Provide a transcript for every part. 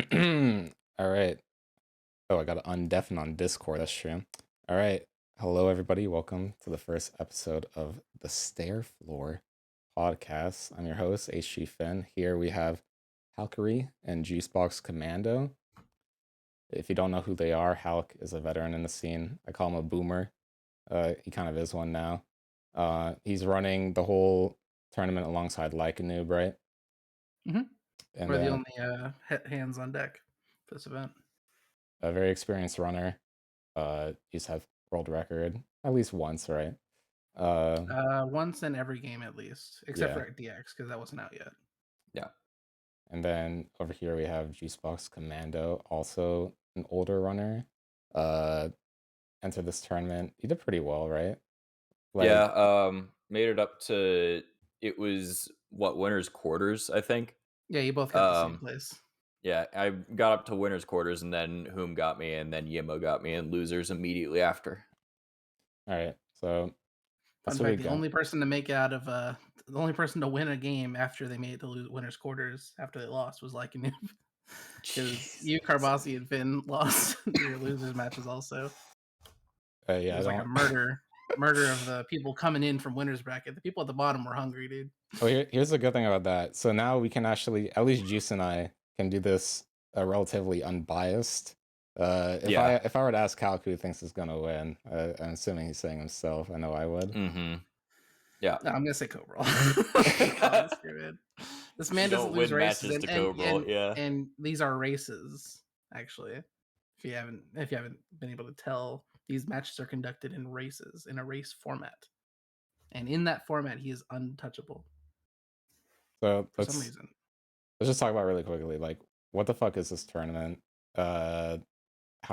All right. Oh, I got to undeafen on Discord. That's true. All right. Hello, everybody. Welcome to the first episode of the Stair Floor podcast. I'm your host, HgFin. Here we have Halqery and JuiceboxCommando. If you don't know who they are, Halk is a veteran in the scene. I call him a boomer. He kind of is one now. He's running the whole tournament alongside Like a Noob, right? Mm-hmm. And We're the then only hands on deck for this event. a very experienced runner. He's had world record at least once, right? Once in every game at least, except for DX because that wasn't out yet. Yeah. And then over here we have JuiceboxCommando, also an older runner. Entered this tournament. He did pretty well, right? Made it up to winners quarters, I think. Yeah, you both got the same place. Yeah, I got up to winners quarters, and then Whom got me, and then Yimo got me, and losers immediately after. All right, so fun fact: the only person to make out of the only person to win a game after they made it to winners quarters after they lost was Like a Noob. Because you, Carbasi, and Finn lost your losers matches also. Yeah, it was like a murder of the people coming in from winners bracket. The people at the bottom were hungry, dude. Oh, here's the good thing about that. So now we can actually, at least Juice and I, can do this relatively unbiased. If I were to ask Calc who thinks is gonna win, I'm assuming he's saying himself. I know I would. Mm-hmm. Yeah, no, I'm gonna say Cobra. This man doesn't lose races, and these are races. Actually, if you haven't been able to tell, these matches are conducted in races, in a race format, and in that format, he is untouchable. So for some reason, let's just talk about it really quickly. Like, what the fuck is this tournament? How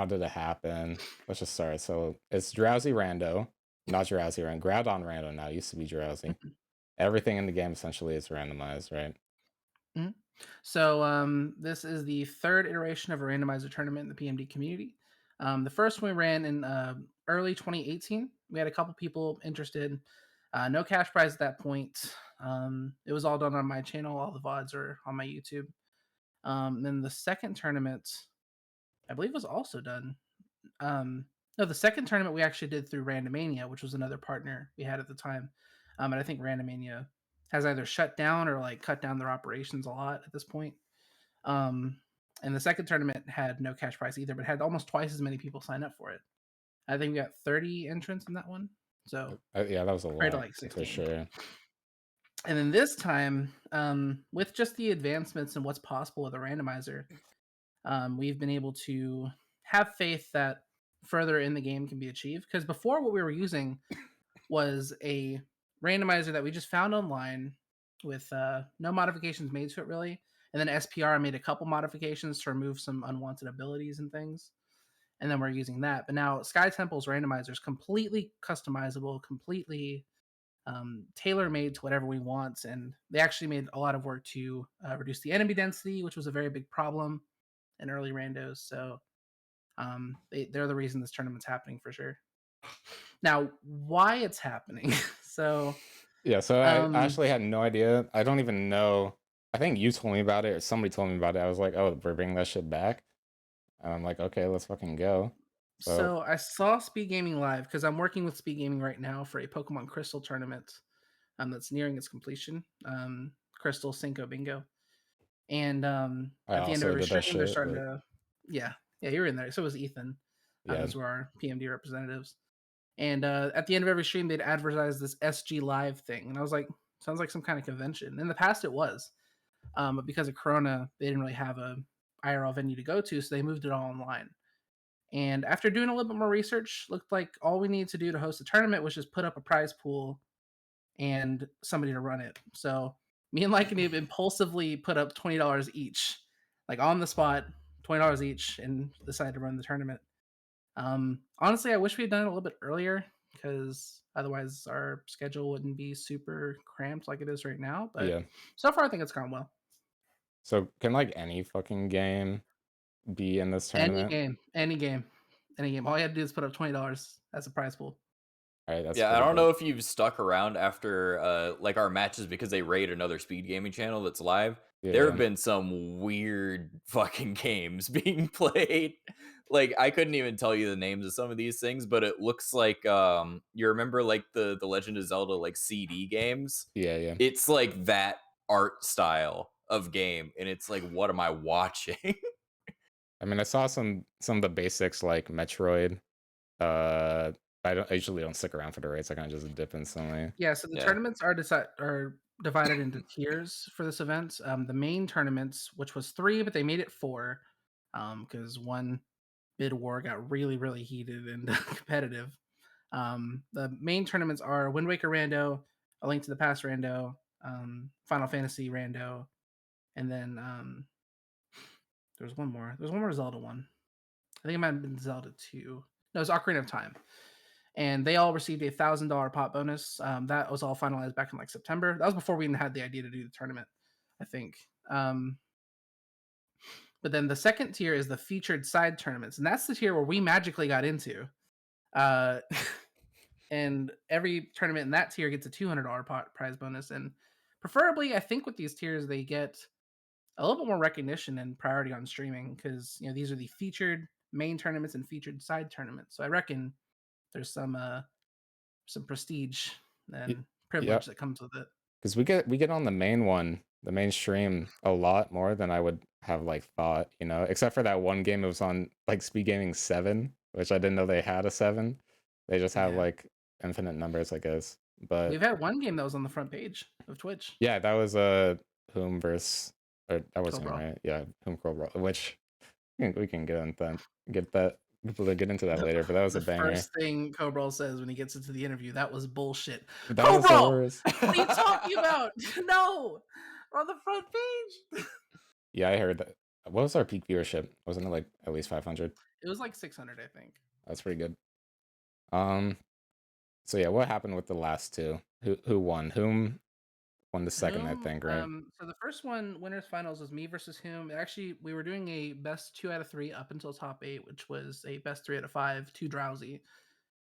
did it happen? Let's just start. So it's Drowsy Rando, not Drowsy Rando. Groudon Rando now, used to be Drowsy. Everything in the game essentially is randomized, right? Mm-hmm. So this is the third iteration of a randomizer tournament in the PMD community. The first one we ran in early 2018. We had a couple people interested. No cash prize at that point. It was all done on my channel. All the VODs are on my YouTube. Then the second tournament, I believe, was also done. No, the second tournament we actually did through Randomania, which was another partner we had at the time. And I think Randomania has either shut down or like cut down their operations a lot at this point. And the second tournament had no cash prize either, but had almost twice as many people sign up for it. I think we got 30 entrants in that one. So yeah, that was a lot. to like 16. For sure. And then this time, with just the advancements and what's possible with a randomizer, we've been able to have faith that further in the game can be achieved. Because before, what we were using was a randomizer that we just found online with no modifications made to it really, and then SPR made a couple modifications to remove some unwanted abilities and things, and then we're using that. But now Sky Temple's randomizer is completely customizable, completely tailor-made to whatever we want, and they actually made a lot of work to reduce the enemy density, which was a very big problem in early randos. So they're the reason this tournament's happening for sure. Now, why it's happening? So I actually had no idea. I don't even know. I think you told me about it, or somebody told me about it. I was like, oh, we're bringing that shit back. And I'm like, okay, let's fucking go. So I saw Speed Gaming live because I'm working with Speed Gaming right now for a Pokemon Crystal tournament that's nearing its completion. Crystal Cinco Bingo. And at the end of every stream, they're starting to... Yeah, you were in there. So was Ciethan. Those were our PMD representatives. And at the end of every stream, they'd advertise this SG Live thing. And I was like, sounds like some kind of convention. In the past, it was. But because of Corona, they didn't really have a IRL venue to go to, so they moved it all online. And after doing a little bit more research, looked like all we needed to do to host a tournament was just put up a prize pool and somebody to run it. So me and Like a Noob impulsively put up $20 each, like on the spot, $20 each, and decided to run the tournament. Honestly, I wish we had done it a little bit earlier because otherwise our schedule wouldn't be super cramped like it is right now. But so far, I think it's gone well. So can like any fucking game be in this tournament? Any game. All you have to do is put up $20 as a prize pool. All right, that's Yeah, I pretty don't know dope. if you've stuck around after like our matches because they raid another speed gaming channel that's live. There have Yeah, been some weird fucking games being played. Like I couldn't even tell you the names of some of these things, but it looks like you remember like the Legend of Zelda like CD games? yeah. It's like that art style of game, and it's like, what am I watching? I mean, I saw some of the basics like Metroid. Uh, I usually don't stick around for the race. I kind of just dip instantly. Yeah, so the Yeah. tournaments are divided into tiers for this event. The main tournaments, which was 3, but they made it 4, because one bid war got really, really heated and competitive. The main tournaments are Wind Waker Rando, A Link to the Past Rando, Final Fantasy Rando, and then there's one more. There's one more Zelda one. I think it might have been Zelda 2. No, it's Ocarina of Time. And they all received a $1,000 pot bonus. That was all finalized back in like September. That was before we even had the idea to do the tournament, I think. But then the second tier is the featured side tournaments, and that's the tier where we magically got into. Uh, and every tournament in that tier gets a $200 prize bonus. And preferably, I think with these tiers, they get a little bit more recognition and priority on streaming because these are the featured main tournaments and featured side tournaments. So I reckon there's some prestige Y- and Yeah, privilege that comes with it. because we get on the main one, the main stream, a lot more than I would have like thought. Except for that one game, it was on like Speed Gaming 7, which I didn't know they had a 7. They just have Yeah. like infinite numbers, I guess. But We've had one game that was on the front page of Twitch. yeah, that was a Whom versus, or that was him, Cobra. right? Yeah, Whom Cobra, which we can get into that. People to get into that later, but that was a The banger. first thing Cobra says when he gets into the interview, that was bullshit. That was the Cobra! worst. What are you talking about? No! We're on the front page. Yeah, I heard that. What was our peak viewership? Wasn't it like at least 500? It was like 600, I think. That's pretty good. So yeah, what happened with the last two? Who won? Whom won the second, I Whom, think, right? so the first one, winners finals, was me versus Whom. Actually, we were doing a best 2 out of 3 up until top 8, which was a best 3 out of 5, 2 drowsy.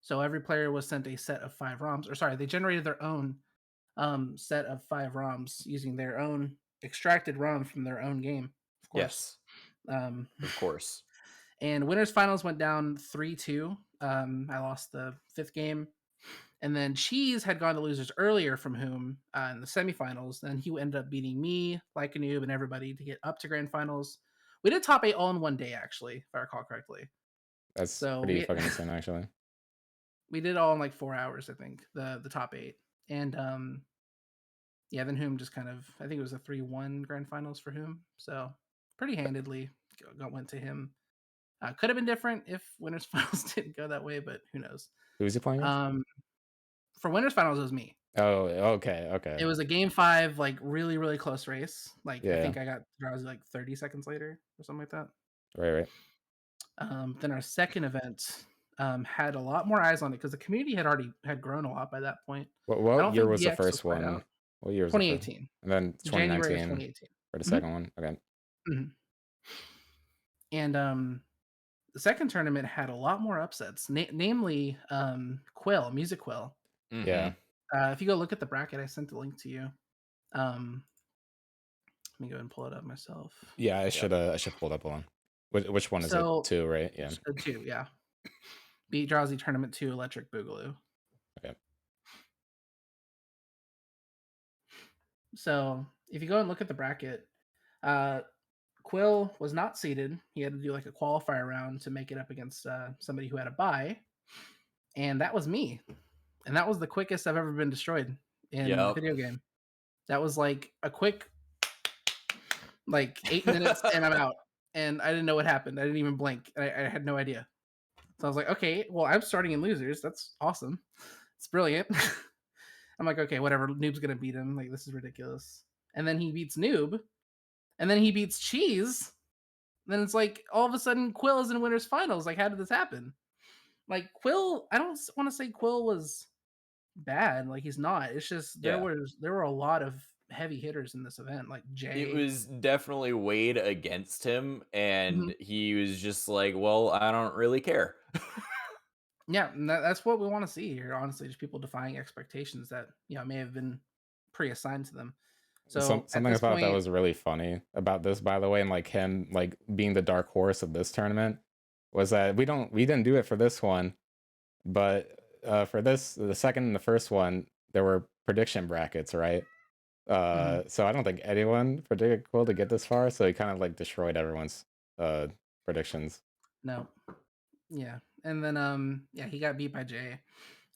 So every player was sent a set of 5 ROMs, or sorry, they generated their own set of 5 ROMs using their own extracted ROM from their own game, of course. Yes, Um, of course. and winners finals went down 3-2. I lost the 5th game. And then Cheese had gone to losers earlier from Whom in the semifinals. And he ended up beating me, like a noob, and everybody to get up to grand finals. We did top 8 all in one day, actually, if I recall correctly. That's So pretty fucking insane, actually. we did it all in like 4 hours, I think, the top 8. And yeah, then Whom just kind of, I think it was a 3-1 grand finals for Whom. So pretty handedly went to him. Could have been different if winners finals didn't go that way, but who knows? Who was he playing against? For winners finals, it was me. Oh, okay. It was a game 5, like really, really close race. Like I Yeah. think I got drowsy like 30 seconds later or something like that. Right. Then our second event had a lot more eyes on it because the community had grown a lot by that point. I What don't year think was the DX first quite one? out. What year was the first? 2018. And then January of 2019 2018. for the second one. Okay. Mhm. And the second tournament had a lot more upsets, namely Music Quill. Yeah. If you go look at the bracket, I sent the link to you. Let me go ahead and pull it up myself. Yeah, I should pull it up one. Which one is it? 2, right? Yeah. 2, yeah. Beat Drowsy Tournament 2 Electric Boogaloo. Okay. So if you go and look at the bracket, Quill was not seeded. He had to do like a qualifier round to make it up against somebody who had a bye. And that was me. And that was the quickest I've ever been destroyed in a video game. That was like a quick, like 8 minutes and I'm out. And I didn't know what happened. I didn't even blink. I had no idea. So I was like, okay, well, I'm starting in losers. That's awesome. It's brilliant. I'm like, okay, whatever. Noob's going to beat him. Like, this is ridiculous. And then he beats Noob. And then he beats Cheese. Then it's like, all of a sudden, Quill is in winners finals. Like, how did this happen? Like, Quill, I don't want to say Quill was bad. Like, he's not. It's just there were a lot of heavy hitters in this event. Like Jay. It was definitely weighed against him, and he was just like, well, I don't really care. Yeah, and that's what we want to see here. Honestly, just people defying expectations that may have been pre-assigned to them. So at Something I this thought that point, was really funny about this, by the way, and like him like being the dark horse of this tournament, was that we didn't do it for this one, but for this, the second and the first one, there were prediction brackets, right? So I don't think anyone predicted Quill to get this far, so he kind of like destroyed everyone's predictions. no, yeah, and then he got beat by Jay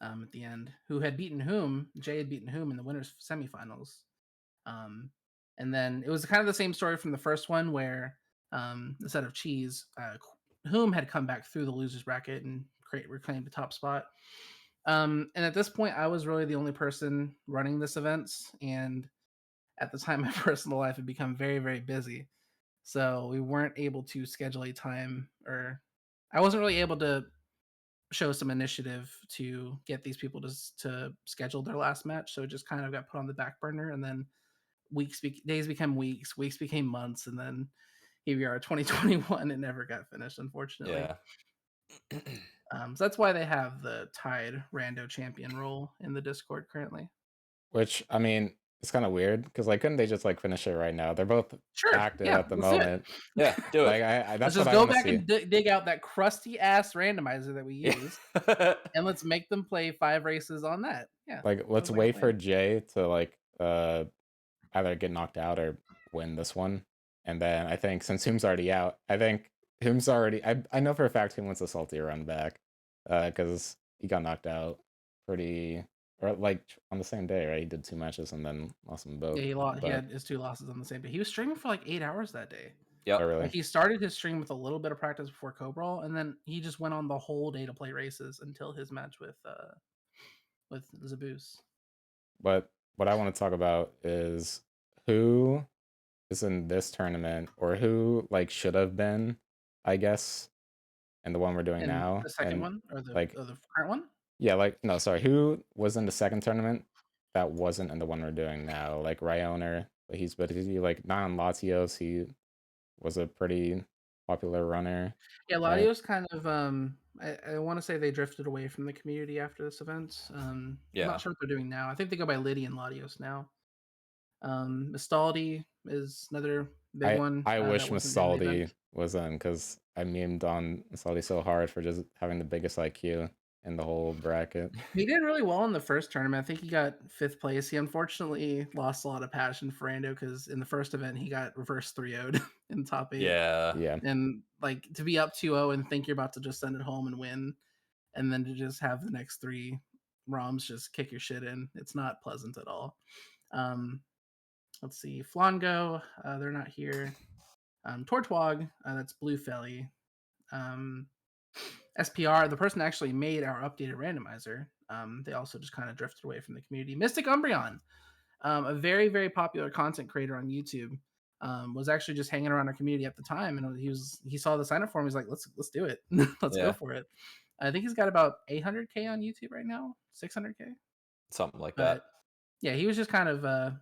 at the end, who had beaten whom. Jay had beaten whom in the winners semifinals. And then it was kind of the same story from the first one, where instead of Cheese, whom had come back through the losers bracket and reclaimed the top spot. And at this point, I was really the only person running this event, and at the time, my personal life had become very, very busy. So we weren't able to schedule a time, or I wasn't really able to show some initiative to get these people to schedule their last match. So it just kind of got put on the back burner, and then days became weeks became months, and then here we are, 2021. It never got finished, unfortunately. Yeah. So that's why they have the tied rando champion role in the Discord currently. Which, I mean, it's kind of weird because like couldn't they just like finish it right now? They're both Sure, active yeah, at the let's do it. moment. Yeah, do Like it. that's Let's what just I go want to back see. and dig out that crusty ass randomizer that we use, and let's make them play 5 races on that. Yeah, Like let's sounds like a wait plan. for Jay to like either get knocked out or win this one. And then I think since Hume's already out, I think Hume's already I know for a fact Hume wants a salty run back. Because he got knocked out pretty or like on the same day, right? He did 2 matches and then lost them both. Yeah, he lost. He But had his 2 losses on the same day. He was streaming for like 8 hours that day. oh, Yep. really? Like he started his stream with a little bit of practice before Cobral, and then he just went on the whole day to play races until his match with Zaboos. But what I want to talk about is who is in this tournament or who like should have been, I guess, and the one we're doing And now. the second And one, or the like current one? yeah, like no, sorry, who was in the second tournament that wasn't in the one we're doing now? Like Ryoner, but he's like not on Latios. He was a pretty popular runner. Yeah, Right? Latios kind of I want to say they drifted away from the community after this event. I'm Yeah. not sure what they're doing now. I think they go by Liddy and Latios now. Mistaldi is another big one. I wish that wasn't in the Masaldi event. was in because I memed on Masaldi so hard for just having the biggest IQ in the whole bracket. He did really well in the first tournament. I think he got 5th place. He unfortunately lost a lot of passion for Rando because in the first event he got reverse 3-0'd in top 8. Yeah. Yeah. And like to be up 2-0 and think you're about to just send it home and win, and then to just have the next 3 ROMs just kick your shit in, it's not pleasant at all. Let's see, Flongo, they're not here. Tortwog, that's Blue Felly. SPR, the person that actually made our updated randomizer, they also just kind of drifted away from the community. Mystic Umbreon, a very, very popular content creator on YouTube, was actually just hanging around our community at the time, and he saw the sign up form. He's like, let's do it, let's go for it. I think he's got about 800K on YouTube right now, 600K, something like but that. yeah, he was just kind of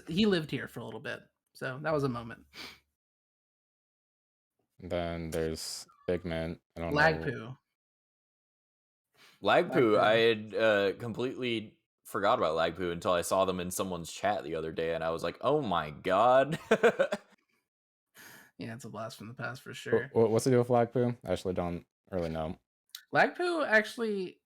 he lived here for a little bit, so that was a moment. Then there's Figment. I don't know. Lagpoo. Lagpoo, I had completely forgot about Lagpoo until I saw them in someone's chat the other day, and I was like, "Oh my god!" Yeah, it's a blast from the past for sure. What's the deal with Lagpoo? I actually don't really know. Lagpoo actually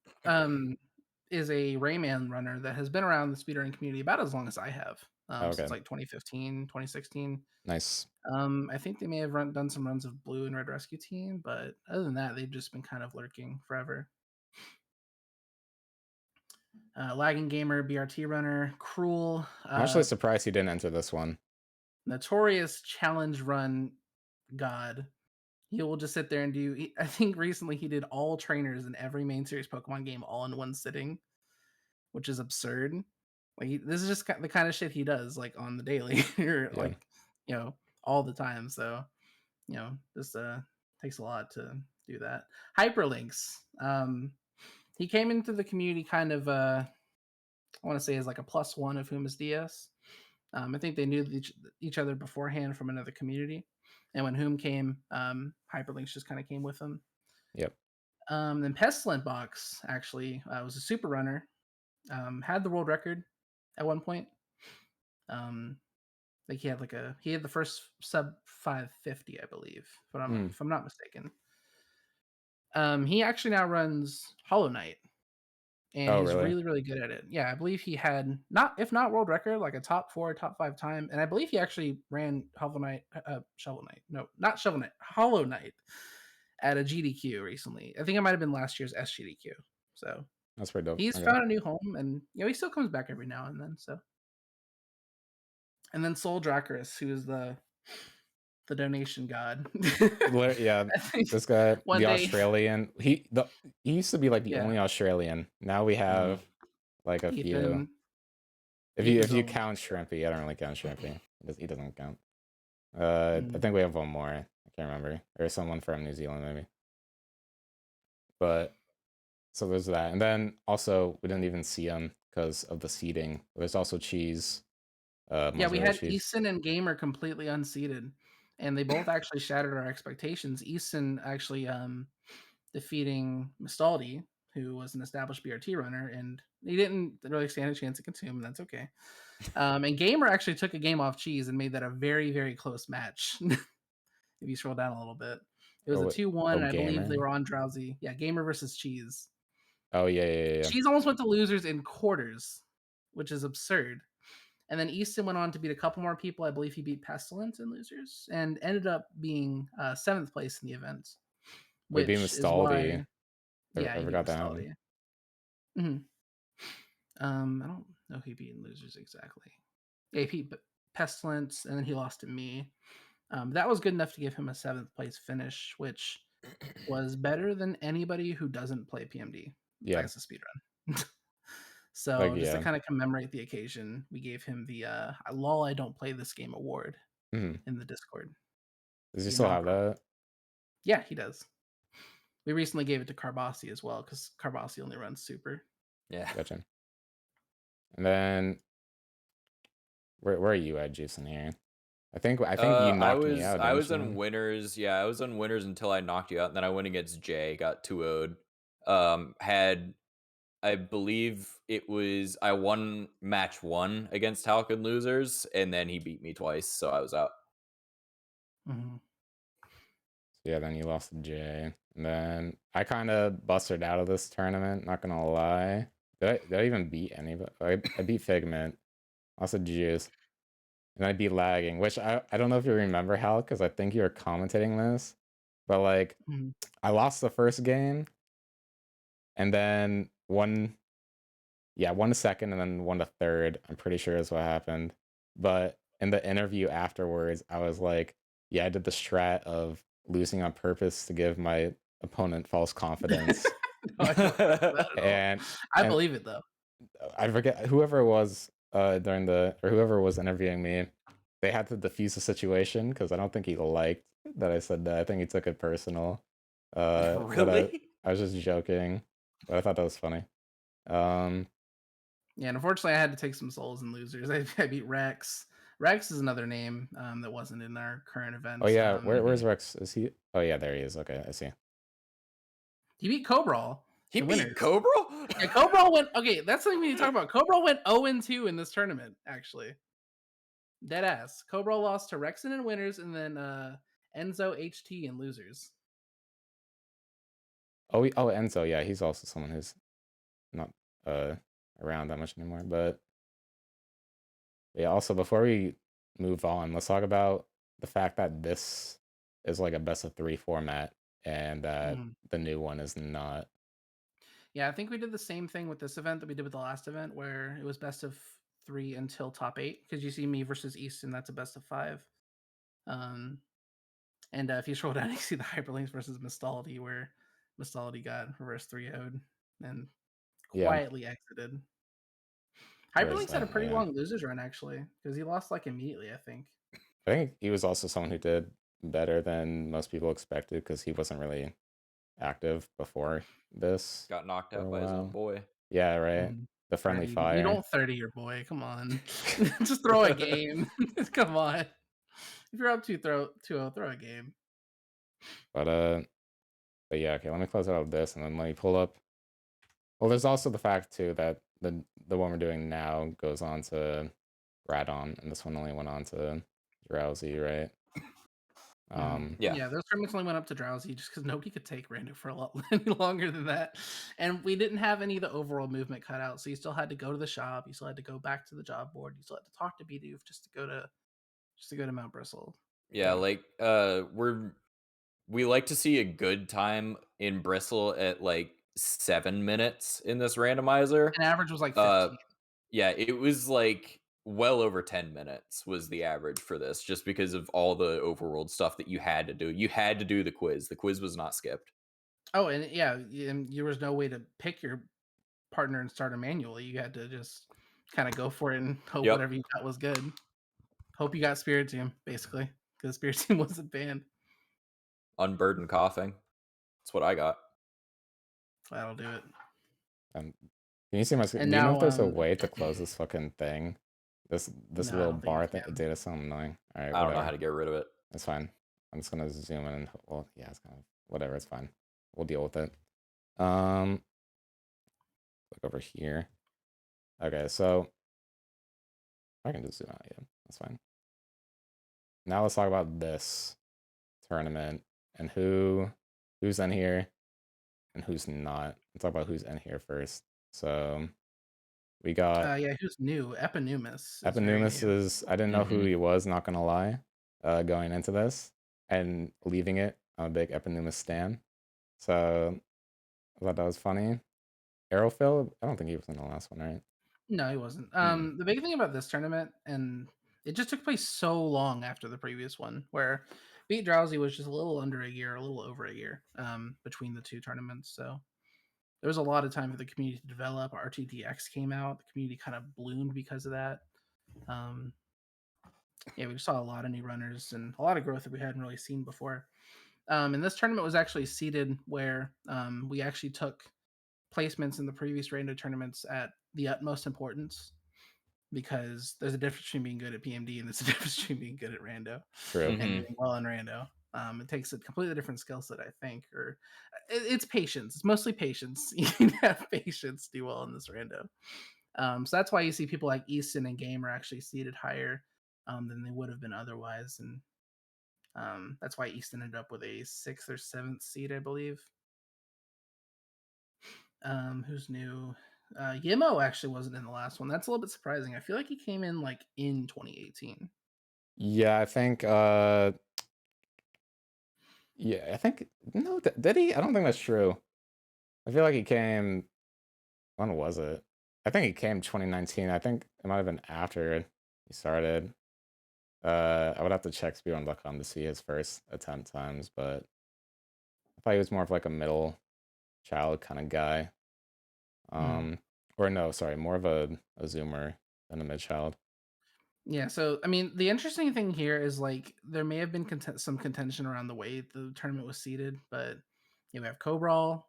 is a Rayman runner that has been around the speedrunning community about as long as I have. Okay. Since like 2015, 2016. Nice. I think they may have done some runs of Blue and Red Rescue Team, but other than that, they've just been kind of lurking forever. Lagging Gamer, BRT runner, Cruel. I'm actually surprised he didn't enter this one. Notorious challenge run god. He will just sit there and do. I think recently he did all trainers in every main series Pokemon game all in one sitting, which is absurd. Like this is just the kind of shit he does, like on the daily, or like all the time. So this takes a lot to do that. Hyperlinks. He came into the community kind of I want to say as like a +1 of Huma's DS. I think they knew each other beforehand from another community, and when Hume came, Hyperlinks just kind of came with him. Yep. Then Pestilent Box actually was a super runner. Had the world record at one point. Like he had the first sub 550, I believe, if I'm not mistaken. He actually now runs Hollow Knight, and he's really? really good at it. Yeah, I believe he had if not world record, like a top 4, top 5 time, and I believe he actually ran Hollow Knight, Hollow Knight at a GDQ recently. I think it might have been last year's SGDQ. So That's pretty dope. he's Okay. found a new home, and he still comes back every now and then. So, and then Soul Dracarys, who is the donation god. Yeah, this guy, one the day, Australian. He used to be like the Yeah. only Australian. Now we have like a few. Ethan. If Ethan's you old. count Shrimpy, I don't really count Shrimpy. He doesn't count. I think we have one more. I can't remember. Or someone from New Zealand maybe. But so there's that, and then also we didn't even see him because of the seeding. There's also Cheese. Yeah, we had Cheese. Easton and Gamer completely unseated, and they both actually shattered our expectations. Easton actually defeating Mistaldi, who was an established BRT runner, and he didn't really stand a chance to consume, and that's okay. And Gamer actually took a game off Cheese and made that a very, very close match. If you scroll down a little bit, it was a 2-1, and I believe they were on Drowsy. Yeah, Gamer versus Cheese. Oh yeah. Cheese almost went to losers in quarters, which is absurd. And then Easton went on to beat a couple more people. I believe he beat Pestilence in losers and ended up being 7th place in the event. We beat Mistaldi. Yeah, I forgot that happened. Mm-hmm. I don't know who he beat in losers exactly. Yeah, he beat Pestilence, and then he lost to me. That was good enough to give him a 7th place finish, which was better than anybody who doesn't play PMD. Yeah, that's a speedrun. So just to kind of commemorate the occasion, we gave him the "lol, I don't play this game" award in the Discord. Does he still have that? Yeah, he does. We recently gave it to Carbasi as well because Carbasi only runs super. Yeah, gotcha. And then where are you at, Jason? Here, I think you knocked me out. I was on winners. Yeah, I was on winners until I knocked you out, and then I went against Jay, got 2-0'd. I believe it was I won match 1 against Halqery losers, and then he beat me twice, so I was out. Yeah, then you lost to Jay, and then I kind of busted out of this tournament. Not gonna lie, did I even beat anybody? I beat Figment, also Juice, and I beat Lagging, which I don't know if you remember, Hal, because I think you were commentating this, but like I lost the first game, and then won the second, and then won the third. I'm pretty sure is what happened. But in the interview afterwards, I was like, yeah, I did the strat of losing on purpose to give my opponent false confidence. No, I don't remember that at all. I believe it though. I forget whoever it was whoever was interviewing me. They had to defuse the situation because I don't think he liked that I said that. I think he took it personal. Really? I was just joking, but I thought that was funny. Yeah, and unfortunately, I had to take some souls and losers. I beat Rex. Rex is another name that wasn't in our current event. Oh yeah, where's Rex? Is he? Oh yeah, there he is. Okay, I see. He beat Cobral. He beat Cobral? Yeah, Cobral went. Okay, that's something we need to talk about. Cobral went 0-2 in this tournament. Actually, dead ass. Cobral lost to Rexen in winners, and then Enzo HT in losers. Oh Enzo, yeah, he's also someone who's not around that much anymore. But yeah, also before we move on, let's talk about the fact that this is like a best of 3 format and that the new one is not. Yeah, I think we did the same thing with this event that we did with the last event, where it was best of 3 until top 8. Because you see me versus Easton, that's a best of 5. And if you scroll down, you see the Hyperlinks versus Mistaldi, where Mistaldi got reverse 3-0'd and quietly exited. Hyperlinks had a pretty long losers run, actually, because he lost like immediately, I think. I think he was also someone who did better than most people expected because he wasn't really active before this. Got knocked out by his own boy. Yeah, right. The friendly fire. You don't 30 your boy. Come on. Just throw a game. Come on. If you're up 2-0, throw a game. But But yeah, okay, let me close out of this and then let me pull up. Well, there's also the fact too that the one we're doing now goes on to Radon, and this one only went on to Drowsy, right? Yeah, those tournaments only went up to Drowsy just because nobody could take Rando for a lot any longer than that, and we didn't have any of the overall movement cut out. So you still had to go to the shop, you still had to go back to the job board, you still had to talk to Bidoof just to go to Mount Bristle. Yeah, like we like to see a good time in Bristle at like 7 minutes in this randomizer. An average was like 15. Yeah, it was like well over 10 minutes was the average for this, just because of all the overworld stuff that you had to do. You had to do the quiz. The quiz was not skipped. Oh, and yeah, and there was no way to pick your partner and start them manually. You had to just kind of go for it and hope whatever you got was good. Hope you got Spirit Team, basically, because Spirit Team wasn't banned. Unburdened coughing. That's what I got. That'll do it. Can you see my screen? Do you know if there's a way to close this fucking thing? This little bar thing? Data so annoying. All right, I don't know how to get rid of it. It's fine. I'm just gonna zoom in. Well, yeah, it's kind of whatever. It's fine. We'll deal with it. Look over here. Okay, so I can just zoom out. Yeah, that's fine. Now let's talk about this tournament and who's in here and who's not. Let's talk about who's in here first. So we got who's new? Epineumus. Epineumus is I didn't know who he was, not gonna lie, going into this and leaving it. I'm a big Epineumus stan. So I thought that was funny. Aerophil, I don't think he was in the last one, right? No, he wasn't. The big thing about this tournament, and it just took place so long after the previous one, where Beat Drowsy was just a little under a year, a little over a year, between the two tournaments. So there was a lot of time for the community to develop. RTTX came out. The community kind of bloomed because of that. Yeah, we saw a lot of new runners and a lot of growth that we hadn't really seen before. And this tournament was actually seeded where we actually took placements in the previous rando tournaments at the utmost importance, because there's a difference between being good at PMD and there's a difference between being good at rando. True. And doing well in rando. It takes a completely different skill set, I think, or it's patience. It's mostly patience. You can have patience to do well in this rando. So that's why you see people like Easton and Game are actually seated higher than they would have been otherwise, and that's why Easton ended up with a 6th or 7th seed, I believe. Who's new? Yimo actually wasn't in the last one. That's a little bit surprising. I feel like he came in like in 2018. Yeah, I think no, did he? I don't think that's true. I feel like he came, when was it? I think he came 2019. I think it might have been after he started. I would have to check speedrun.com to see his first attempt times, but I thought he was more of like a middle child kind of guy. Or no, sorry, more of a zoomer than a mid child. Yeah, so I mean, the interesting thing here is like there may have been some contention around the way the tournament was seeded, but we have Cobral,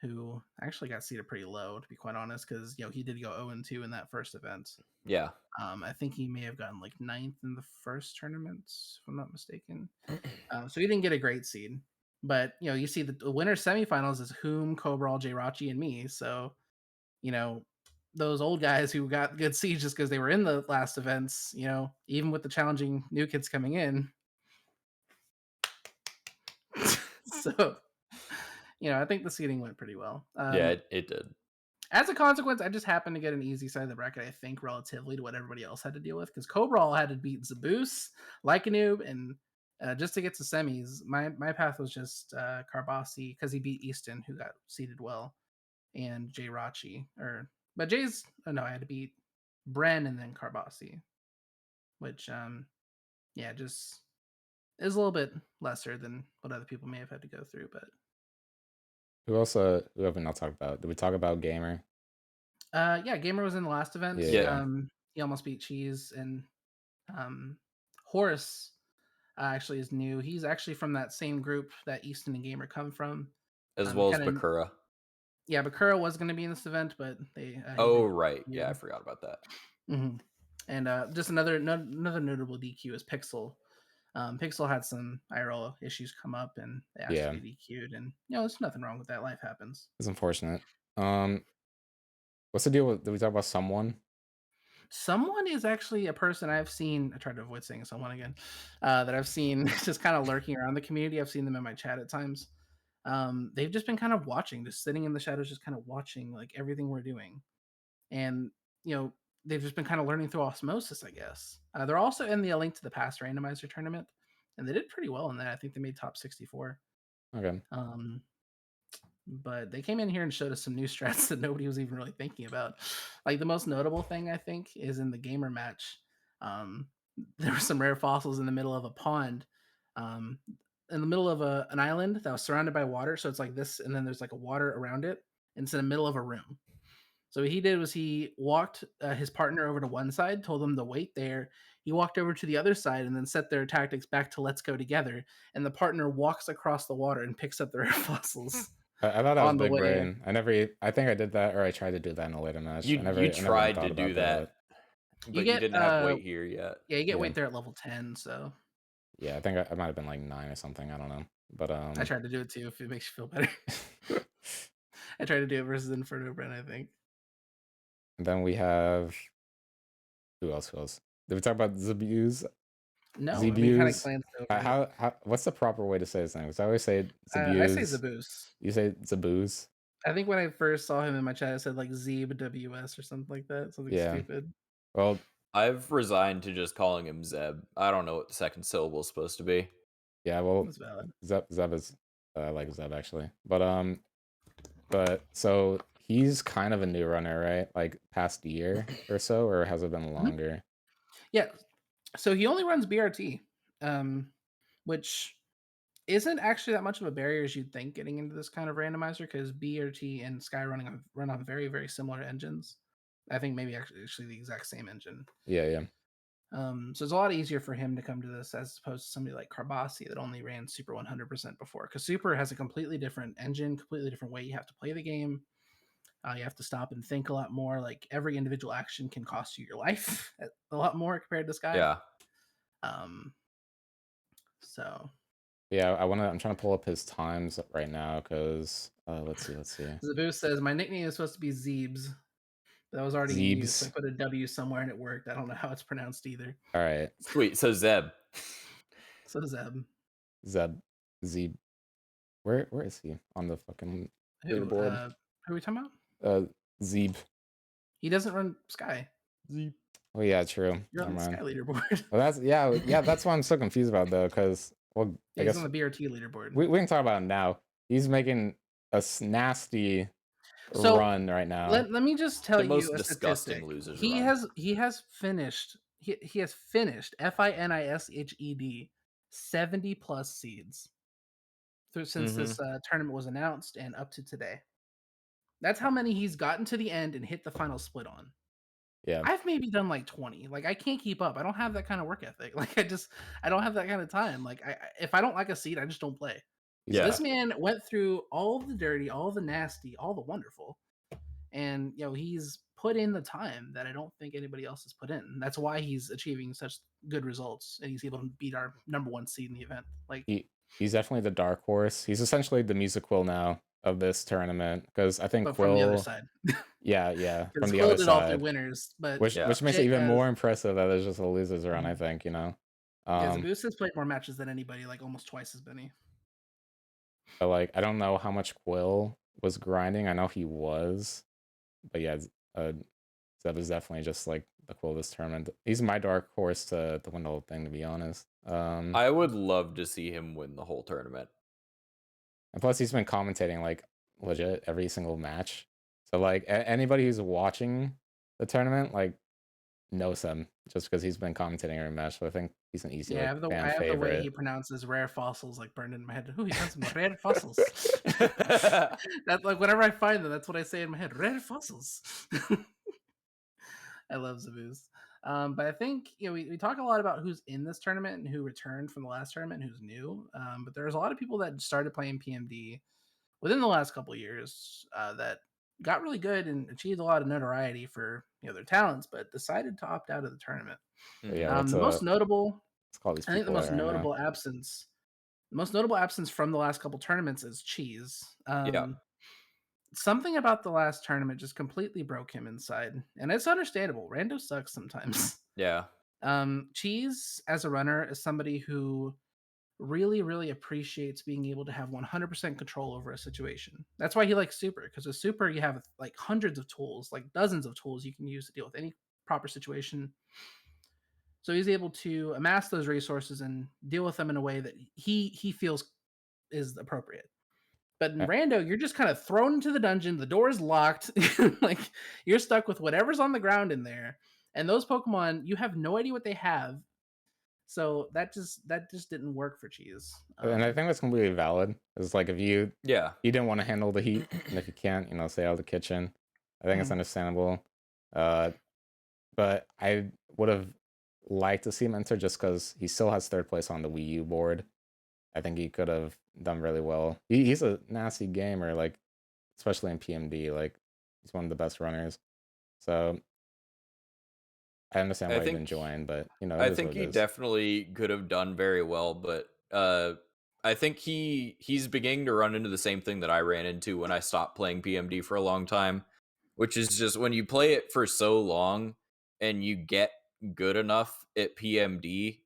who actually got seeded pretty low, to be quite honest, because he did go 0-2 in that first event. Yeah. I think he may have gotten like 9th in the first tournament, if I'm not mistaken. So he didn't get a great seed. But you see the winner semifinals is Whom, Cobral, Jirachi, and me. So, those old guys who got good seeds just because they were in the last events, even with the challenging new kids coming in. So, I think the seeding went pretty well. Yeah, it did. As a consequence, I just happened to get an easy side of the bracket, I think, relatively to what everybody else had to deal with, because Cobral had to beat Zaboose, Lycanoob, and just to get to semis, my path was just Carbasi, because he beat Easton, who got seeded well, and Jirachi. But I had to beat Bren and then Carbasi, which, just is a little bit lesser than what other people may have had to go through, but... Who have we not talked about? Did we talk about Gamer? Yeah, Gamer was in the last event. Yeah. He almost beat Cheese, and Horace actually is new. He's actually from that same group that Easton and Gamer come from. As well as Bakura. Yeah, Bakura was going to be in this event, but they... right. Yeah, I forgot about that. Mm-hmm. And just another notable DQ is Pixel. Pixel had some IRL issues come up, and they asked Yeah, to be DQ'd, and there's nothing wrong with that. Life happens. it's unfortunate. What's the deal with? Did we talk about someone? Someone is actually a person I've seen. I tried to avoid saying someone again. That I've seen just kind of lurking around the community. I've seen them in my chat at times. They've just been kind of watching, just sitting in the shadows, just kind of watching like everything we're doing, and they've just been kind of learning through osmosis, I guess. They're also in the A Link to the Past randomizer tournament, and they did pretty well in that. I think they made top 64. Okay. But they came in here and showed us some new strats that nobody was even really thinking about. Like the most notable thing I think is in the gamer match. There were some rare fossils in the middle of a pond, in the middle of an island that was surrounded by water. So it's like this, and then there's like a water around it, and it's in the middle of a room. So what he did was he walked his partner over to one side, told them to wait there. He walked over to the other side and then set their tactics back to let's go together. And the partner walks across the water and picks up the rare fossils. I thought that was On the big way. brain. I think I did that, or I tried to do that in a later match. You I never tried thought to do about that, but you get, didn't have weight here yet. Yeah, you get Yeah. weight there at level 10, so Yeah, I think I might have been like 9 or something. I don't know. But I tried to do it too if it makes you feel better. I tried to do it versus Inferno Brent, I think. And then we have who else? Did we talk about Zebus? No, Zebus. I mean, kind of glanced over it. How what's the proper way to say his name? Because I always say Zebus. I say Zebus. You say Zebus? I think when I first saw him in my chat, it said like Zeb WS or something like that. Something stupid. Well, I've resigned to just calling him Zeb. I don't know what the second syllable is supposed to be. Yeah, well, That's valid. Zeb is I like Zeb actually, but so he's kind of a new runner, right? Like past year or so, or has it been longer? Yeah, so he only runs BRT, which isn't actually that much of a barrier as you'd think getting into this kind of randomizer, because BRT and Sky run on very, very similar engines. I think maybe actually the exact same engine. Yeah. So it's a lot easier for him to come to this as opposed to somebody like Carbasi that only ran Super 100% before, because Super has a completely different engine, completely different way you have to play the game. You have to stop and think a lot more. Like every individual action can cost you your life a lot more compared to Sky. Yeah. So yeah, I'm trying to pull up his times right now because let's see. Zabu says my nickname is supposed to be Zeebs. That was already in use. So I put a W somewhere and it worked. I don't know how it's pronounced either. All right. Sweet. So Zeb. So Zeb. Zeb. Where is he on the fucking leaderboard? Who are we talking about? Zeb. He doesn't run Sky. Zeb. Oh yeah, true. You're on the Sky leaderboard. Well, that's why I'm so confused about though, because I guess he's on the BRT leaderboard. We can talk about him now. He's making a nasty run right now. Let me just tell you the most a disgusting statistic. losers. He has finished. He has finished FINISHED 70 plus seeds since this tournament was announced and up to today. That's how many he's gotten to the end and hit the final split on. Yeah, I've maybe done like 20. Like I can't keep up. I don't have that kind of work ethic. Like I don't have that kind of time. Like if I don't like a seed, I just don't play. So this man went through all the dirty, all the nasty, all the wonderful, and he's put in the time that I don't think anybody else has put in. That's why he's achieving such good results, and he's able to beat our #1 seed in the event. Like he's definitely the dark horse. He's essentially the music Quill now of this tournament, because I think but Quill from the other side. yeah, from the Quill other did side, all 3 winners, but which makes it even more impressive that there's just a losers run. I think Zaboos has played more matches than anybody, like almost twice as many. But like I don't know how much Quill was grinding. I know he was, but yeah, Zeb is definitely just like the Quill of this tournament. He's my dark horse to win the whole thing, to be honest. I would love to see him win the whole tournament. And plus, he's been commentating like legit every single match. So like anybody who's watching the tournament like knows him just because he's been commentating every match. So I think he's an easy fan favorite. I have the way he pronounces rare fossils like burned in my head. Oh, he found some rare fossils. That's like whenever I find them, that's what I say in my head. Rare fossils. I love Zaboos. But I think we talk a lot about who's in this tournament and who returned from the last tournament and who's new. But there's a lot of people that started playing PMD within the last couple of years that got really good and achieved a lot of notoriety for their talents, but decided to opt out of the tournament. Yeah, the most notable Let's call these I think the people most out right now. notable absence from the last couple tournaments is Cheese. Yeah. Something about the last tournament just completely broke him inside, and it's understandable. Rando sucks sometimes. Yeah. Cheese as a runner is somebody who really, really appreciates being able to have 100% control over a situation. That's why he likes Super, because with Super you have like hundreds of tools, like dozens of tools you can use to deal with any proper situation. So he's able to amass those resources and deal with them in a way that he feels is appropriate. But in Uh, Rando, you're just kind of thrown into the dungeon. The door is locked. Like you're stuck with whatever's on the ground in there. And those Pokemon, you have no idea what they have. So that just didn't work for Cheese. And I think that's completely valid. It's like if you Yeah. didn't want to handle the heat, and if you can't, stay out of the kitchen. I think it's Mhm. understandable. But I would have liked to see him enter just because he still has third place on the Wii U board. I think he could have done really well. He's a nasty gamer, like especially in PMD. Like he's one of the best runners. So I understand I why he didn't think join, but it I is think what it he is. definitely could have done very well, but I think he's beginning to run into the same thing that I ran into when I stopped playing PMD for a long time, which is just when you play it for so long and you get good enough at PMD,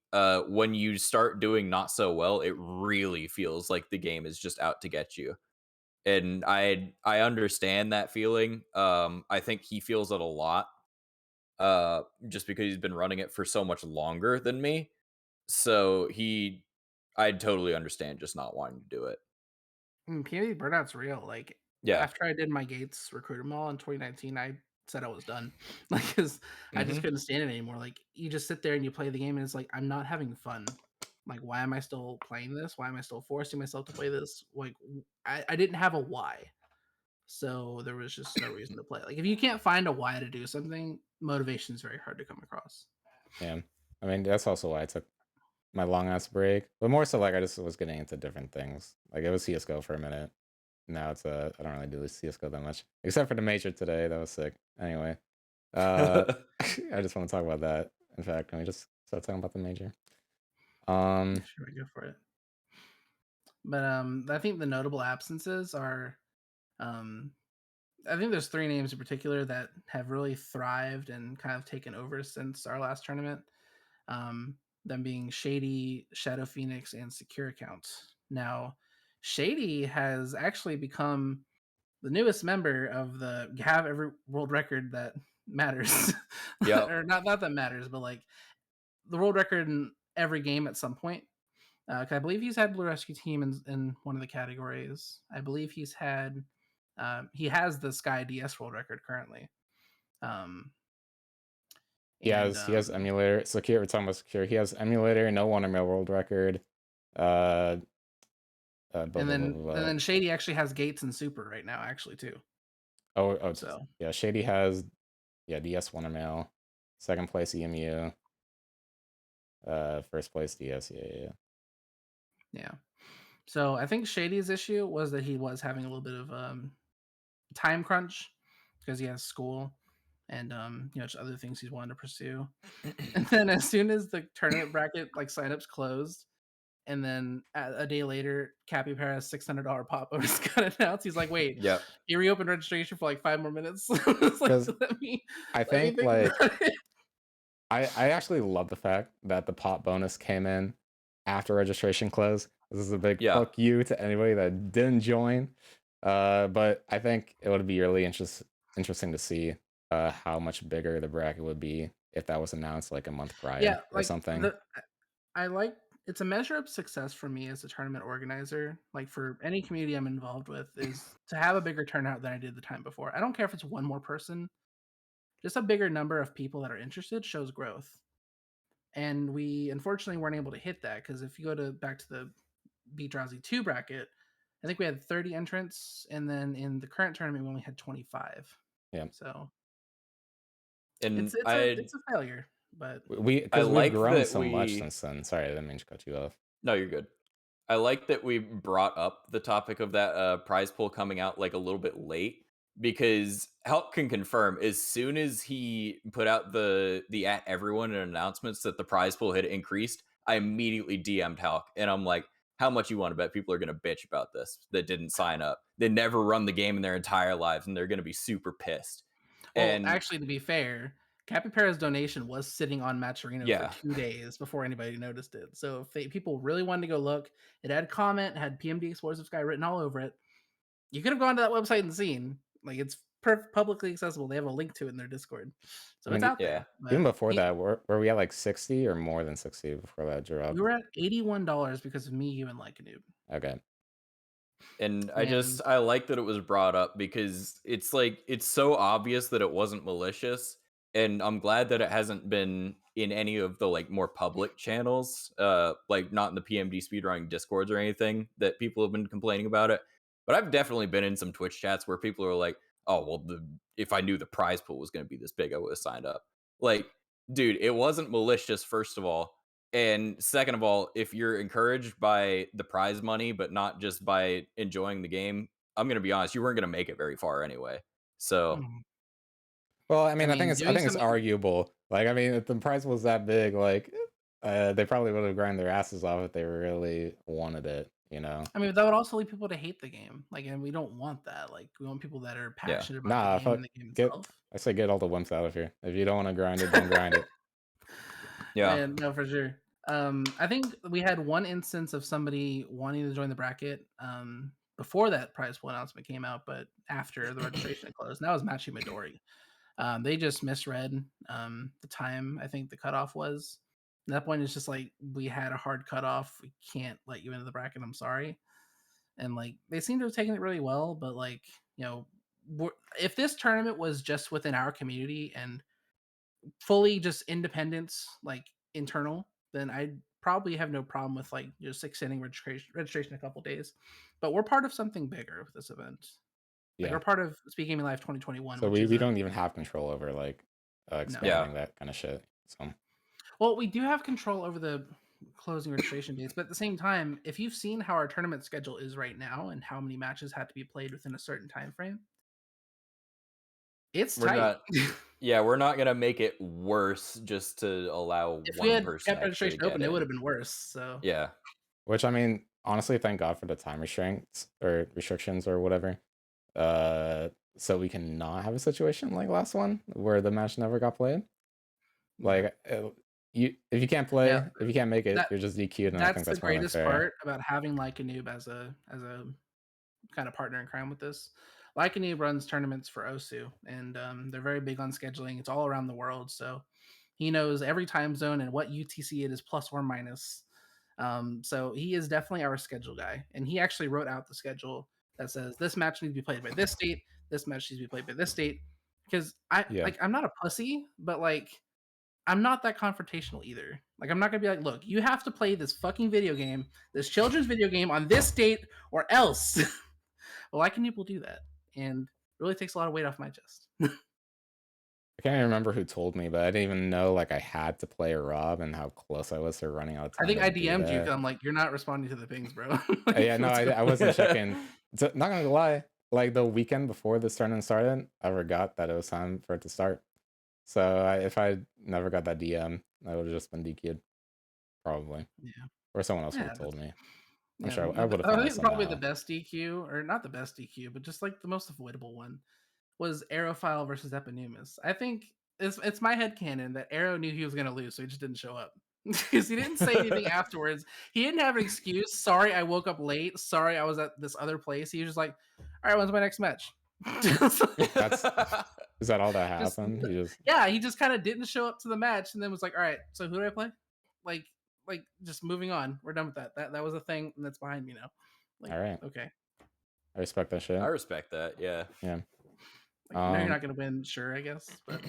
when you start doing not so well, it really feels like the game is just out to get you. And I understand that feeling. I think he feels it a lot, just because he's been running it for so much longer than me. So I totally understand just not wanting to do it. PMD burnout's real. Like Yeah. after I did my Gates recruiter mall in 2019, I said I was done. Like, cause I just Hmm. couldn't stand it anymore. Like you just sit there and you play the game, and it's like I'm not having fun. Like, why am I still playing this? Why am I still forcing myself to play this? Like, I didn't have a why, so there was just no reason to play. Like, if you can't find a why to do something, motivation is very hard to come across. Yeah. I mean, that's also why I took my long ass break. But more so like I just was getting into different things. Like it was CS:GO for a minute. Now it's I don't really do CS:GO that much. Except for the major today. That was sick. Anyway. I just want to talk about that. In fact, can we just start talking about the major? Sure, go for it. But I think the notable absences are um I think there's three names in particular that have really thrived and kind of taken over since our last tournament. Um, them being Shady, Shadow Phoenix, and Secure Accounts. Now, Shady has actually become the newest member of the have every world record that matters, Yep. or not that matters, but like the world record in every game at some point. 'Cause I believe he's had Blue Rescue Team in one of the categories. I believe he has the Sky DS world record currently. Um, He and has emulator. Secure. We're talking about secure. He has emulator. No one in my world record. Uh, blah, and blah, blah, then blah, and blah. then Shady actually has Gates and Super right now, actually too. So Yeah. Shady has DS1 ML. Second place EMU. First place DS. Yeah. yeah. So I think Shady's issue was that he was having a little bit of time crunch because he has school and just other things he's wanted to pursue. And then as soon as the tournament bracket like signups closed, and then a day later, Cappy Paris $600 pop bonus got announced. He's like, "Wait, Yep. you reopened registration for like 5 more minutes." It's like, Because let me I let me think think like about it. I actually love the fact that the pop bonus came in after registration closed. This is a big Yeah. fuck you to anybody that didn't join. But I think it would be really interesting to see how much bigger the bracket would be if that was announced like a month Yeah, prior or like something. I like it's a measure of success for me as a tournament organizer. Like for any community I'm involved with, is to have a bigger turnout than I did the time before. I don't care if it's one more person, just a bigger number of people that are interested shows growth. And we unfortunately weren't able to hit that because if you go to back to the Beat Drowsy 2 bracket, I think we had 30 entrants, and then in the current tournament we only had 25. Yeah, So And it's a failure, but I because we've like grown that so much we since then. Sorry, I didn't mean to cut you off. No, you're good. I like that we brought up the topic of that prize pool coming out like a little bit late, because Help can confirm as soon as he put out the at everyone announcements that the prize pool had increased, I immediately DM'd Halq, and I'm like, how much you want to bet people are going to bitch about this that didn't sign up? They never run the game in their entire lives, and they're going to be super pissed. Well, And actually, to be fair, Capybara's donation was sitting on Matcherino for yeah, 2 days before anybody noticed it. So if people really wanted to go look, it had comment, had PMD Explosive Sky written all over it. You could have gone to that website and seen. Like, it's publicly accessible. They have a link to it in their Discord. So I it's mean, out yeah. there. even But before that, were we at like 60 or more than 60 before that we dropped? were at $81 because of me, you, and like a noob. Okay. And And I like that it was brought up because it's like it's so obvious that it wasn't malicious, and I'm glad that it hasn't been in any of the like more public channels, like not in the PMD speedrunning discords or anything that people have been complaining about it. But I've definitely been in some Twitch chats where people are like, "Oh, well, if I knew the prize pool was going to be this big, I would have signed up." Like, dude, it wasn't malicious, first of all. And second of all, if you're encouraged by the prize money, but not just by enjoying the game, I'm going to be honest, you weren't going to make it very far anyway. So, Well, I I mean, I think mean, it's I doing think it's something. arguable. Like, I mean, if the price was that big, like, they probably would have grind their asses off if they really wanted it. You know? I mean, that would also lead people to hate the game. Like, and we don't want that. Like, we want people that are yeah. passionate about the Nah, game fuck. and the game Get. itself. I say get all the wimps out of here. If you don't want to grind it, don't grind it. Yeah. And no, for sure. I think we had one instance of somebody wanting to join the bracket before that prize pool announcement came out, but after the registration had closed. And that was Machi Midori. They just misread the time I think the cutoff was. At that point, it's just like, we had a hard cutoff. We can't let you into the bracket. I'm sorry. And like, they seem to have taken it really well, but like, you know, if this tournament was just within our community and fully just independence, like internal, then I'd probably have no problem with like just extending registration a couple days. But we're part of something bigger with this event. Like, Yeah. we're part of Speed Gaming Live 2021, So which is we don't even have control over like no. Yeah. expanding that kind of shit. So Well, we do have control over the closing registration dates, but at the same time, if you've seen how our tournament schedule is right now and how many matches had to be played within a certain time frame, it's We're tight. not, yeah, we're not going to make it worse just to allow If we one had person kept extra to registration open, get it would in. have been worse. So Yeah. which I mean, honestly, thank God for the time restraints or restrictions or whatever. So we can not have a situation like last one where the match never got played. Like, if you can't play, yeah, if you can't make it, that you're just DQ'd, and I that's think the that's more than greatest fair. part about having Like a Noob as a kind of partner in crime with this. Like a Noob runs tournaments for OSU, and they're very big on scheduling. It's all around the world, so he knows every time zone and what UTC it is plus or minus. So he is definitely our schedule guy, and he actually wrote out the schedule that says this match needs to be played by this date, this match needs to be played by this date. Because Yeah. I'm not a pussy, but like, I'm not that confrontational either. Like, I'm not gonna be like, look, you have to play this fucking video game, this children's video game on this date, or else. Well, I can people do that, and it really takes a lot of weight off my chest. I can't even remember who told me, but I didn't even know like I had to play a Rob and how close I was to running out of I time think to I do DM'd you that. because I'm like, you're not responding to the pings, bro. Like, Yeah, no, what's going I on? wasn't checking. So, not gonna lie, like the weekend before this tournament started, I forgot that it was time for it to start. So if I never got that DM, I would have just been DQ'd, probably, Yeah, or someone else would yeah, have told me. I'm yeah. sure I would have I found it think probably the somehow. best DQ, or not the best DQ, but just like the most avoidable one, was Aerophile versus Epinumis. I think it's my headcanon that Aero knew he was gonna lose, so he just didn't show up. Because he didn't say anything afterwards. He didn't have an excuse. Sorry, I woke up late. Sorry, I was at this other place. He was just like, all right, when's my next match? That's is that all that Just happened? You just yeah, he just kind of didn't show up to the match and then was like, all right, so who do I play? Like just moving on. We're done with that. That was a thing, and that's behind me now. Like, all right. okay. I respect that shit. I respect that. Yeah. Yeah. Like, I know you're not gonna win, sure, I guess. But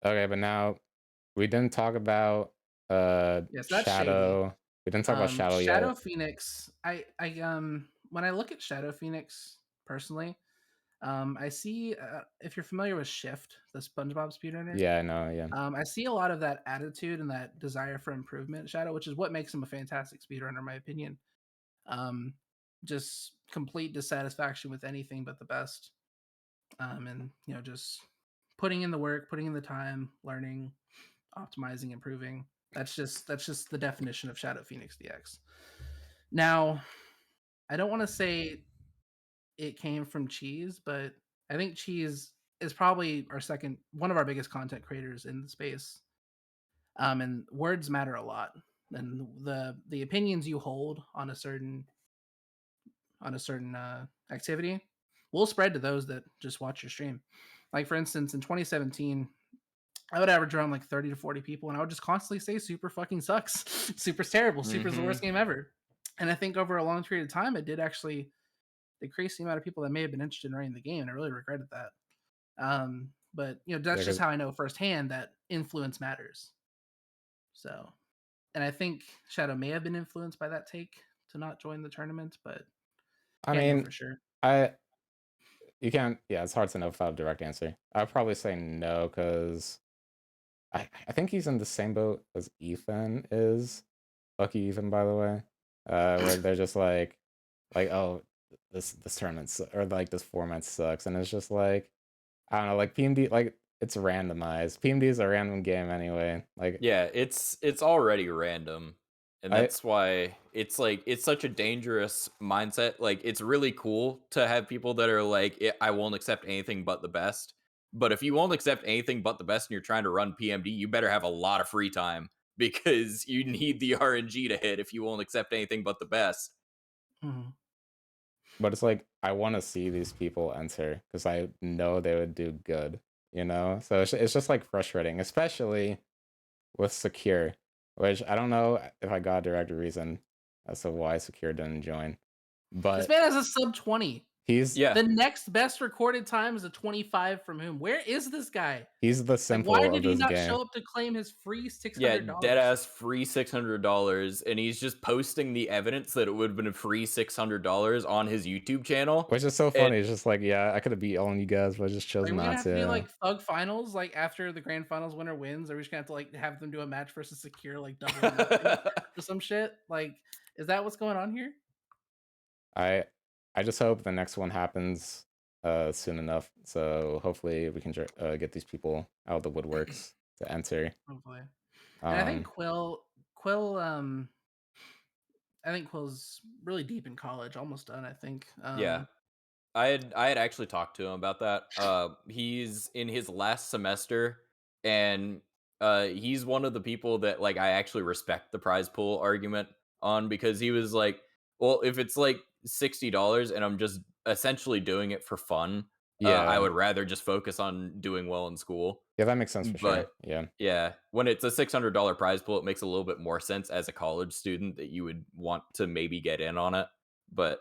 Okay, but now we didn't talk about yes, that's Shadow. shady. We didn't talk about Shadow Shadow yet. Phoenix. I when I look at Shadow Phoenix personally, I see if you're familiar with Shift, the SpongeBob speedrunner. Yeah, I know. Yeah. I see a lot of that attitude and that desire for improvement, Shadow, which is what makes him a fantastic speedrunner, in my opinion. Just complete dissatisfaction with anything but the best. And just putting in the work, putting in the time, learning, optimizing, improving. That's just the definition of Shadow Phoenix DX. Now, I don't want to say it came from Cheese, but I think Cheese is probably one of our biggest content creators in the space. And words matter a lot, and the opinions you hold on a certain activity will spread to those that just watch your stream. Like for instance, in 2017, I would average around like 30 to 40 people, and I would just constantly say super fucking sucks, super's terrible, super's the worst game ever. And I think over a long period of time, it did actually decrease the amount of people that may have been interested in running the game, and I really regretted that. But that's just how I know firsthand that influence matters. So, and I think Shadow may have been influenced by that take to not join the tournament, but I can't know mean, for sure. You can't. Yeah, it's hard to know without a direct answer. I'd probably say no because I think he's in the same boat as Ethan is. Lucky Ethan, by the way. Where they're just like, oh, this tournament or like this format sucks, and it's just like, I don't know, like PMD, like it's randomized. PMD is a random game anyway. Like, yeah, it's already random, and that's why it's like it's such a dangerous mindset. Like, it's really cool to have people that are like, I won't accept anything but the best. But if you won't accept anything but the best and you're trying to run PMD, you better have a lot of free time because you need the RNG to hit if you won't accept anything but the best. Mm-hmm. But it's like, I want to see these people enter because I know they would do good, So it's just like frustrating, especially with Secure, which I don't know if I got a direct reason as to why Secure didn't join. But this man has a sub 20. He's the next best recorded time is a 25 from whom. Where is this guy? He's the simple why of did he this not game. show up to claim his free $600? Yeah, dead ass free $600, and he's just posting the evidence that it would have been a free $600 on his YouTube channel, which is so funny. It's just like, yeah, I could have beat all you guys, but I just chose like, not we're gonna have to. to do like Thug Finals, like after the grand finals winner wins, or we're just gonna have to like have them do a match versus Secure, like double or some shit. Like, is that what's going on here? I just hope the next one happens soon enough. So hopefully we can get these people out of the woodworks to enter. Hopefully. And I think Quill, I think Quill's really deep in college, almost done, I think. Yeah. I had actually talked to him about that. He's in his last semester, and he's one of the people that like I actually respect the prize pool argument on, because he was like, well, if it's like $60 and I'm just essentially doing it for fun, I would rather just focus on doing well in school. Yeah, that makes sense for sure. Yeah, when it's a $600 prize pool, it makes a little bit more sense as a college student that you would want to maybe get in on it. But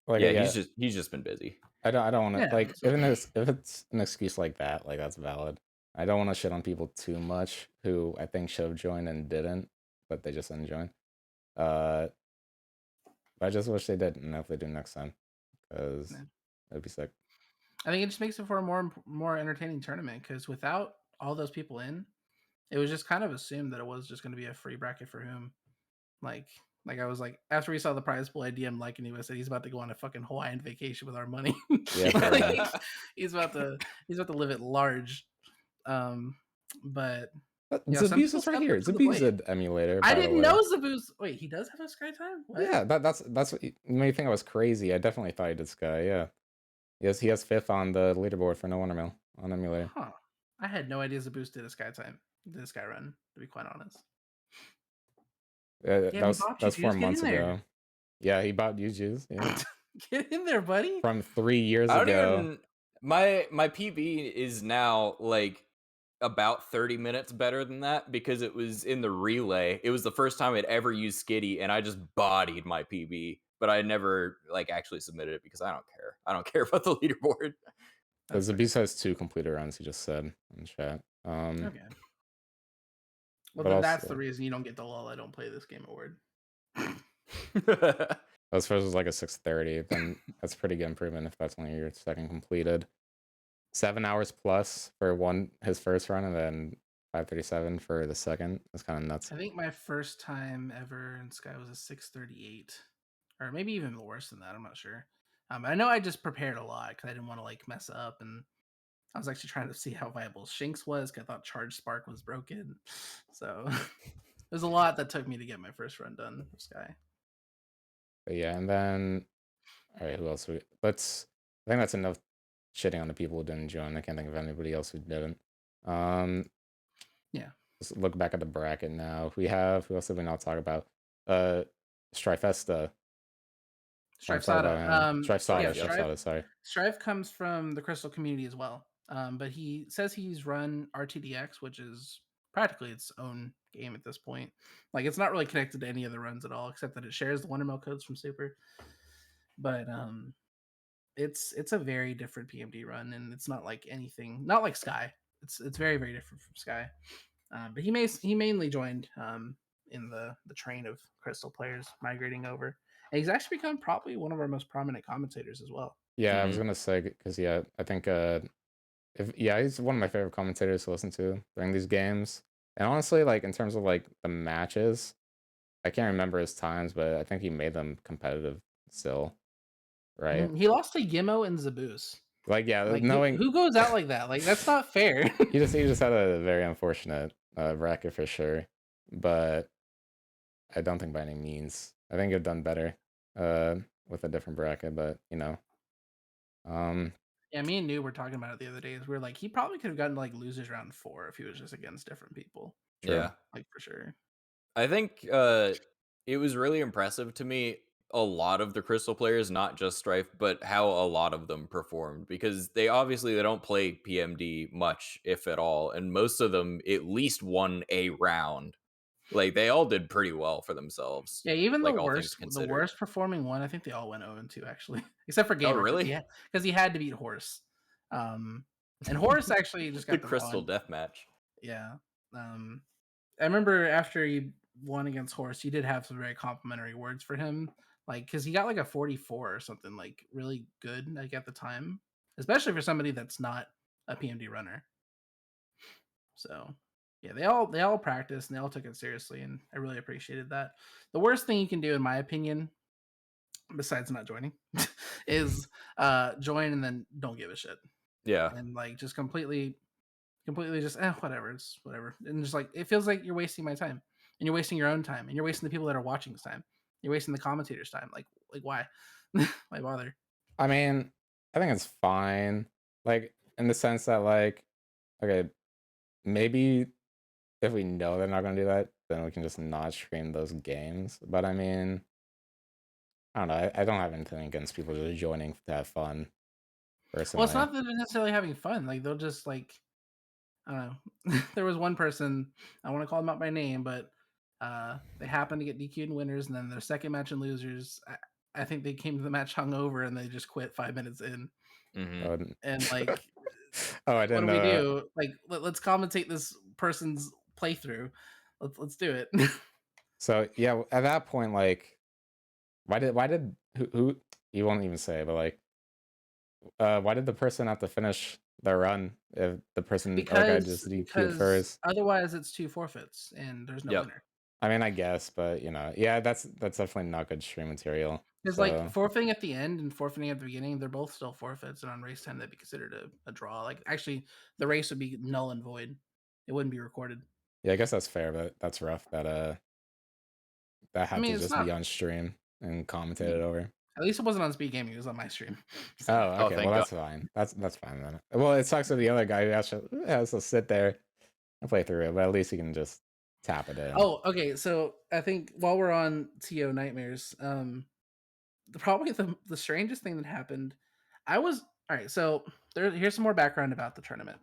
like, yeah, he's just been busy. I don't want to like if it's an excuse like that, like that's valid. I don't want to shit on people too much who I think should have joined and didn't, but they just didn't join. But I just wish they did, and if they do next time, because it'd be sick. I think it just makes it for a more entertaining tournament, because without all those people in, it was just kind of assumed that it was just going to be a free bracket for whom. Like I was like, after we saw the prize pool, I DM'd like, and he said he's about to go on a fucking Hawaiian vacation with our money. Yeah, like, he's about to live it large. But Zabu's is right here. Zabu's an emulator. I didn't know Zabu's. Wait, he does have a Sky time? What? Yeah, that's what made me think I was crazy. I definitely thought he did Sky. Yeah, he has 5th on the leaderboard for No Wonder Mill on emulator. Huh. I had no idea Zabu's did a Sky time, did a Sky run, to be quite honest. That was 4 months ago. Yeah, he bought Juice. Yeah. Get in there, buddy. From 3 years ago. My PB is now like about 30 minutes better than that, because it was in the relay. It was the first time I'd ever used Skitty, and I just bodied my PB, but I never like actually submitted it because I don't care. I don't care about the leaderboard. Because Zabis has 2 completed runs, he just said in chat. Okay. Well, then that's the reason you don't get the lol I don't play this game award. As far as like a 630, then that's pretty good improvement if that's only your second completed. 7 hours plus for his first run, and then 537 for the second. That's kind of nuts. I think my first time ever in Sky was a 638, or maybe even worse than that. I'm not sure. I know I just prepared a lot because I didn't want to like mess up, and I was actually trying to see how viable Shinx was, because I thought Charge Spark was broken. So there's a lot that took me to get my first run done with Sky. But yeah, and then all right, who else? I think that's enough shitting on the people who didn't join. I can't think of anybody else who didn't. Yeah. Let's look back at the bracket now. Who else did we not talk about? Strifesta. Strife Sada. Strife, Sorry. Strife comes from the Crystal community as well. But he says he's run RTDX, which is practically its own game at this point. Like, it's not really connected to any other runs at all, except that it shares the Wondermill codes from Super. But it's a very different PMD run, and it's not like Sky. It's very, very different from Sky. But he mainly joined in the train of Crystal players migrating over. And he's actually become probably one of our most prominent commentators as well. Yeah, I was gonna say, because I think he's one of my favorite commentators to listen to during these games. And honestly, like in terms of like the matches, I can't remember his times, but I think he made them competitive still, right? He lost to Gimmo and Zaboos. Like, yeah, Like, knowing who goes out like that? Like, that's not fair. he just had a very unfortunate bracket for sure, but I don't think by any means. I think he'd done better with a different bracket, but you know. Yeah, me and New were talking about it the other day. We were like, he probably could have gotten like losers round 4 if he was just against different people. True. Yeah, like for sure. I think it was really impressive to me, a lot of the Crystal players, not just Strife, but how a lot of them performed, because they don't play PMD much, if at all, and most of them at least won a round. Like, they all did pretty well for themselves. Yeah, even like, the all things worst considered. performing one, I think they all went 0-2 actually, except for Gamer. Oh, really? Yeah, because he had to beat Horse. And Horse actually just got the Crystal Deathmatch. Yeah. I remember after he won against Horse, you did have some very complimentary words for him, like because he got like a 44 or something, like really good, like at the time, especially for somebody that's not a PMD runner. So yeah, they all practiced and they all took it seriously, and I really appreciated that. The worst thing you can do, in my opinion, besides not joining, is join and then don't give a shit. Yeah. And like just completely just whatever, it's whatever. And just like it feels like you're wasting my time. And you're wasting your own time, and you're wasting the people that are watching's time. You're wasting the commentators' time. Like why? Why bother? I mean, I think it's fine. Like in the sense that like, okay, maybe if we know they're not gonna do that, then we can just not stream those games. But I mean, I don't know. I don't have anything against people just joining to have fun. Personally. Well, it's not that they're necessarily having fun. Like they'll just like, I don't know. There was one person, I want to call them out by name, but they happened to get DQ'd in winners, and then their second match in losers, I think they came to the match hungover and they just quit 5 minutes in. Mm-hmm. And like, oh, I didn't what do know we that. do? Like, let's commentate this person's playthrough. Let's do it. So yeah, at that point, like, why did who you won't even say, but like, why did the person have to finish their run if the person guy just DQ'd first? Otherwise, it's 2 forfeits and there's no winner. I mean, I guess, but you know, yeah, that's definitely not good stream material. Because like forfeiting at the end and forfeiting at the beginning, they're both still forfeits, and on race time that'd be considered a draw. Like actually, the race would be null and void; it wouldn't be recorded. Yeah, I guess that's fair, but that's rough. That had to just be on stream and commentated over. At least it wasn't on Speed Gaming; it was on my stream. So. Oh, okay. Well, that's fine. That's fine then. Well, it sucks for the other guy who has to sit there and play through it, but at least he can just tap it in. Oh, okay. So I think while we're on TO Nightmares, probably the strangest thing that happened, all right. So here's some more background about the tournament.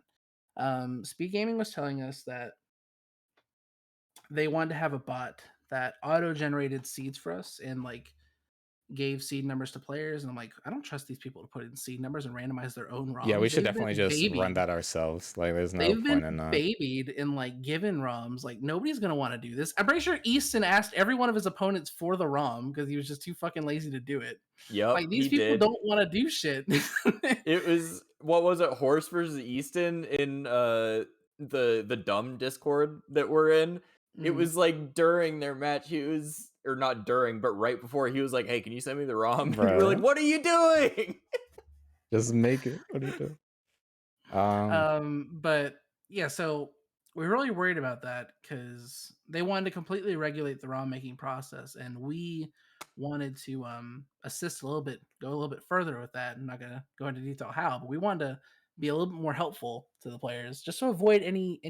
Speed Gaming was telling us that they wanted to have a bot that auto-generated seeds for us and like gave seed numbers to players, and I'm like, I don't trust these people to put in seed numbers and randomize their own ROMs. Yeah, we should definitely just run that ourselves. Like, there's no point in that. Babied in like given ROMs. Like nobody's gonna want to do this. I'm pretty sure Easton asked every one of his opponents for the ROM because he was just too fucking lazy to do it. Yep, like these people don't want to do shit. It was, what was it, Horse versus Easton in the dumb Discord that we're in. It was like during their match, he was, or not during, but right before, he was like, hey, can you send me the ROM? And we're like, what are you doing? Just make it. What are you doing? But yeah, so we're really worried about that because they wanted to completely regulate the ROM making process, and we wanted to assist a little bit, go a little bit further with that. I'm not gonna go into detail how, but we wanted to be a little bit more helpful to the players, just to avoid any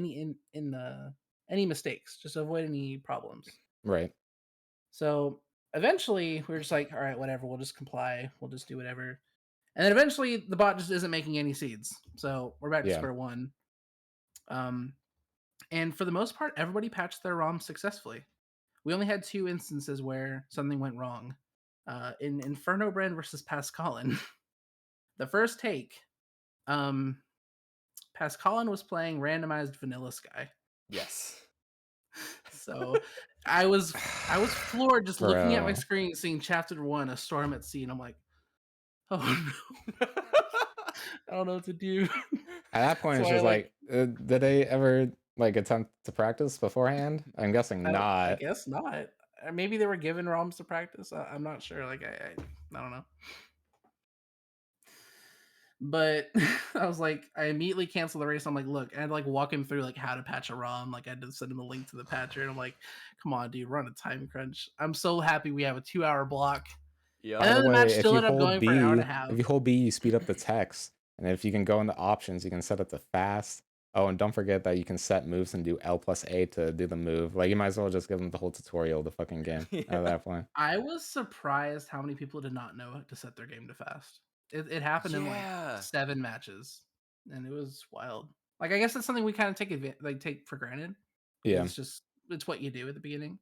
mistakes, just to avoid any problems. Right. So eventually, we were just like, all right, whatever, we'll just comply, we'll just do whatever. And then eventually, the bot just isn't making any seeds, so we're back to Yeah. square one. And for the most part, everybody patched their ROM successfully. We only had 2 instances where something went wrong. In Inferno Brand versus Pascalin, the first take, Pascalin was playing randomized Vanilla Sky. Yes. So I was floored just looking at my Bro. screen, seeing Chapter 1, A Storm at Sea, and I'm like, oh no, I don't know what to do. At that point, So it's I just like, did they ever like attempt to practice beforehand? I'm guessing I not. guess not. Maybe they were given ROMs to practice. I'm not sure. Like I don't know. But I was like, I immediately canceled the race. I'm like, look, I had to like walk him through like how to patch a ROM. Like I had to send him a link to the patcher, and I'm like, come on, dude, we're on a time crunch. I'm so happy we have a 2-hour block. Yeah. And By the then the match way, if still you ended up hold going for an hour and a B, half. if you hold B, you speed up the text. And if you can go into options, you can set it to fast. Oh, and don't forget that you can set moves and do L+A to do the move. Like, you might as well just give them the whole tutorial of the fucking game at that point. I was surprised how many people did not know to set their game to fast. It happened in like Yeah. 7 matches, and it was wild. Like I guess that's something we kind of take for granted. Yeah. It's just it's what you do at the beginning.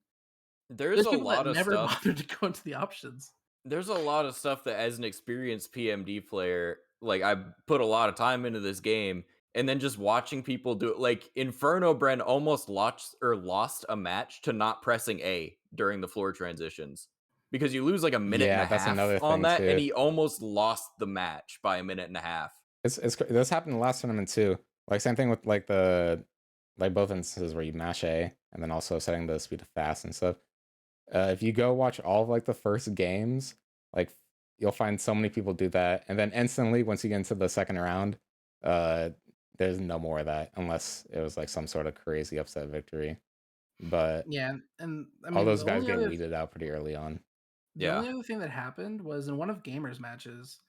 There's There's a people that lot of never stuff. bothered to go into the options. There's a lot of stuff that, as an experienced PMD player, like I put a lot of time into this game, and then just watching people do it. Like Inferno Bren almost lost a match to not pressing A during the floor transitions, because you lose like a minute and Yeah, a that's half another on thing that, and too. he almost lost the match by a minute and a half. This happened in the last tournament too. Like, same thing with like both instances where you mash A and then also setting the speed to fast and stuff. If you go watch all of like the first games, like you'll find so many people do that, and then instantly once you get into the second round, there's no more of that unless it was like some sort of crazy upset victory. But Yeah, and I all mean those guys get weeded out pretty early on. the only other thing that happened was in one of Gamer's matches.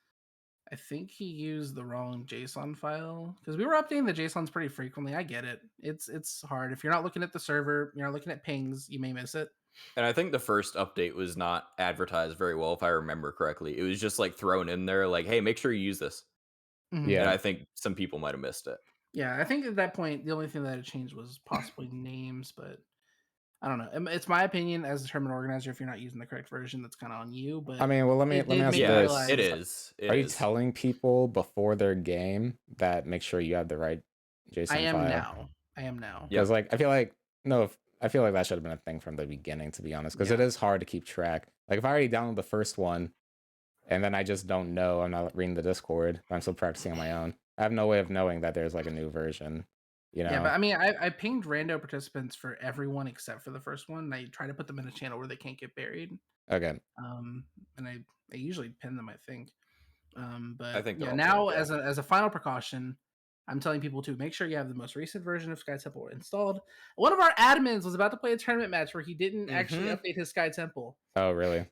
I think he used the wrong JSON file because we were updating the JSONs pretty frequently. I get it. It's hard if you're not looking at the server, you're not looking at pings, you may miss it. And I think the first update was not advertised very well, if I remember correctly. It was just like thrown in there, like, "Hey, make sure you use this." Mhm. Yeah, And I think some people might have missed it. Yeah, I think at that point the only thing that had changed was possibly names, but I don't know. It's my opinion as a tournament organizer. If you're not using the correct version, that's kind of on you. But I mean, well, let me it did ask make you me Yeah, this: it realize. is. It Are you is. telling people before their game that make sure you have the right JSON I am file? now. I am now. Because like I feel like I feel like that should have been a thing from the beginning, to be honest. Because it Yeah. is hard to keep track. Like if I already downloaded the first one, and then I just don't know, I'm not reading the Discord, but I'm still practicing on my own. I have no way of knowing that there's like a new version. You know? Yeah, but I mean, I pinged rando participants for everyone except for the first one. I try to put them in a channel where they can't get buried. Okay. And I usually pin them, I think. I But think they're yeah, all now pinned, yeah. as a final precaution, I'm telling people to make sure you have the most recent version of Sky Temple installed. One of our admins was about to play a tournament match where he didn't actually Mhm. update his Sky Temple. Oh really?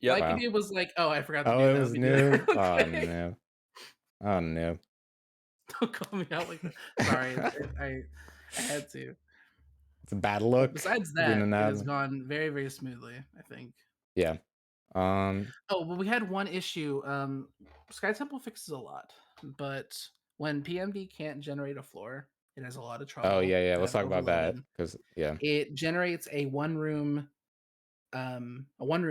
Yep. Like Wow. dude was like, "Oh, I forgot to Oh, do it that. was Let me do new. that." Oh Okay. no. Oh no. Don't call me out like that. Sorry, I had to. It's a bad But look besides being that, an it has admin. gone very, very smoothly, I think. Yeah. Oh, well, we had one issue. Sky Temple fixes a lot, but when PMD can't generate a floor, it has a lot of Oh trouble. yeah. Kind Let's of talk about that overloaded. because yeah. It generates a one room or one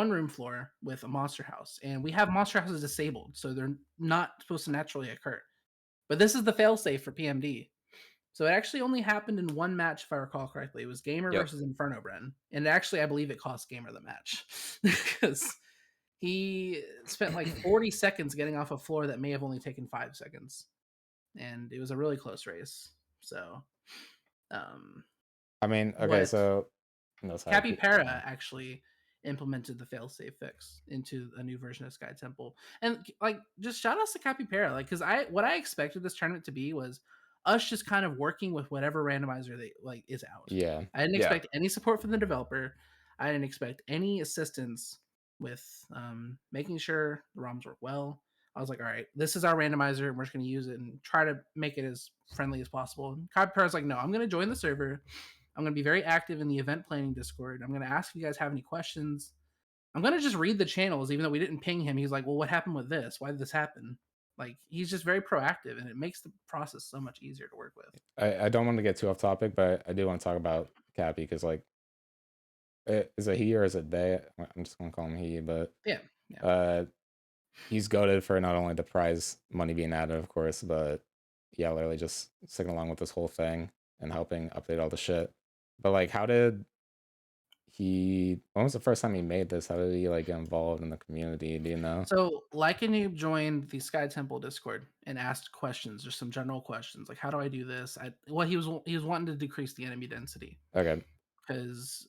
room floor with a monster house, and we have monster houses disabled, so they're not supposed to naturally occur. But this is the failsafe for PMD. So it actually only happened in one match, if I recall correctly. It was Gamer Yep. versus Inferno Bren, and actually, I believe it cost Gamer the match because he spent like 40 seconds getting off a floor that may have only taken 5 seconds, and it was a really close race. So, I mean, okay, what so no, sorry. Capybara actually implemented the failsafe fix into a new version of Sky Temple. And like, just shout outs to Capybara, like, because what I expected this tournament to be was us just kind of working with whatever randomizer they like is out. Yeah. I didn't Yeah. expect any support from the developer. I didn't expect any assistance with making sure the ROMs work well. I was like, all right, this is our randomizer, and we're just going to use it and try to make it as friendly as possible. And Capybara's like, no, I'm going to join the server. I'm going to be very active in the event planning Discord. I'm going to ask if you guys have any questions. I'm going to just read the channels, even though we didn't ping him. He's like, well, what happened with this? Why did this happen? Like, he's just very proactive, and it makes the process so much easier to work with. I don't want to get too off topic, but I do want to talk about Cappy because, like, is it he or is it they? I'm just going to call him he, but Yeah. He's goated for not only the prize money being added, of course, but yeah, literally just sticking along with this whole thing and helping update all the shit. But like, when was the first time he made this? How did he like get involved in the community? Do you know? So Like a Noob joined the Sky Temple Discord and asked questions, just some general questions, like how do I do this? He was wanting to decrease the enemy density. Okay. Because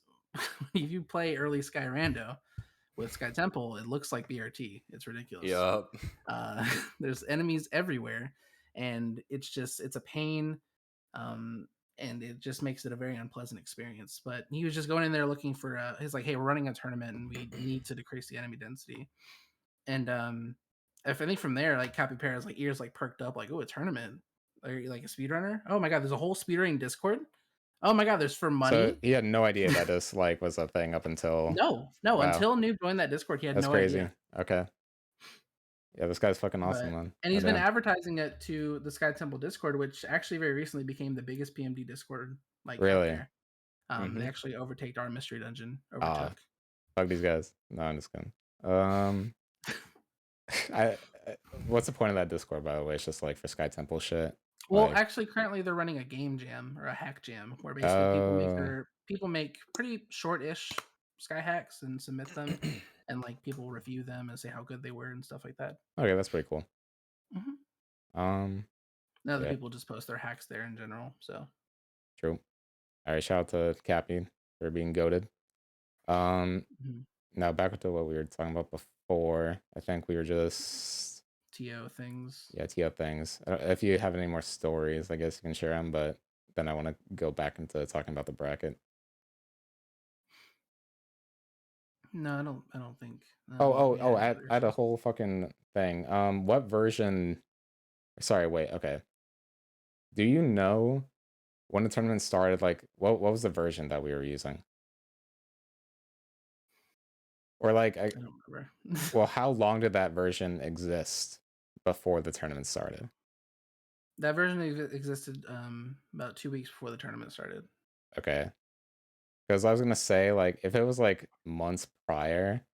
if you play early Sky Rando with Sky Temple, it looks like BRT. It's ridiculous. Yep. There's enemies everywhere, and it's a pain. And it just makes it a very unpleasant experience. But he was just going in there looking for he's like, hey, we're running a tournament and we need to decrease the enemy density. And I think from there, like Capybara's like ears like perked up, like, oh, a tournament. Are you like a speedrunner? Oh my god, there's a whole speedrunning Discord. Oh my god, there's for money. So he had no idea that this like was a thing up until no, Wow. Until Noob joined that Discord, he had That's no crazy. idea. Okay. Yeah, this guy's fucking awesome, But- man. And he's Oh, been damn. advertising it to the Sky Temple Discord, which actually very recently became the biggest PMD Discord like out Really? there. Mhm. They actually overtaked our mystery dungeon. Ah. Overtook. Fuck these guys. No, I'm just kidding. What's the point of that Discord, by the way? It's just like for Sky Temple shit. Well, Like- actually, currently they're running a game jam or a hack jam where basically people make pretty short-ish sky hacks and submit them, and like people review them and say how good they were and stuff like that. Okay, that's pretty cool. Mhm. Yeah. People just post their hacks there in general. So True. All right, shout out to Cappy for being goated. Mhm. Now back to what we were talking about before. I think we were just TO things. TO things. If you have any more stories, I guess you can share them. But then I want to go back into talking about the bracket. No, I don't think. I had a whole fucking thing. What version? Sorry, wait. Okay. Do you know when the tournament started? Like, what was the version that we were using? Or like, I don't remember. well, how long did that version exist before the tournament started? That version existed about 2 weeks before the tournament started. Okay. Because I was gonna say, like, if it was like months prior.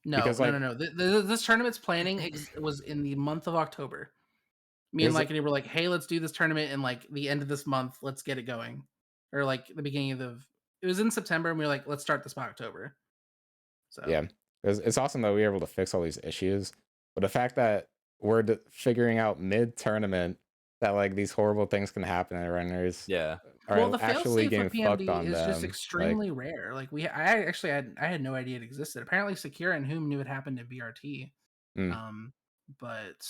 No, Because, like- no. This tournament's planning was in the month of October. Me and Is it- Like and were like, hey, let's do this tournament in like the end of this month. Let's get it going. Or like the beginning of it was in September, and we were like, let's start this by October. So Yeah, it's awesome that we were able to fix all these issues, but the fact that we're figuring out mid-tournament that like these horrible things can happen and runners Yeah. are well, the actually failsafe getting for fucked PMD on is them. just extremely rare. Like I had no idea it existed. Apparently, Secura and Whom knew it happened in BRT, but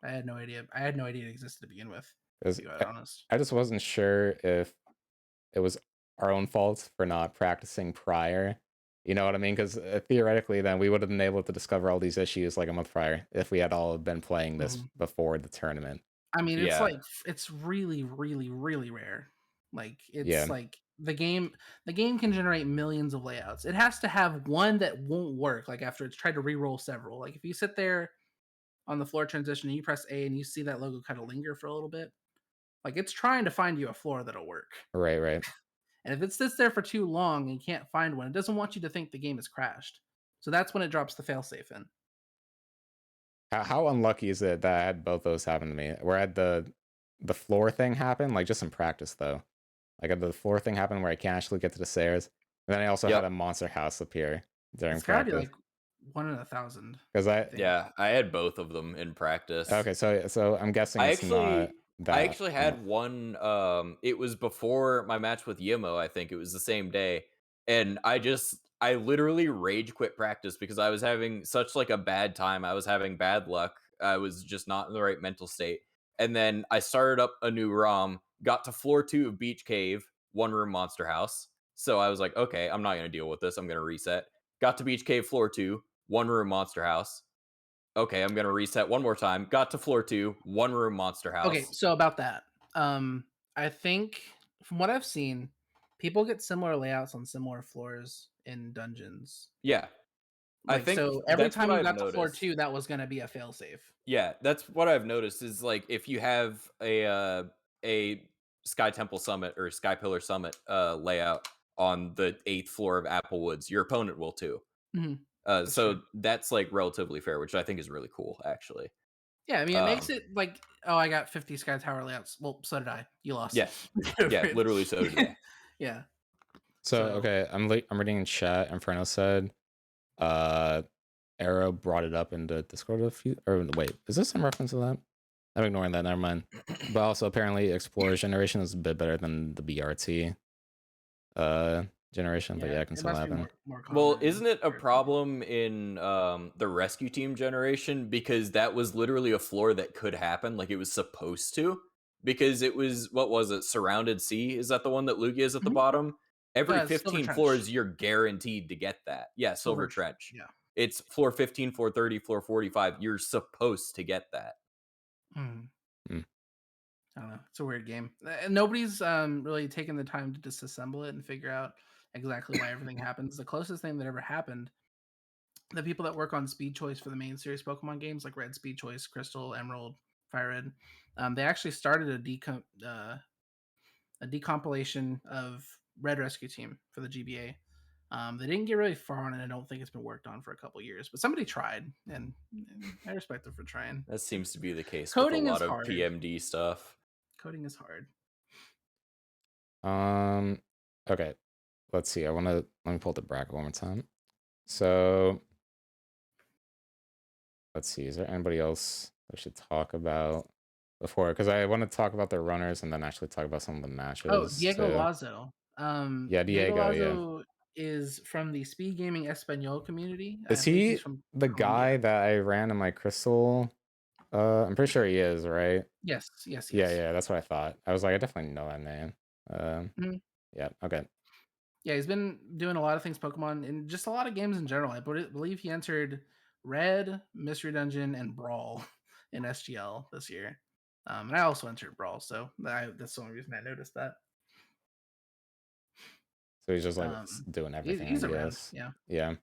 I had no idea. I had no idea it existed to begin with. To be quite honest, I just wasn't sure if it was our own fault for not practicing prior. You know what I mean? Because theoretically, then we would have been able to discover all these issues like a month prior if we had all been playing this before the tournament. I mean, it's Yeah. like it's really, really, really rare. Like it's Yeah. like the game can generate millions of layouts. It has to have one that won't work. Like after it's tried to re-roll several. Like if you sit there on the floor transition and you press A and you see that logo kind of linger for a little bit, like it's trying to find you a floor that'll work. Right. And if it sits there for too long and you can't find one, it doesn't want you to think the game has crashed. So that's when it drops the failsafe in. How unlucky is it that I had both those happen to me? Where I had the floor thing happen, like just in practice though. Like I had the floor thing happen where I can't actually get to the stairs. And then I also had a monster house appear during It's gotta practice. be like 1 in 1,000. Because I had both of them in practice. Okay, so I'm guessing it's not that. I actually had one. It was before my match with Yimo. I think it was the same day, and I literally rage quit practice because I was having such like a bad time. I was having bad luck. I was just not in the right mental state. And then I started up a new ROM, got to floor 2 of Beach Cave, one room monster house. So I was like, okay, I'm not going to deal with this. I'm going to reset. Got to Beach Cave floor 2, one room monster house. Okay, I'm going to reset one more time. Got to floor 2, one room monster house. Okay, so about that, I think from what I've seen, people get similar layouts on similar floors in dungeons. Yeah. I Like, think so every that's what time you I've got to floor noticed. 2, that was going to be a failsafe. Yeah, that's what I've noticed is like if you have a Sky Temple Summit or Sky Pillar Summit layout on the 8th floor of Applewoods, your opponent will too. Mhm. That's So true. that's like relatively fair, which I think is really cool, actually. Yeah, I mean, it makes Um, it like, oh, I got 50 Sky Tower layouts. Well, so did I. You lost. yeah, Get yeah, over it. literally so did I. Yeah. So So okay, I'm reading in chat. Inferno said, Arrow brought it up in the Discord a few. Or wait, is this in reference to that? I'm ignoring that. Never mind. But also apparently Explorer generation is a bit better than the BRT generation. But yeah, yeah, it can it still must be happen. more Well, common. isn't it a problem in the rescue team generation because that was literally a floor that could happen, like it was supposed to? Because it was what was it? Surrounded Sea? Is that the one that Lugia is at the Mhm. bottom? Every Silver 15 Trench. floors, you're guaranteed to get that. Yeah, Silver Trench. Yeah. It's floor 15, floor 30, floor 45. You're supposed to get that. Mhm. Mm. I don't know. It's a weird game. And nobody's really taken the time to disassemble it and figure out exactly why everything happens. The closest thing that ever happened, the people that work on speed choice for the main series Pokemon games like Red Speed Choice, Crystal, Emerald, Fire Red, they actually started a decompilation of Red Rescue Team for the GBA. They didn't get really far on it. I don't think it's been worked on for a couple years, but somebody tried, and I respect them for trying. That seems to be the case with a Coding is lot of hard. PMD stuff. Coding is hard. Okay. Let's see. Let me pull the bracket one more time. So let's see. Is there anybody else we should talk about before? Because I want to talk about the runners and then actually talk about some of the matches. Oh, Diego too. Lazo. Yeah, Diego Diego. Yeah. Lazo is from the Speed Gaming Espanol community. I Is believe he's he from the Colombia. guy that I ran in my crystal? I'm pretty sure he is, right? Yes, yes, Yeah, yes. yeah. That's what I thought. I was like, I definitely know that name. Mhm. Yeah. Okay. Yeah, he's been doing a lot of things Pokemon and just a lot of games in general. I believe he entered Red, Mystery Dungeon, and Brawl in SGL this year. And I also entered Brawl, so that's the only reason I noticed that. So he's just like doing everything, He's I around, guess. yeah. Yeah.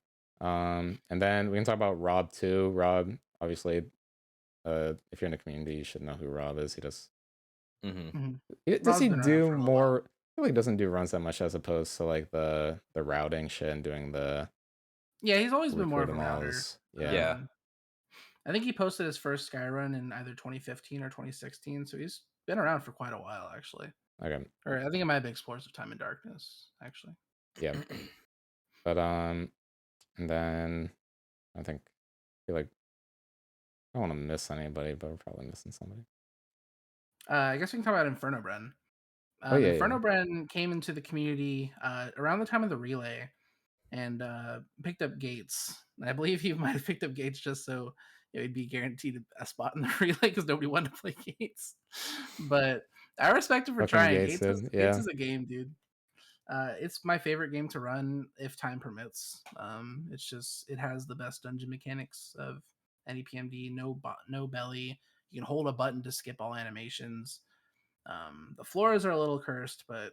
And then we can talk about Rob too. Rob, obviously, if you're in the community, you should know who Rob is. He does. Mm-hmm. Does Rob's he been around do for a little more? while. I feel like he doesn't do runs that much as opposed to like the routing shit and doing the Yeah, he's always been more of a recruiting router. laws. Yeah. Yeah. I think he posted his first Sky run in either 2015 or 2016, so he's been around for quite a while, actually. Okay. Or I think it might be Explorers of Time and Darkness, actually. Yeah. But and then I feel like I don't want to miss anybody, but we're probably missing somebody. I guess we can talk about Inferno Bren. Oh yeah, Inferno Bren came into the community around the time of the relay and picked up Gates. I believe he might have picked up Gates just so he'd be guaranteed a spot in the relay because nobody wanted to play Gates. But I respect him for Fucking trying. Gates did, Gates yeah. is a game, dude. It's my favorite game to run if time permits. It has the best dungeon mechanics of any PMD. No belly. You can hold a button to skip all animations. The floors are a little cursed, but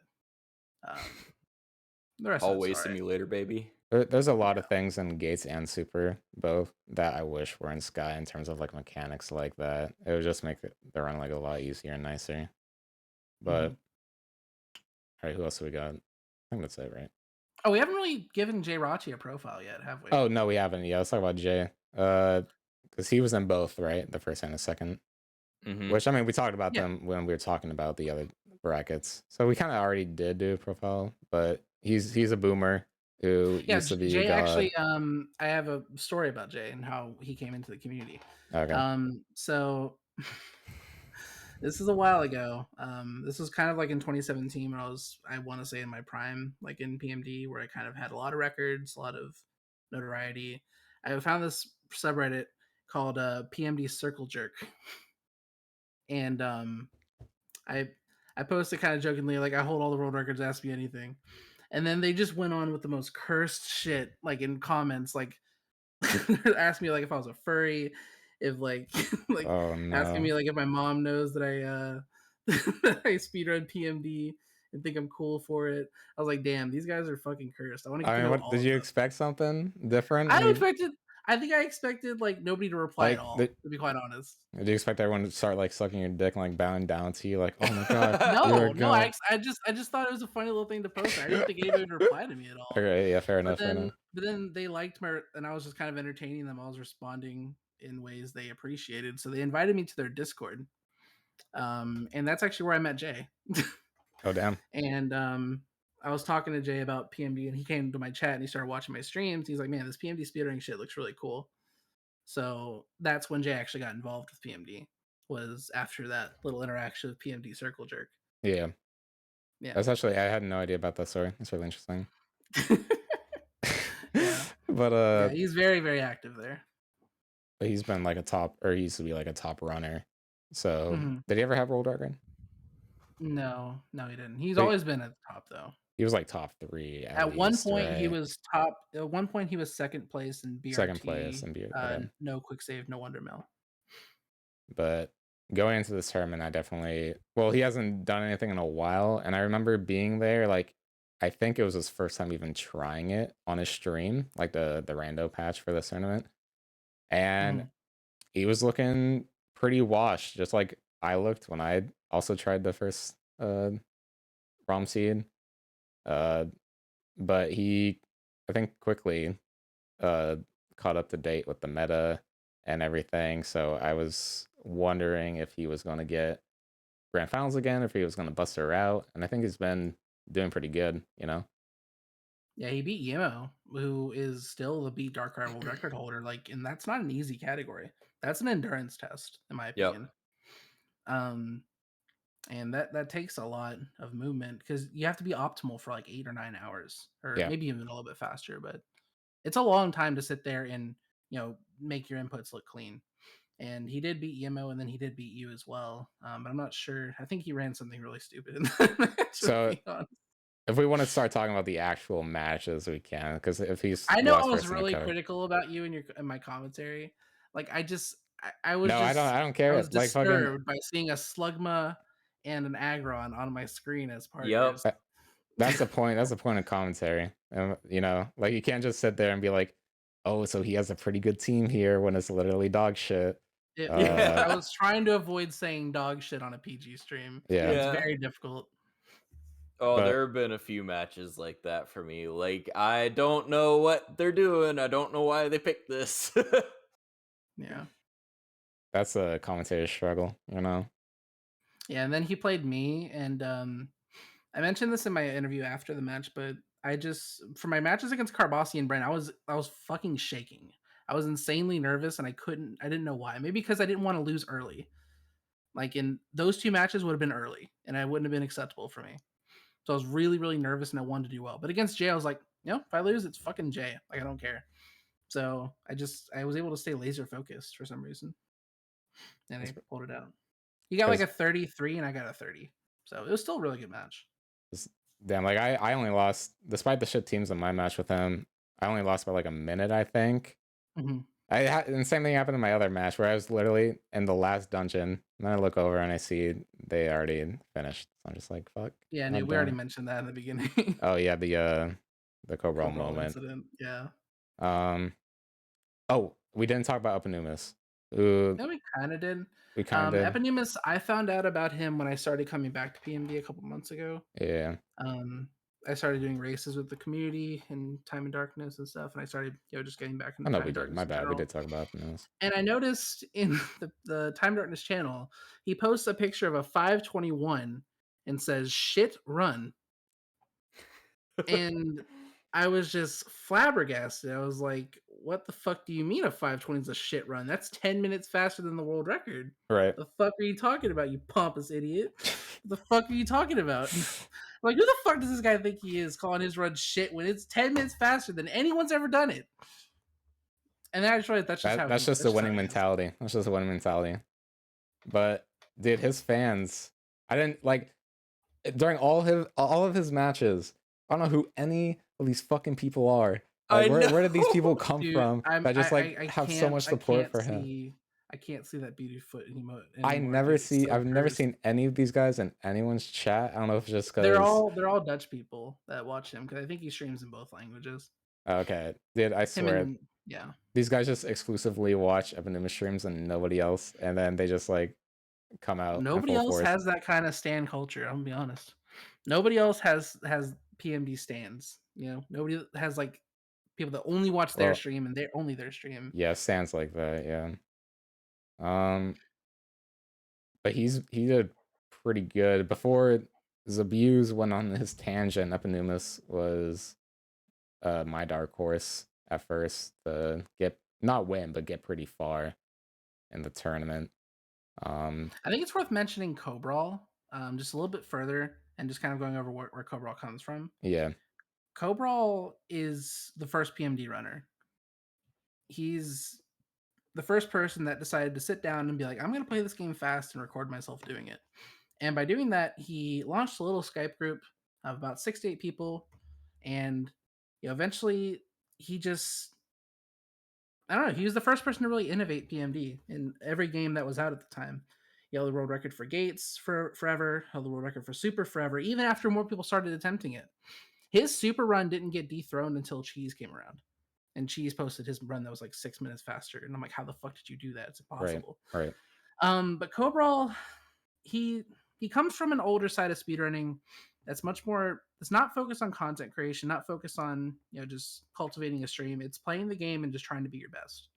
the rest of Hallway it's all right. simulator, baby. There's a lot of things in Gates and Super both that I wish were in Sky in terms of like mechanics like that. It would just make the run like a lot easier and nicer. But all right, who else do we got? I think that's it, right? Oh, we haven't really given Jay Rachi a profile yet, have we? Oh no, we haven't. Yeah, let's talk about Jay. Because he was in both, right? The first and the second. Mm-hmm. Which I mean, we talked about them when we were talking about the other brackets. So we kind of already did do a profile, but he's a boomer who used to be Jay God. actually. I have a story about Jay and how he came into the community. Okay. So This is a while ago. This was kind of like in 2017 when I want to say in my prime, like in PMD, where I kind of had a lot of records, a lot of notoriety. I found this subreddit called PMD Circle Jerk, and I I posted kind of jokingly like I hold all the world records, ask me anything, and then they just went on with the most cursed shit like in comments, like asked me like if I was a furry, if like like Oh asking no. me like if my mom knows that that I speedrun PMD and think I'm cool for it. I was like, damn, these guys are fucking cursed. I want to get I to mean, know what all did of you them. expect something different when I you expected. I think I expected like nobody to reply at like all. To be quite honest. did you expect everyone to start like sucking your dick and like bowing down to you like, oh my god, you're a No, god? I just thought it was a funny little thing to post. I didn't think anybody would reply to me at all. Okay, yeah, fair enough, fair enough. But then they liked my, and I was just kind of entertaining them. I was responding in ways they appreciated, so they invited me to their Discord. And that's actually where I met Jay. Oh damn. And I was talking to Jay about PMD, and he came to my chat and he started watching my streams. He's like, "Man, this PMD speedrunning shit looks really cool." So that's when Jay actually got involved with PMD. Was after that little interaction with PMD Circle Jerk. Yeah. Yeah. That's actually, I had no idea about that story. That's really interesting. Yeah. But Yeah, he's very, very active there. he's been like a top, or he used to be like a top runner. So Mhm. did he ever have world record? No, he didn't. He's But always been at the top though. he was like top 3 at At one least, point, he right? was top. At one point, he was second place in Second place BRT. and be okay. No quick save, no wonder mill. But going into this tournament, I definitely, well, he hasn't done anything in a while, and I remember being there, like, I think it was his first time even trying it on his stream, like the rando patch for this tournament, and Mhm. he was looking pretty washed, just like I looked when I also tried the first ROM seed, but he, I think, quickly caught up to date with the meta and everything, so I was wondering if he was going to get grand finals again, if he was going to bust her out, and I think he's been doing pretty good, you know. Yeah, he beat Yemo, who is still the beat Dark Rival record holder. Like, and that's not an easy category. That's an endurance test, in my opinion. And that takes a lot of movement because you have to be optimal for like 8 or 9 hours, or Yeah. maybe even a little bit faster. But it's a long time to sit there and make your inputs look clean. And he did beat Yemo, and then he did beat you as well. But I'm not sure. I think he ran something really stupid in that match. So to be honest. if we want to start talking about the actual matches, we can, because if he's I the know I last was person to really cover. critical about you in my commentary. Like I was No, just I don't care. I was Like fucking, disturbed by seeing a Slugma and an Aggron on my screen as Yep. partners. that's the point. That's the point of commentary. You know, like you can't just sit there and be like, "Oh, so he has a pretty good team here," when it's literally dog shit. I was trying to avoid saying dog shit on a PG stream. Yeah. It's very difficult. Oh, But there have been a few matches like that for me. Like, I don't know what they're doing. I don't know why they picked this. Yeah. that's a commentator struggle, you know. Yeah, and then he played me, and I mentioned this in my interview after the match, but I just for my matches against Carbossi and Brent, I was fucking shaking. I was insanely nervous, and I didn't know why. Maybe because I didn't want to lose early. Like in those 2 matches would have been early, and I wouldn't have been acceptable for me. So I was really, really nervous, and I wanted to do well. But against Jay, I was like, if I lose, it's fucking Jay. Like I don't care. So I was able to stay laser focused for some reason, and I pulled it out. He got like a 33, and I got a 30. So it was still a really good match. Damn, like I only lost, despite the shit teams in my match with him, I only lost by like a minute, I think. Mm-hmm. And the same thing happened in my other match where I was literally in the last dungeon, and then I look over and I see they already finished. So I'm just like, fuck. Yeah, God we already damn. mentioned that in the beginning. Oh yeah, the Cobra Cobra moment. incident. Yeah. Oh, we didn't talk about Eponymous. No, we kind of did. We kind of did. Eponymous, I found out about him when I started coming back to PMD a couple months ago. Yeah. I started doing races with the community and Time and Darkness and stuff, and I started, just getting back into Oh no, Time we and did. Darkness My in bad. We general. did talk about Eponymous. And I noticed in the Time Darkness channel, he posts a picture of a 521 and says "shit run," and I was just flabbergasted. I was like, what the fuck do you mean a 520 is a shit run? That's 10 minutes faster than the world record. Right. The fuck are you talking about, you pompous idiot? What the fuck are you talking about? Like, who the fuck does this guy think he is calling his run shit when it's 10 minutes faster than anyone's ever done it? And then I just realized that's just how that's just a winning mentality. That's just a winning mentality. But dude, his fans, I didn't like during all of his matches. I don't know who any of these fucking people are. Like, where did these people come from that just like have so much support for him? I can't see that beauty foot anymore. I've never seen any of these guys in anyone's chat. I don't know if it's just because they're all Dutch people that watch him, because I think he streams in both languages. Okay, dude, I swear, yeah, these guys just exclusively watch Evanuma streams and nobody else, and then they just like come out. Nobody else has that kind of stan culture. I'm gonna be honest. Nobody else has PMD stans. You know, nobody has like people that only watch their stream and only their stream. Yeah, stans like that. Yeah. But he did pretty good before Zabuse went on his tangent. Epanumus was my dark horse at first to get not win but get pretty far in the tournament. I think it's worth mentioning Cobral just a little bit further and just kind of going over where Cobral comes from. Yeah, Cobral is the first PMD runner. He's the first person that decided to sit down and be like, I'm going to play this game fast and record myself doing it. And by doing that, he launched a little Skype group of about 6 to 8 people. And eventually he just, I don't know, he was the first person to really innovate PMD in every game that was out at the time. He held the world record for Gates for forever, held the world record for Super forever, even after more people started attempting it. His Super run didn't get dethroned until Cheese came around. And Cheese posted his run that was like 6 minutes faster. And I'm like, how the fuck did you do that? It's impossible. Right. But Cobral, he comes from an older side of speedrunning that's much more, it's not focused on content creation, not focused on, just cultivating a stream. It's playing the game and just trying to be your best.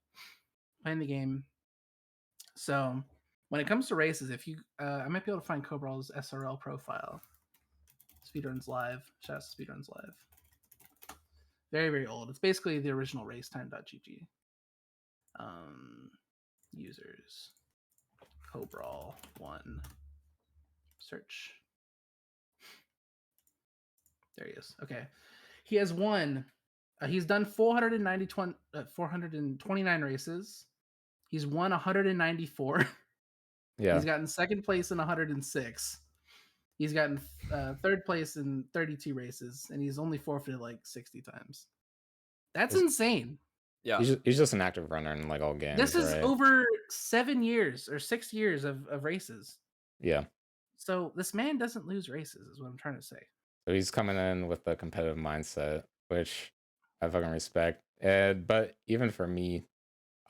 Playing the game. So when it comes to races, if you, I might be able to find Cobral's SRL profile. Speedruns Live. Shout out to Speedruns Live. Very, very old. It's basically the original racetime.gg. Users. Cobral 1. Search. There he is. Okay. He has won. He's done 429 races. He's won 194. Yeah. He's gotten second place in 106. He's gotten third place in 32 races, and he's only forfeited like 60 times. That's insane. Yeah, he's just an active runner in like all games. This is over 7 years or 6 years of races. Yeah. So this man doesn't lose races, is what I'm trying to say. So he's coming in with a competitive mindset, which I fucking respect. But even for me,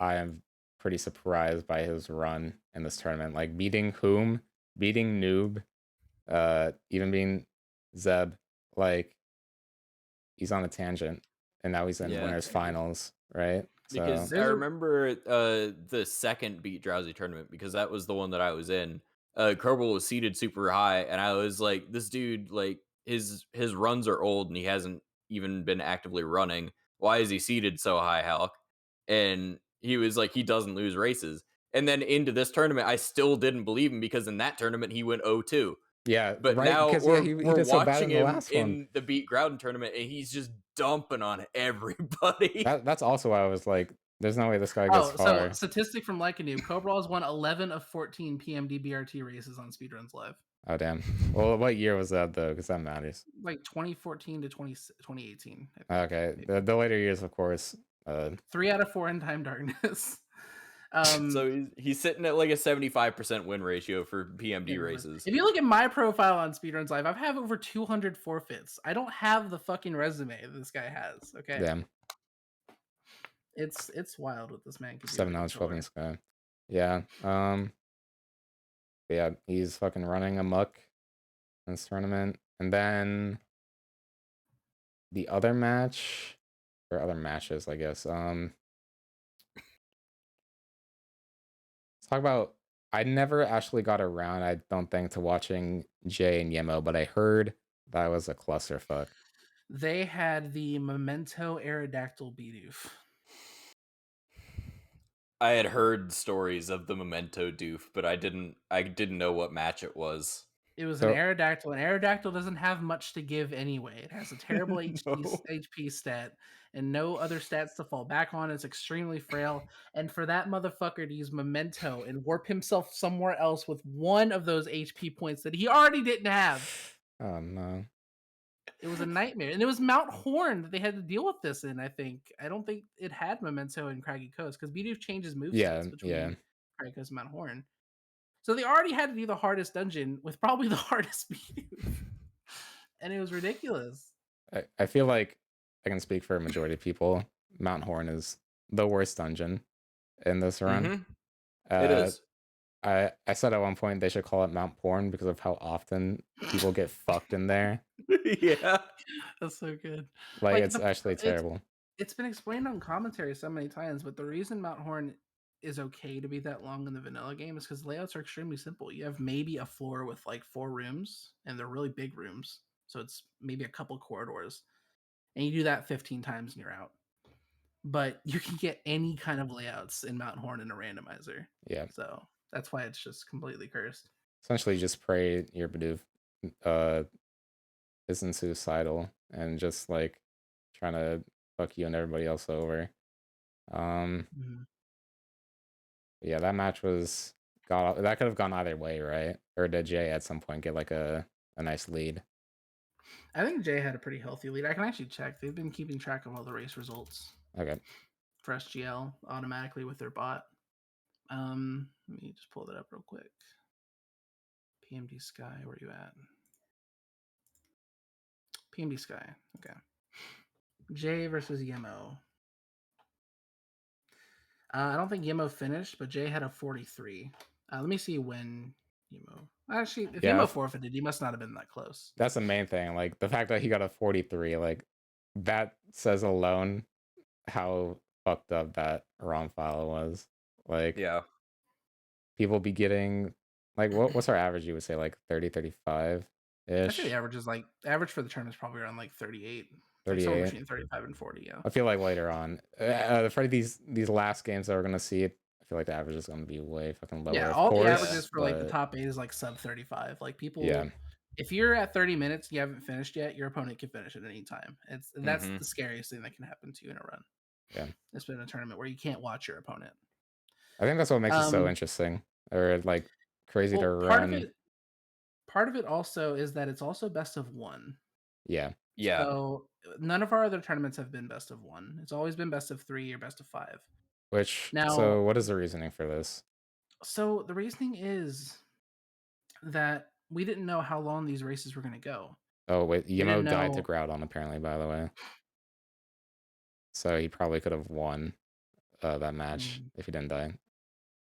I am pretty surprised by his run in this tournament. Like beating Noob, even being Zeb, like he's on a tangent, and now he's in winners finals, right? Because I remember the second Beat Drowsy tournament, because that was the one that I was in. Kerbal was seated super high, and I was like, this dude, like his runs are old, and he hasn't even been actively running. Why is he seated so high, Halq? And he was like, he doesn't lose races. And then into this tournament, I still didn't believe him, because in that tournament he went 0-2. Yeah, but right, now we're so watching him in the Beat Groudon tournament, and he's just dumping on everybody. That's also why I was like, there's no way this guy gets far. So statistic from Like a Noob, Cobral has won 11 of 14 PMD BRT races on Speedruns Live. Oh, damn. Well, what year was that, though? Because that matters. Like 2014 to 2018. Okay. The later years, of course. 3 out of 4 in Time Darkness. So he's sitting at like a 75% win ratio for PMD races. If you look at my profile on Speedruns Live, I have over 200 forfeits. I don't have the fucking resume this guy has. Okay. Damn. It's wild what this man can do. 7 out of 12 in this guy. Yeah. Yeah, he's fucking running amok in this tournament. And then the other match, or other matches, I guess. Let's talk about, I never actually got around, I don't think, to watching Jay and Yemo, but I heard that was a clusterfuck. They had the Memento Aerodactyl Bidoof. I had heard stories of the Memento doof, but I didn't know what match it was. It was an So Aerodactyl, and Aerodactyl doesn't have much to give anyway. It has a terrible No. HP stat and no other stats to fall back on. It's extremely frail. And for that motherfucker to use Memento and warp himself somewhere else with one of those HP points that he already didn't have, oh no. it was a nightmare. And it was Mount Horn that they had to deal with this in, I think. I don't think it had Memento in Craggy Coast because Bidoof changes movesets Yeah. between Craggy Coast and Mount Horn. So they already had to do the hardest dungeon with probably the hardest Bidoof. And it was ridiculous. I feel like I can speak for a majority of people. Mount Horn is the worst dungeon in this run. It is. I said at one point they should call it Mount Porn because of how often people get fucked in there. Yeah. That's so good. Like it's actually terrible. It's been explained on commentary so many times, but the reason Mount Horn is okay to be that long in the vanilla game is because layouts are extremely simple. You have maybe a floor with like 4 rooms, and they're really big rooms. So it's maybe a couple corridors. And you do that 15 times and you're out. But you can get any kind of layouts in Mount Horn in a randomizer. Yeah. So that's why it's just completely cursed. Essentially just pray your Bidoof isn't suicidal and just like trying to fuck you and everybody else over. Yeah, that match was that could have gone either way, right? Or did Jay at some point get like a nice lead? I think Jay had a pretty healthy lead. I can actually check. They've been keeping track of all the race results Okay. for SGL automatically with their bot. Let me just pull that up real quick. PMD Sky, where are you at? PMD Sky. Okay. Jay versus Yemo. I don't think Yemo finished, but Jay had a 43. Let me see when Yemo. Actually, if Yemo forfeited, he must not have been that close. That's the main thing. Like the fact that he got a 43, like that says alone how fucked up that ROM file was. Like, yeah, people be getting like what's our average? You would say like 30, 35 ish. I think the average is like average for the tournament is probably around like 38. 38. Like somewhere between 35 and 40. Yeah. I feel like later on, for these last games that we're gonna see, I feel like the average is gonna be way fucking lower. Yeah, all the averages for like the top 8 is like sub 35. Like people, if you're at 30 minutes, you haven't finished yet, your opponent can finish at any time. That's the scariest thing that can happen to you in a run. Yeah, it's been a tournament where you can't watch your opponent. I think that's what makes it so interesting, or like crazy to run. Part of it also is that it's also best of 1. Yeah. So none of our other tournaments have been best of 1. It's always been best of 3 or best of 5. So what is the reasoning for this? So the reasoning is that we didn't know how long these races were going to go. Oh wait, Yemo died to Groudon apparently, by the way. So he probably could have won that match if he didn't die,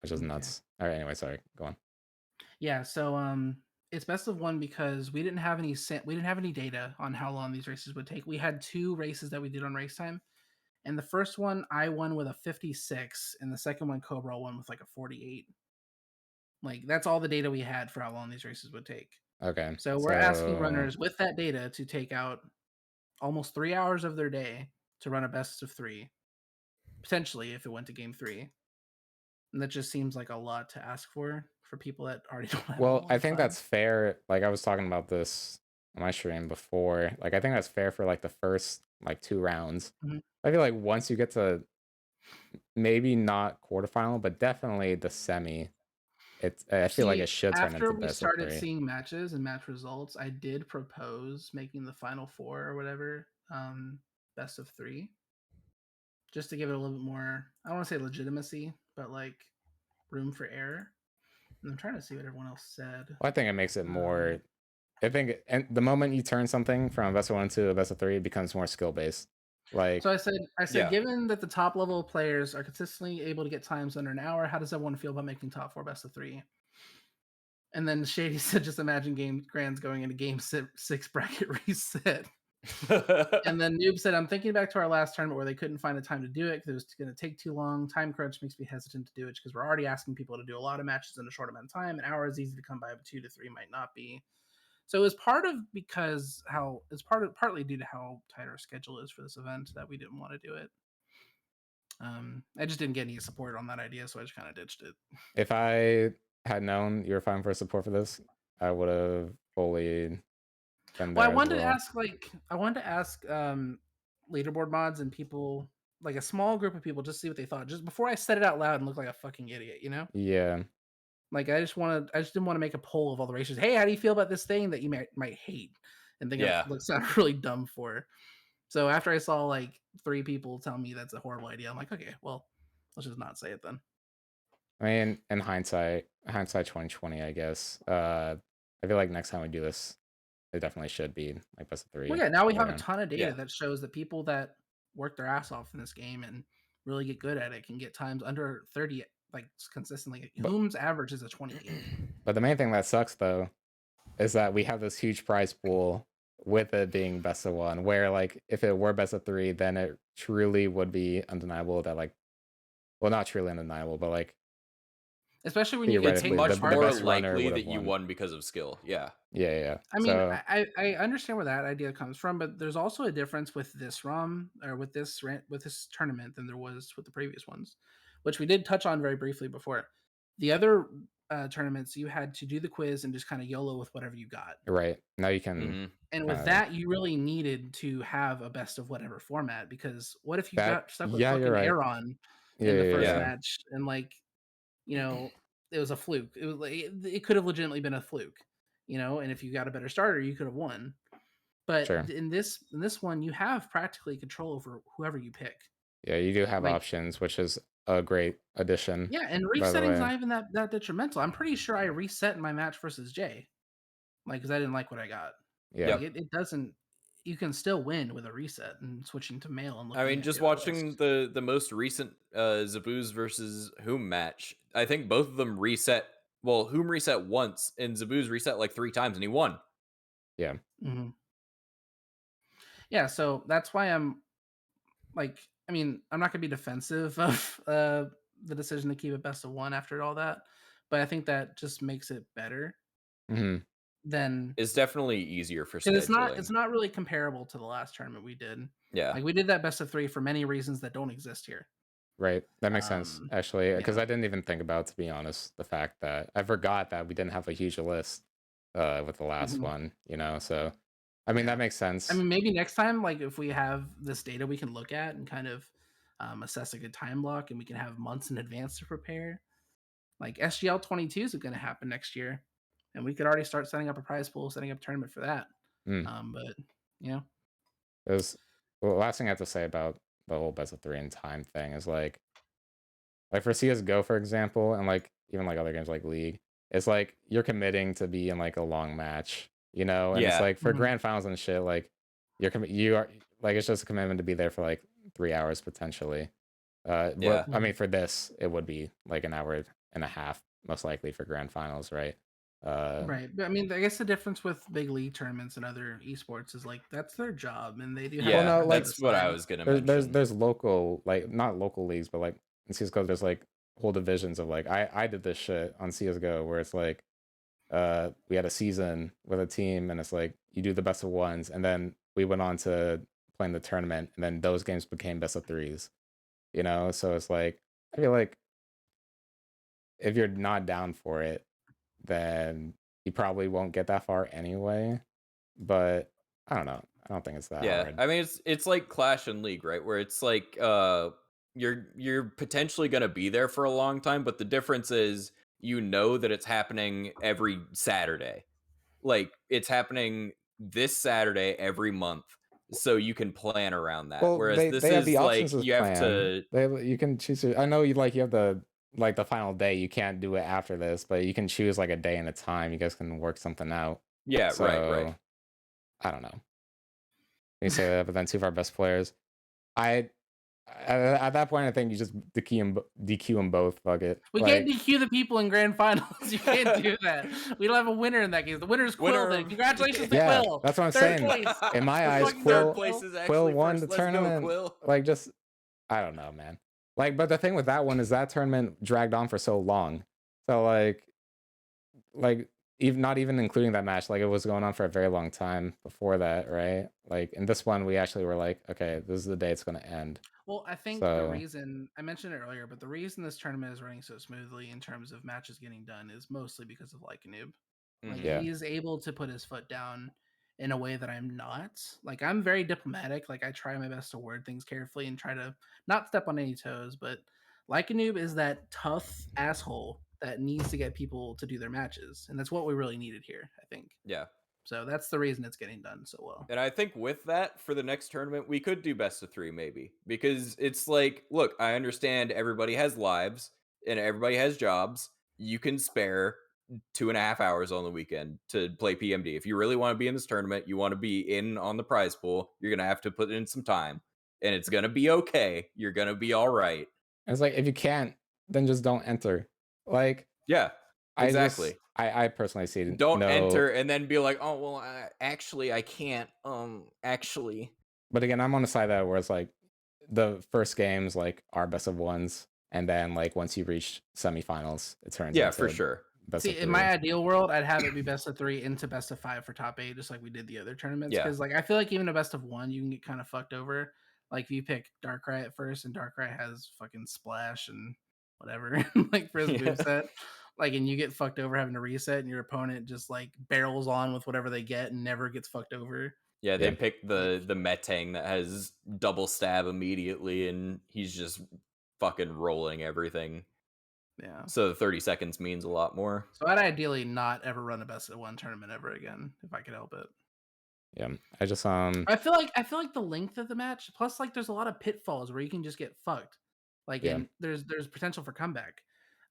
which is nuts. All right, anyway, sorry, go on. Yeah, so it's best of 1 because we didn't have any data on how long these races would take. We had 2 races that we did on race time, and the first one I won with a 56, and the second one Cobra won with like a 48. Like that's all the data we had for how long these races would take. Okay. So we're asking runners with that data to take out almost 3 hours of their day to run a best of 3, potentially if it went to game 3. And that just seems like a lot to ask for people that already don't have. Well, I think that's fair. Like I was talking about this on my stream before. Like I think that's fair for like the first like 2 rounds. I feel like once you get to maybe not quarterfinal, but definitely the semi, I feel like it should turn into best of 3. After we started seeing matches and match results, I did propose making the final 4 or whatever best of 3, just to give it a little bit more, I don't want to say legitimacy, but like room for error. And I'm trying to see what everyone else said. Well, I think it makes it more. I think the moment you turn something from a best of 1 to a best of 3, it becomes more skill based. Like, so I said, given that the top level players are consistently able to get times under an hour, how does everyone feel about making top 4 best of 3? And then Shady said, just imagine Grands going into game 6 bracket reset. And then Noob said, I'm thinking back to our last tournament where they couldn't find the time to do it because it was going to take too long. Time crunch makes me hesitant to do it because we're already asking people to do a lot of matches in a short amount of time. An hour is easy to come by, but 2 to 3 might not be. So it was partly due to how tight our schedule is for this event that we didn't want to do it. I just didn't get any support on that idea, so I just kind of ditched it. If I had known you were fighting for support for this, I would have fully been Well, there as well. I wanted to ask leaderboard mods and people, like a small group of people, just see what they thought, just before I said it out loud and look like a fucking idiot, you know? Yeah. Like I just didn't want to make a poll of all the races. Hey, how do you feel about this thing that you might hate and think Yeah. it looks really dumb for? So after I saw like 3 people tell me that's a horrible idea, I'm like, okay, well, let's just not say it then. I mean, in hindsight 2020, I guess. I feel like next time we do this, it definitely should be like best of 3. Well, yeah, now we all have a around. ton of data Yeah. that shows that people that work their ass off in this game and really get good at it can get times under 30 like consistently. Whom's average is a 28. But the main thing that sucks though is that we have this huge prize pool with it being best of 1, where like if it were best of 3, then it truly would be undeniable that like, well, not truly undeniable, but like Especially when you get It's theoretically, taken much the apart. more best runner likely would that have you won. won because of skill. Yeah. Yeah. I mean, So I understand where that idea comes from, but there's also a difference with this ROM or with this tournament than there was with the previous ones, which we did touch on very briefly before. The other tournaments, you had to do the quiz and just kind of YOLO with whatever you got. right now you can. Mhm. And with that, you really needed to have a best of whatever format, because what if you got stuck with Yeah, fucking you're right. Aaron Yeah, in the first yeah. match and like, you know, it was a fluke. It was like it could have legitimately been a fluke, you know, and if you got a better starter, you could have won. But Sure. in this one, you have practically control over whoever you pick. Yeah, you do have Like, options, which is a great addition. yeah, and by the resetting's way. not even that detrimental. I'm pretty sure I reset my match versus Jay, like because I didn't like what I got. Yeah. Like, it doesn't. You can still win with a reset and switching to mail and I looking mean, at just the other watching list. the most recent Zabooz versus Whom match, I think both of them reset. Well, Whom reset once, and Zabooz reset like 3 times, and he won. Yeah. Mm-hmm. Yeah, so that's why I'm like, I mean, I'm not gonna be defensive of the decision to keep it best of 1 after all that, but I think that just makes it better hmm than, It's definitely easier for because scheduling. it's not really comparable to the last tournament we did. Yeah. Like we did that best of 3 for many reasons that don't exist here. Right. That makes sense, actually, because yeah. I didn't even think about, to be honest, the fact that I forgot that we didn't have a huge list with the last Mhm. one, you know? So, I mean, Yeah. that makes sense. I mean, maybe next time, like if we have this data we can look at and kind of assess a good time block, and we can have months in advance to prepare. Like SGL 22 is going to happen next year, and we could already start setting up a prize pool, setting up a tournament for that. But you know, Because the last thing I have to say about the whole best of 3 in time thing is like for CSGO, for example, and like even like other games like League, it's like you're committing to be in like a long match, you know? And it's Yeah. like for Mhm. grand finals and shit, like you are like, it's just a commitment to be there for like 3 hours potentially. Yeah. Well, I mean, for this, it would be like an hour and a half, most likely for grand finals, right? Right. But I mean, I guess the difference with big league tournaments and other esports is like that's their job, and they do have Yeah, no, time like, that's set what I aside. was gonna there's mention. there's local, like, not local leagues, but like in CSGO, there's like whole divisions of like I did this shit on CSGO where it's like we had a season with a team, and it's like you do the best of 1s, and then we went on to playing the tournament, and then those games became best of 3s, you know? So it's like I feel like if you're not down for it, then you probably won't get that far anyway. But I don't know. I don't think it's that Yeah, hard. I mean it's like Clash and League, right? Where it's like you're potentially gonna be there for a long time, but the difference is you know that it's happening every Saturday. Like it's happening this Saturday every month, so you can plan around that. Well, Whereas this they have the is like options as you have plan. to. You can choose. I know you like you have the final day. You can't do it after this, but you can choose like a day and a time. You guys can work something out. Yeah, right. So I don't know. You say that, but then 2 of our best players. At that point, I think you just DQ them both. Fuck it. We can't DQ the people in grand finals. You can't do that. We don't have a winner in that case. The winner's Quill. Winner Then of- congratulations to Yeah, Quill. that's what I'm Third saying. place. In my eyes, fucking Quill Third place is Quill actually won first. the Let's go, tournament. Quill. Like, just I don't know, man. Like, but the thing with that one is that tournament dragged on for so long. So like even not even including that match, like it was going on for a very long time before that, right? Like in this one, we actually were like, okay, this is the day it's going to end. Well, I think the So reason I mentioned it earlier, but the reason this tournament is running so smoothly in terms of matches getting done is mostly because of like Noob. Like Mhm. yeah, he's able to put his foot down in a way that I'm not. Like I'm very diplomatic. Like I try my best to word things carefully and try to not step on any toes. But like a noob is that tough asshole that needs to get people to do their matches, and that's what we really needed here, I think. Yeah. So that's the reason it's getting done so well. And I think with that, for the next tournament, we could do best of 3 maybe. Because it's like, look, I understand everybody has lives and everybody has jobs. You can spare 2.5 hours on the weekend to play PMD. If you really want to be in this tournament, you want to be in on the prize pool, you're going to have to put in some time. And it's going to be okay. You're going to be all right. and it's like if you can't, then just don't enter. Like Yeah, exactly. I personally see Don't no, enter and then be like, oh, well, actually, I can't. Actually. but again, I'm on the side that where it's like the first games like are best of ones, and then like once you reach semifinals, it turns Yeah, into for sure. best See, of in three. my ideal world, I'd have it be best of 3 into best of 5 for top 8, just like we did the other tournaments. Yeah. Because like I feel like even a best of 1, you can get kind of fucked over. Like if you pick Darkrai at first, and Darkrai has fucking Splash and whatever, like for his Yeah. moveset, like and you get fucked over having to reset, and your opponent just like barrels on with whatever they get and never gets fucked over. Yeah, they Yeah. picked the Metang that has double stab immediately, and he's just fucking rolling everything. Yeah. So the 30 seconds means a lot more. So I'd ideally not ever run a best of 1 tournament ever again if I could help it. Yeah, I just I feel like the length of the match, plus like there's a lot of pitfalls where you can just get fucked. Like Yeah. and there's potential for comeback.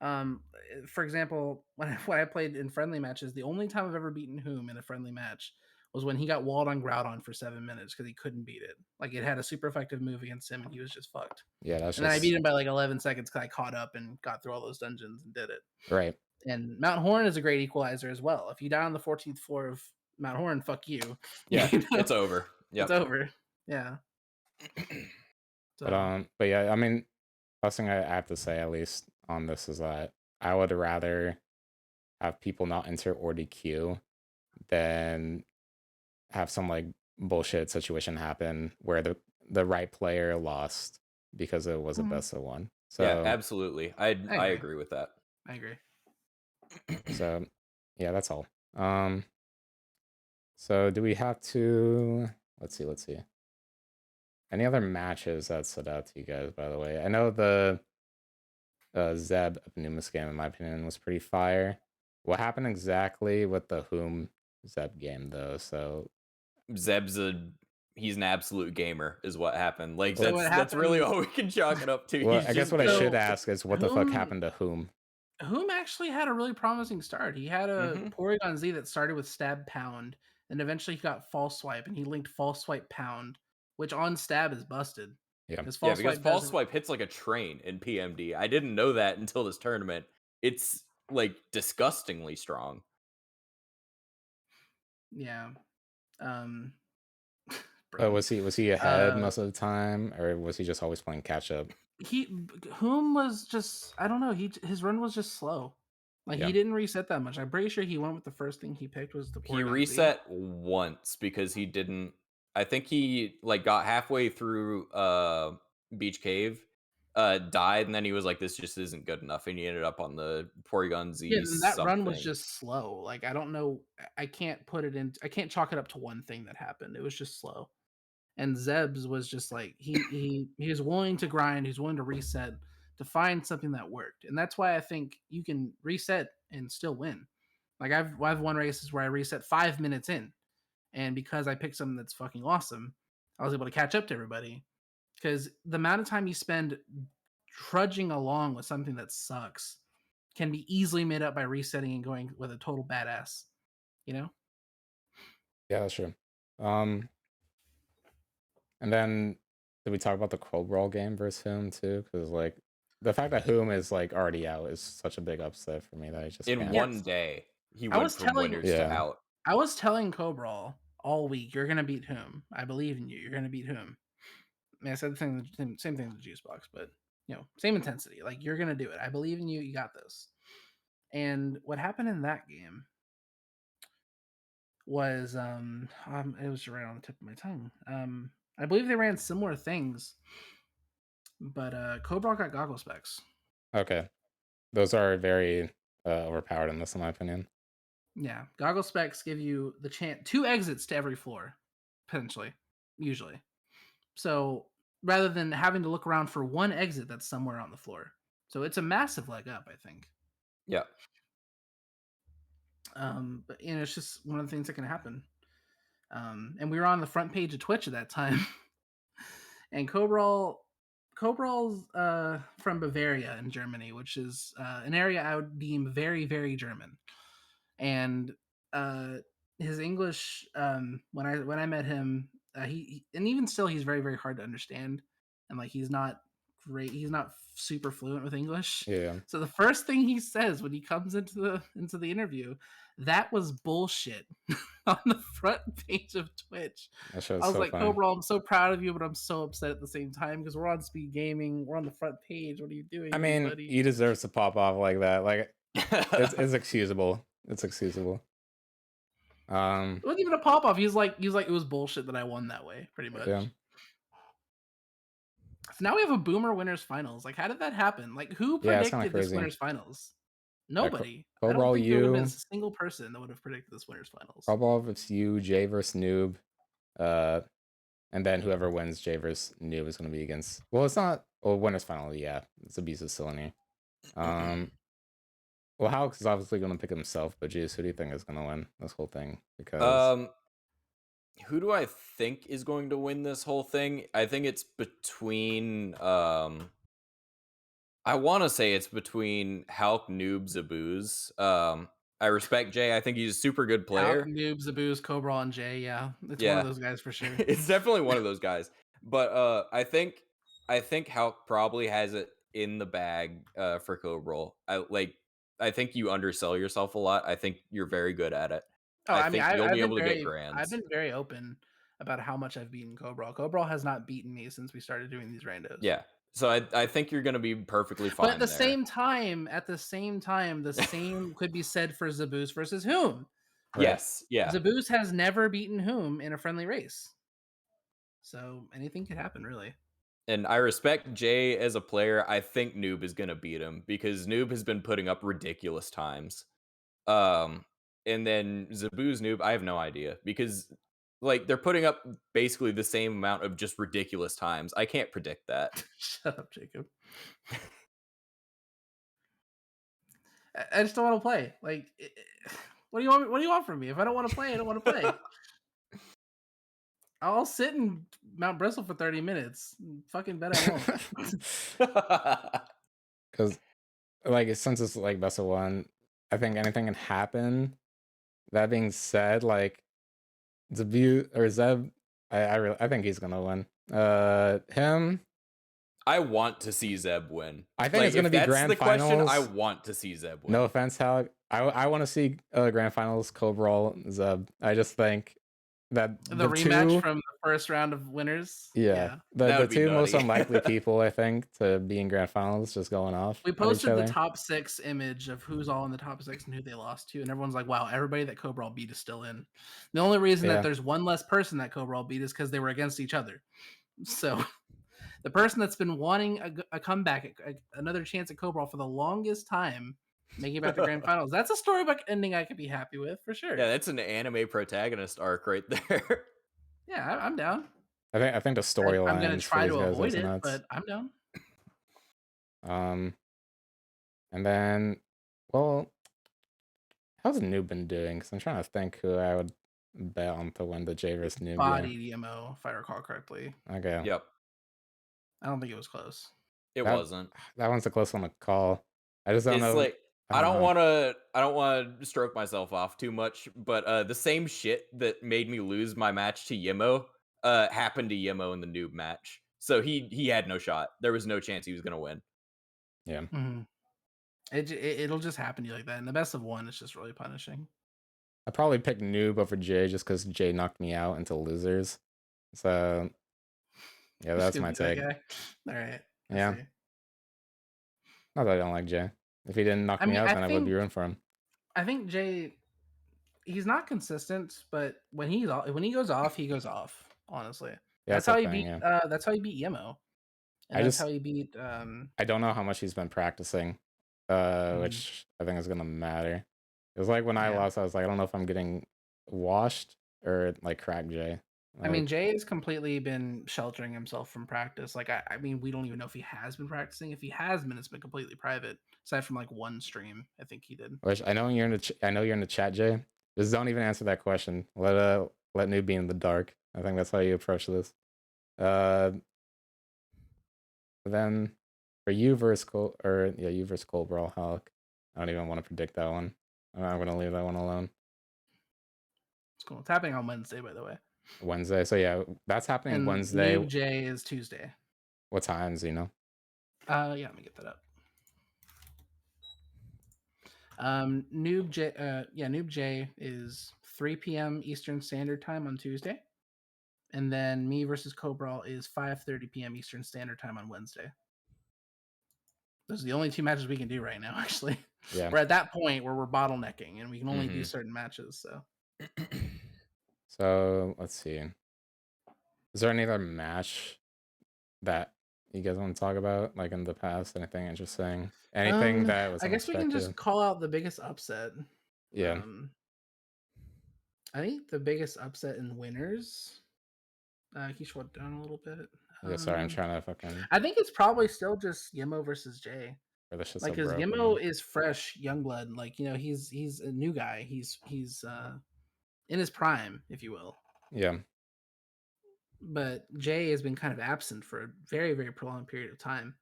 For example, when I played in friendly matches, the only time I've ever beaten Whom in a friendly match was when he got walled on Groudon for 7 minutes because he couldn't beat it. Like it had a super effective move against him and he was just fucked. yeah, that's And then I just beat him by like 11 seconds because I caught up and got through all those dungeons and did it. right. And Mount Horn is a great equalizer as well. If you die on the 14th floor of Mount Horn, fuck you. Yeah, You know? it's over. Yep. It's over. Yeah. But yeah, I mean, last thing I have to say, at least on this, is that I would rather have people not enter or DQ than have some like bullshit situation happen where the right player lost because it was a best of one. So yeah, absolutely. I agree with that. I agree. So yeah, that's all. So do we have to let's see. Any other matches that stood out to you guys, by the way? I know the Zeb Pneumus game, in my opinion, was pretty fire. What happened exactly with the Whom Zeb game, though? So Zeb's he's an absolute gamer, is what happened. Like So that's really all we can chalk it up to. well, He's I guess just what I good. should ask is what the fuck happened to Whom? Whom actually had a really promising start. He had a Porygon Z that started with Stab Pound, and eventually he got False Swipe, and he linked False Swipe Pound, which on Stab is busted. Yeah, because False Swipe hits like a train in PMD. I didn't know that until this tournament. It's like disgustingly strong. Yeah. was he ahead most of the time, or was he just always playing catch up? Whom was just, I don't know, his run was just slow. Like Yeah. he didn't reset that much. I'm pretty sure he went with the first thing he picked was the Porygon He reset once because he didn't. I think he like got halfway through Beach Cave, died, and then he was like, "This just isn't good enough," and he ended up on the Porygon Z. Yeah, and that run was something. just slow. Like I don't know, I can't put it in. I can't chalk it up to one thing that happened. It was just slow. And Zeb's was just like he was willing to grind. He's willing to reset to find something that worked, and that's why I think you can reset and still win. Like I've won races where I reset 5 minutes in, and because I picked something that's fucking awesome, I was able to catch up to everybody. Because the amount of time you spend trudging along with something that sucks can be easily made up by resetting and going with a total badass. You know? Yeah, that's true. And then did we talk about the Cold Brawl game versus Whom too? Because like the fact that Whom is like already out is such a big upset for me that I just in can't. one day he went from winners to out. I was telling Cobral all week, you're gonna beat Whom. I believe in you. You're gonna beat Whom. I mean, I said the same thing with Juicebox, but you know, same intensity. Like you're gonna do it. I believe in you. You got this. And what happened in that game was it was right on the tip of my tongue. I believe they ran similar things, but Cobra got goggle specs. Okay, those are very overpowered in this, in my opinion. Yeah, goggle specs give you the chance 2 exits to every floor, potentially, usually. So rather than having to look around for one exit that's somewhere on the floor, so it's a massive leg up, I think. Yeah. But it's just one of the things that can happen. And we were on the front page of Twitch at that time, and Cobral's from Bavaria in Germany, which is an area I would deem very, very German. And his English, when I met him, he and even still he's very, very hard to understand, and like he's not great. He's not super fluent with English. Yeah, So the first thing he says when he comes into the interview, that was bullshit on the front page of Twitch. that show's I was so like, funny. Cobra, I'm so proud of you, but I'm so upset at the same time because we're on Speed Gaming, we're on the front page. What are you doing? I mean, buddy? he deserves to pop off like that. Like, it's excusable. It's excusable. It wasn't even a pop off. He's like, it was bullshit that I won that way, pretty much. Yeah. So now we have a Boomer Winners Finals. Like, how did that happen? Like, who Yeah, it's predicted kinda this crazy. Winners Finals? Nobody. I Cobra, don't think there would have been you, a single person that would have predicted this Winners Finals. Cobra, it's you, Jay versus Noob, and then whoever wins Jay versus Noob is going to be against. Well, it's not. Well, winners final, yeah, it's Abusive Cylinder. Well, Halq is obviously going to pick himself, but Juice, who do you think is going to win this whole thing? Because who do I think is going to win this whole thing? I think it's between I want to say it's between Halq, Noob, Zabooz. I respect Jay. I think he's a super good player. Noob, Zabooz, Cobra, and Jay. Yeah, it's one of those guys for sure. It's definitely one of those guys. But I think Halq probably has it in the bag for Cobra. I think you undersell yourself a lot. I think you're very good at it. Oh, I think you'll I've be been able to get very, grands. I've been very open about how much I've beaten Cobra. Cobra has not beaten me since we started doing these randos. Yeah. So I think you're going to be perfectly fine. But at the same time, the same could be said for Zabooz versus Whom. Right. Yes, yeah. Zabooz has never beaten Whom in a friendly race. So anything could happen, really. And I respect Jay as a player. I think Noob is going to beat him because Noob has been putting up ridiculous times. And then Zabooz Noob, I have no idea because like they're putting up basically the same amount of just ridiculous times. I can't predict that. Shut up, Jacob. I just don't want to play. Like, what do you want? What do you want from me? If I don't want to play, I don't want to play. I'll sit in Mount Bristle for 30 minutes. Fucking bet I won't. Because, like, since it's like best of one, I think anything can happen. That being said, like, Zeb, I think he's gonna win. Him. I want to see Zeb win. I think it's gonna be grand finals. I want to see Zeb win. No offense, Halq. I want to see grand finals, Cobra, Zeb. I just think that the rematch from the first round of winners. Yeah. The two most unlikely people, I think, to be in grand finals just going off. We posted the top 6 image of who's all in the top 6 and who they lost to, and everyone's like, wow, everybody that Cobra beat is still in. The only reason that there's one less person that Cobra beat is because they were against each other. So the person that's been wanting a comeback, another chance at Cobra for the longest time, making it back to grand finals. That's a storybook ending I could be happy with for sure. Yeah, that's an anime protagonist arc right there. Yeah, I'm down. I think the storyline. I'm gonna try to avoid it, but I'm down. And then, well, how's Noob been doing? Because I'm trying to think who I would bet on to win the J versus Noob. Body DMO, if I recall correctly. Okay. Yep. I don't think it was close. It wasn't. That one's a close one to call. I just don't know. Like, I don't want to stroke myself off too much, but the same shit that made me lose my match to Yimo happened to Yimo in the Noob match. So he had no shot. There was no chance he was gonna win. Yeah. Mm-hmm. It'll just happen to you like that. And the best of one is just really punishing. I probably picked Noob over Jay just because Jay knocked me out into losers. So yeah, that's my take. All right. Yeah. Not that I don't like Jay. If he didn't knock me out, then I would be rooting for him. I think Jay he's not consistent, but when he goes off, he goes off. Honestly, Yeah, that's that's how the he thing. beat. Yeah, That's how he beat Yemo, and I that's just how he beat. I don't know how much he's been practicing, which I think is gonna matter. It was like when I Yeah. lost, I was like, I don't know if I'm getting washed or like crack J. I mean, Like, Jay has completely been sheltering himself from practice. Like, I mean, we don't even know if he has been practicing. If he has been, it's been completely private, aside from like one stream. I think he did. which I know you're in the I know you're in the chat, Jay. Just don't even answer that question. Let noob be in the dark. I think that's how you approach this. Then for you versus Cole, or yeah, you versus Cole Brawl Hulk. I don't even want to predict that one. I'm gonna leave that one alone. It's cool. It's happening on Wednesday, by the way. Wednesday. So yeah, that's happening And Wednesday. Noob J is Tuesday. What times, you know? Yeah, let me get that up. Noob J is 3 p.m. Eastern Standard Time on Tuesday, and then me versus Cobral is 5:30 p.m. Eastern Standard Time on Wednesday. Those are the only two matches we can do right now. Actually, Yeah. we're at that point where we're bottlenecking, and we can only do certain matches. So, So let's see. Is there any other match that you guys want to talk about, like in the past? Anything interesting? Anything that was I guess we can just unexpected? call out the biggest upset. Yeah. I think the biggest upset in winners. Can you scroll down a little bit? Yeah, sorry, I'm trying to fucking. I think it's probably still just Yemo versus Jay. Or this shit's Like, so because broken. Yemo is fresh, young blood. Like, you know, he's a new guy. He's in his prime, if you will. Yeah. But Jay has been kind of absent for a very, very prolonged period of time.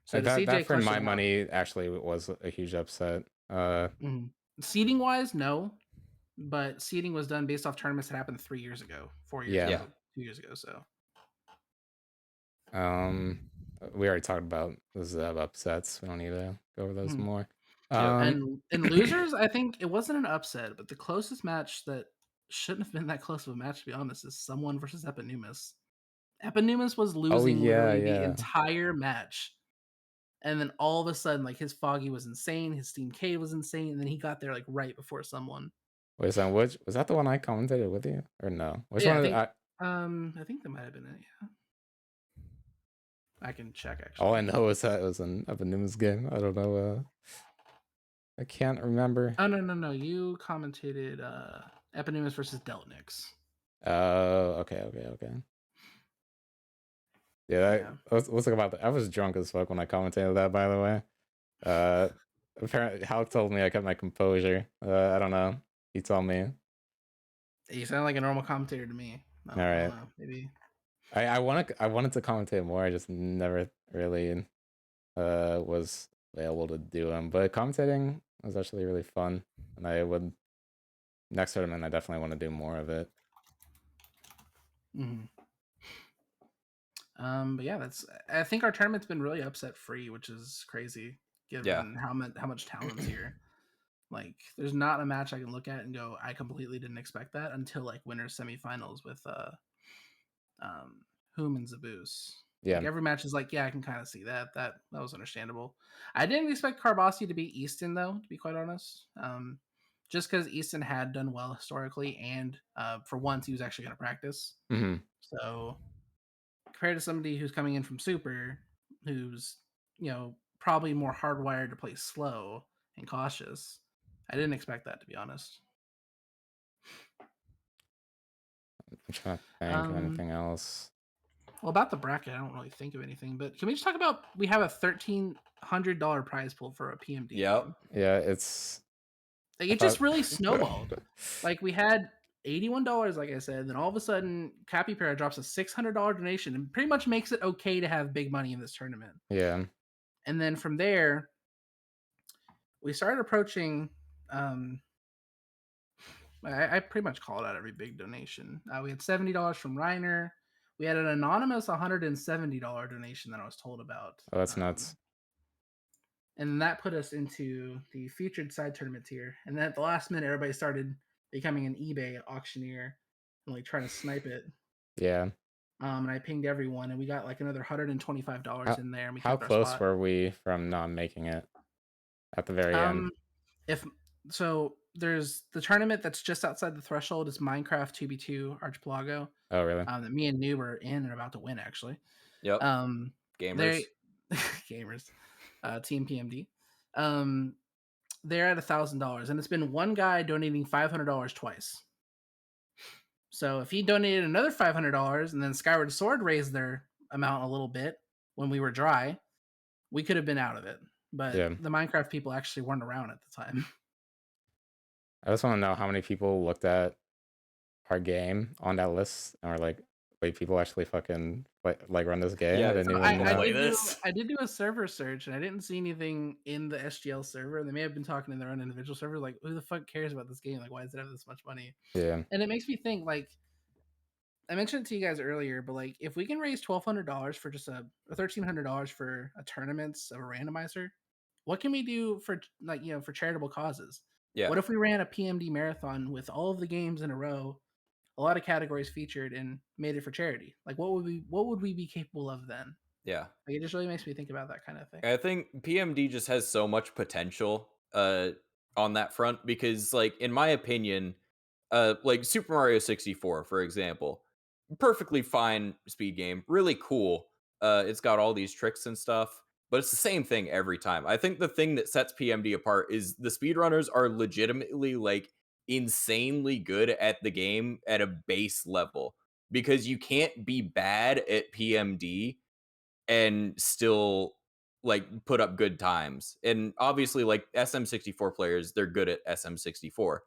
So And to see Jay that for clutch my it out- money actually was a huge upset. seeding wise, no, but seeding was done based off tournaments that happened 3 years ago, 4 years Yeah. ago, 2 years ago. So We already talked about the Zev upsets. We don't need to go over those more. and in losers, I think it wasn't an upset, but the closest match that shouldn't have been that close of a match, to be honest, is someone versus Eponymus. Eponymus was losing literally the entire match. And then all of a sudden, like, his Foggy was insane, his Steam K was insane, and then he got there like right before someone. Wait, so which was that the one I commentated with you? Or no? Which Yeah, one? I think that might have been it, yeah. I can check actually. All I know is that it was an Eponymus game. I don't know. I can't remember. Oh no. You commentated Eponymus versus Deltnix. Oh, okay. Yeah, let's talk about that. I was drunk as fuck when I commentated that, by the way. Apparently Halq told me I kept my composure. I don't know. He told me. You sound like a normal commentator to me. All right. I don't know, maybe. I wanted to commentate more. I just never really was able to do them. But commentating was actually really fun, and I would next tournament I definitely want to do more of it. But yeah, I think our tournament's been really upset free, which is crazy given how much talent's here. Like, there's not a match I can look at and go, I completely didn't expect that until like winners semifinals with Whom and Zaboos. Yeah. Like, every match is like, yeah, I can kind of see that. That was understandable. I didn't expect Carbossi to beat Easton though, to be quite honest. Just because Easton had done well historically, and for once he was actually going to practice. So compared to somebody who's coming in from Super, who's, you know, probably more hardwired to play slow and cautious, I didn't expect that, to be honest. I'm trying to think of anything else. Well, about the bracket, I don't really think of anything, but can we just talk about, we have a $1,300 prize pool for a PMD game. Yeah, it's like, it just really snowballed. Like, we had $81, like I said, then all of a sudden Cappy Para drops a $600 donation and pretty much makes it okay to have big money in this tournament. Yeah. And then from there, we started approaching I pretty much called out every big donation. We had $70 from Reiner. We had an anonymous $170 donation that I was told about. Oh, that's nuts. And that put us into the featured side tournament tier. And then at the last minute, everybody started becoming an eBay auctioneer and like trying to snipe it. Yeah. And I pinged everyone, and we got like another $125 in there. And we how close were we from not making it at the very end? there's the tournament that's just outside the threshold is Minecraft 2v2 Archipelago. Oh, really? That me and Noob are in and about to win actually. Yep. They Gamers. gamers, Team PMD. They're at $1,000, and it's been one guy donating $500 twice. So if he donated another $500, and then Skyward Sword raised their amount a little bit when we were dry, we could have been out of it. But Yeah. the Minecraft people actually weren't around at the time. I just want to know how many people looked at our game on that list and were like, wait, people actually fucking like run this game? Yeah, I didn't so even know. play this. I did do a server search, and I didn't see anything in the SGL server. They may have been talking in their own individual server. Like, who the fuck cares about this game? Like, why does it have this much money? Yeah. And it makes me think, like, I mentioned it to you guys earlier, but like, if we can raise $1,200 for just or $1,300 for a tournament of a randomizer, what can we do for, like, for charitable causes? Yeah. What if we ran a PMD marathon with all of the games in a row, a lot of categories featured, and made it for charity? Like, what would we be capable of then? Yeah. Like, it just really makes me think about that kind of thing. I think PMD just has so much potential on that front because, like, in my opinion, like Super Mario 64, for example, perfectly fine speed game, really cool. It's got all these tricks and stuff, but it's the same thing every time. I think the thing that sets PMD apart is the speedrunners are legitimately like insanely good at the game at a base level because you can't be bad at PMD and still like put up good times. And obviously, like SM64 players, they're good at SM64.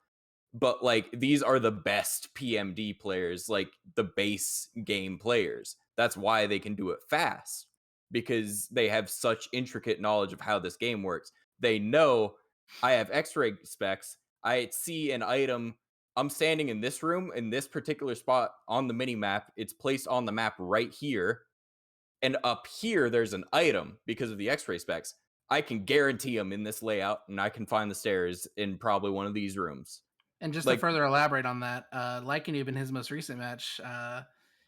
But like these are the best PMD players, like the base game players. That's why they can do it fast because they have such intricate knowledge of how this game works. They know I have X-ray specs. I see an item. I'm standing in this room in this particular spot on the mini map. It's placed on the map right here. And up here, there's an item because of the X-ray specs. I can guarantee them in this layout, and I can find the stairs in probably one of these rooms. And just Like- to further elaborate on that, Lycanoob in his most recent match,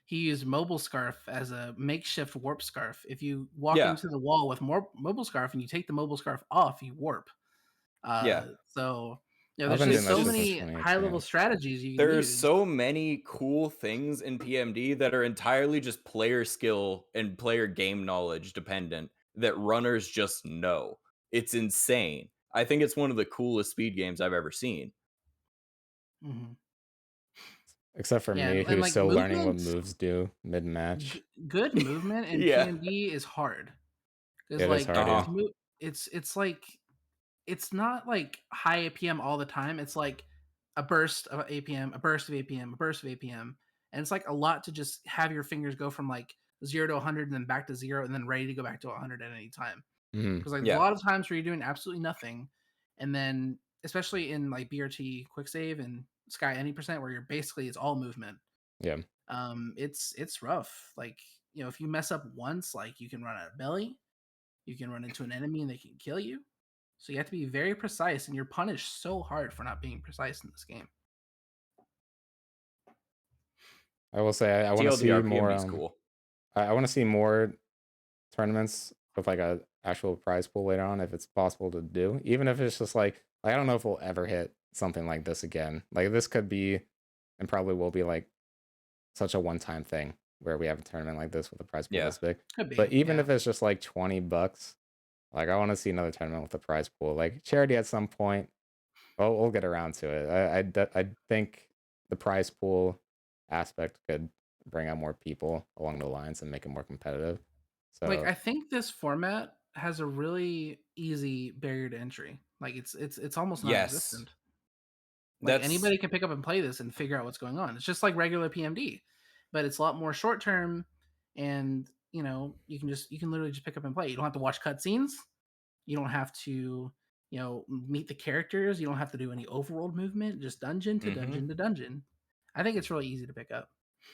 he used Mobile Scarf as a makeshift warp scarf. If you walk Yeah. into the wall with more Mobile Scarf and you take the Mobile Scarf off, you warp. Yeah. So I've there's been just doing so that many since 2018. high level strategies you can There's use. so many cool things in PMD that are entirely just player skill and player game knowledge dependent that runners just know. It's insane. I think it's one of the coolest speed games I've ever seen. Mhm. Except for Yeah, me, and, who's like, still learning what movements- moves do mid-match. Good movement in Yeah. PMD is hard. It Because is like hard, Uh-huh. it's like it's not like high APM all the time. It's like a burst of APM, a burst of APM, a burst of APM, and it's like a lot to just have your fingers go from like 0 to 100 and then back to 0 and then ready to go back to 100 at any time. Mhm. Because like Yeah. a lot of times where you're doing absolutely nothing, and then especially in like BRT quick save and Sky any percent where you're basically it's all movement. Yeah. It's rough. Like, if you mess up once, like you can run out of belly, you can run into an enemy and they can kill you. So you have to be very precise, and you're punished so hard for not being precise in this game. I will say I want to see TLDR more. PMD is cool. I want to see more tournaments with like a actual prize pool later on, if it's possible to do. Even if it's just like I don't know if we'll ever hit something like this again. Like this could be, and probably will be like such a one-time thing where we have a tournament like this with a prize pool Yeah. this big. Could be. But even yeah. if it's just like $20, like I want to see another tournament with a prize pool, like charity at some point. Well, we'll get around to it. I think the prize pool aspect could bring out more people along the lines and make it more competitive. So Like, I think this format has a really easy barrier to entry. Like it's almost Yes. non-existent. Like That's anybody can pick up and play this and figure out what's going on. It's just like regular PMD, but it's a lot more short term, and you can literally just pick up and play. You don't have to watch cutscenes. You don't have to meet the characters. You don't have to do any overworld movement. Just dungeon to Mhm. dungeon to dungeon. I think it's really easy to pick up.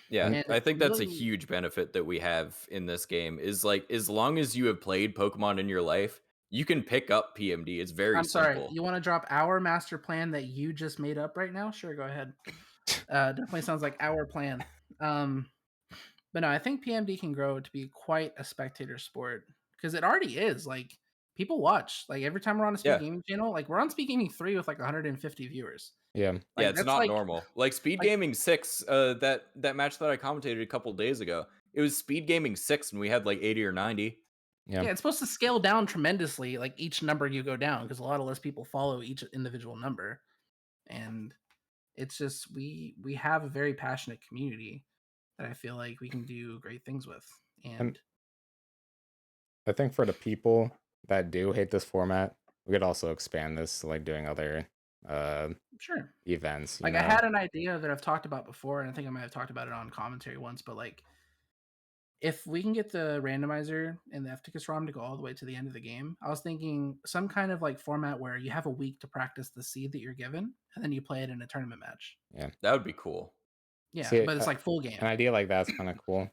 Yeah, And I it's think that's a really- huge benefit that we have in this game is like as long as you have played Pokemon in your life, you can pick up PMD. It's very I'm sorry. simple. You want to drop our master plan that you just made up right now? Sure, go ahead. Definitely sounds like our plan. But no, I think PMD can grow to be quite a spectator sport because it already is. Like people watch. Like every time we're on a Speed Yeah. Gaming channel, like we're on Speed Gaming 3 with like 150 viewers. Yeah. Yeah, Like it's that's not normal. Like Speed like Gaming 6, that match that I commentated a couple days ago, it was Speed Gaming 6 and we had like 80 or 90. Yeah. yeah, it's supposed to scale down tremendously. Like each number you go down because a lot of less people follow each individual number, and it's just we have a very passionate community that I feel like we can do great things with. And I think for the people that do hate this format, we could also expand this to like doing other sure, events, you like I know? had an idea that I've talked about before, and I think I might have talked about it on commentary once, but like if we can get the randomizer and the FTX ROM to go all the way to the end of the game, I was thinking some kind of like format where you have a week to practice the seed that you're given, and then you play it in a tournament match. Yeah. That would be cool. Yeah, See, but it's like full game. an idea like that's kind of cool.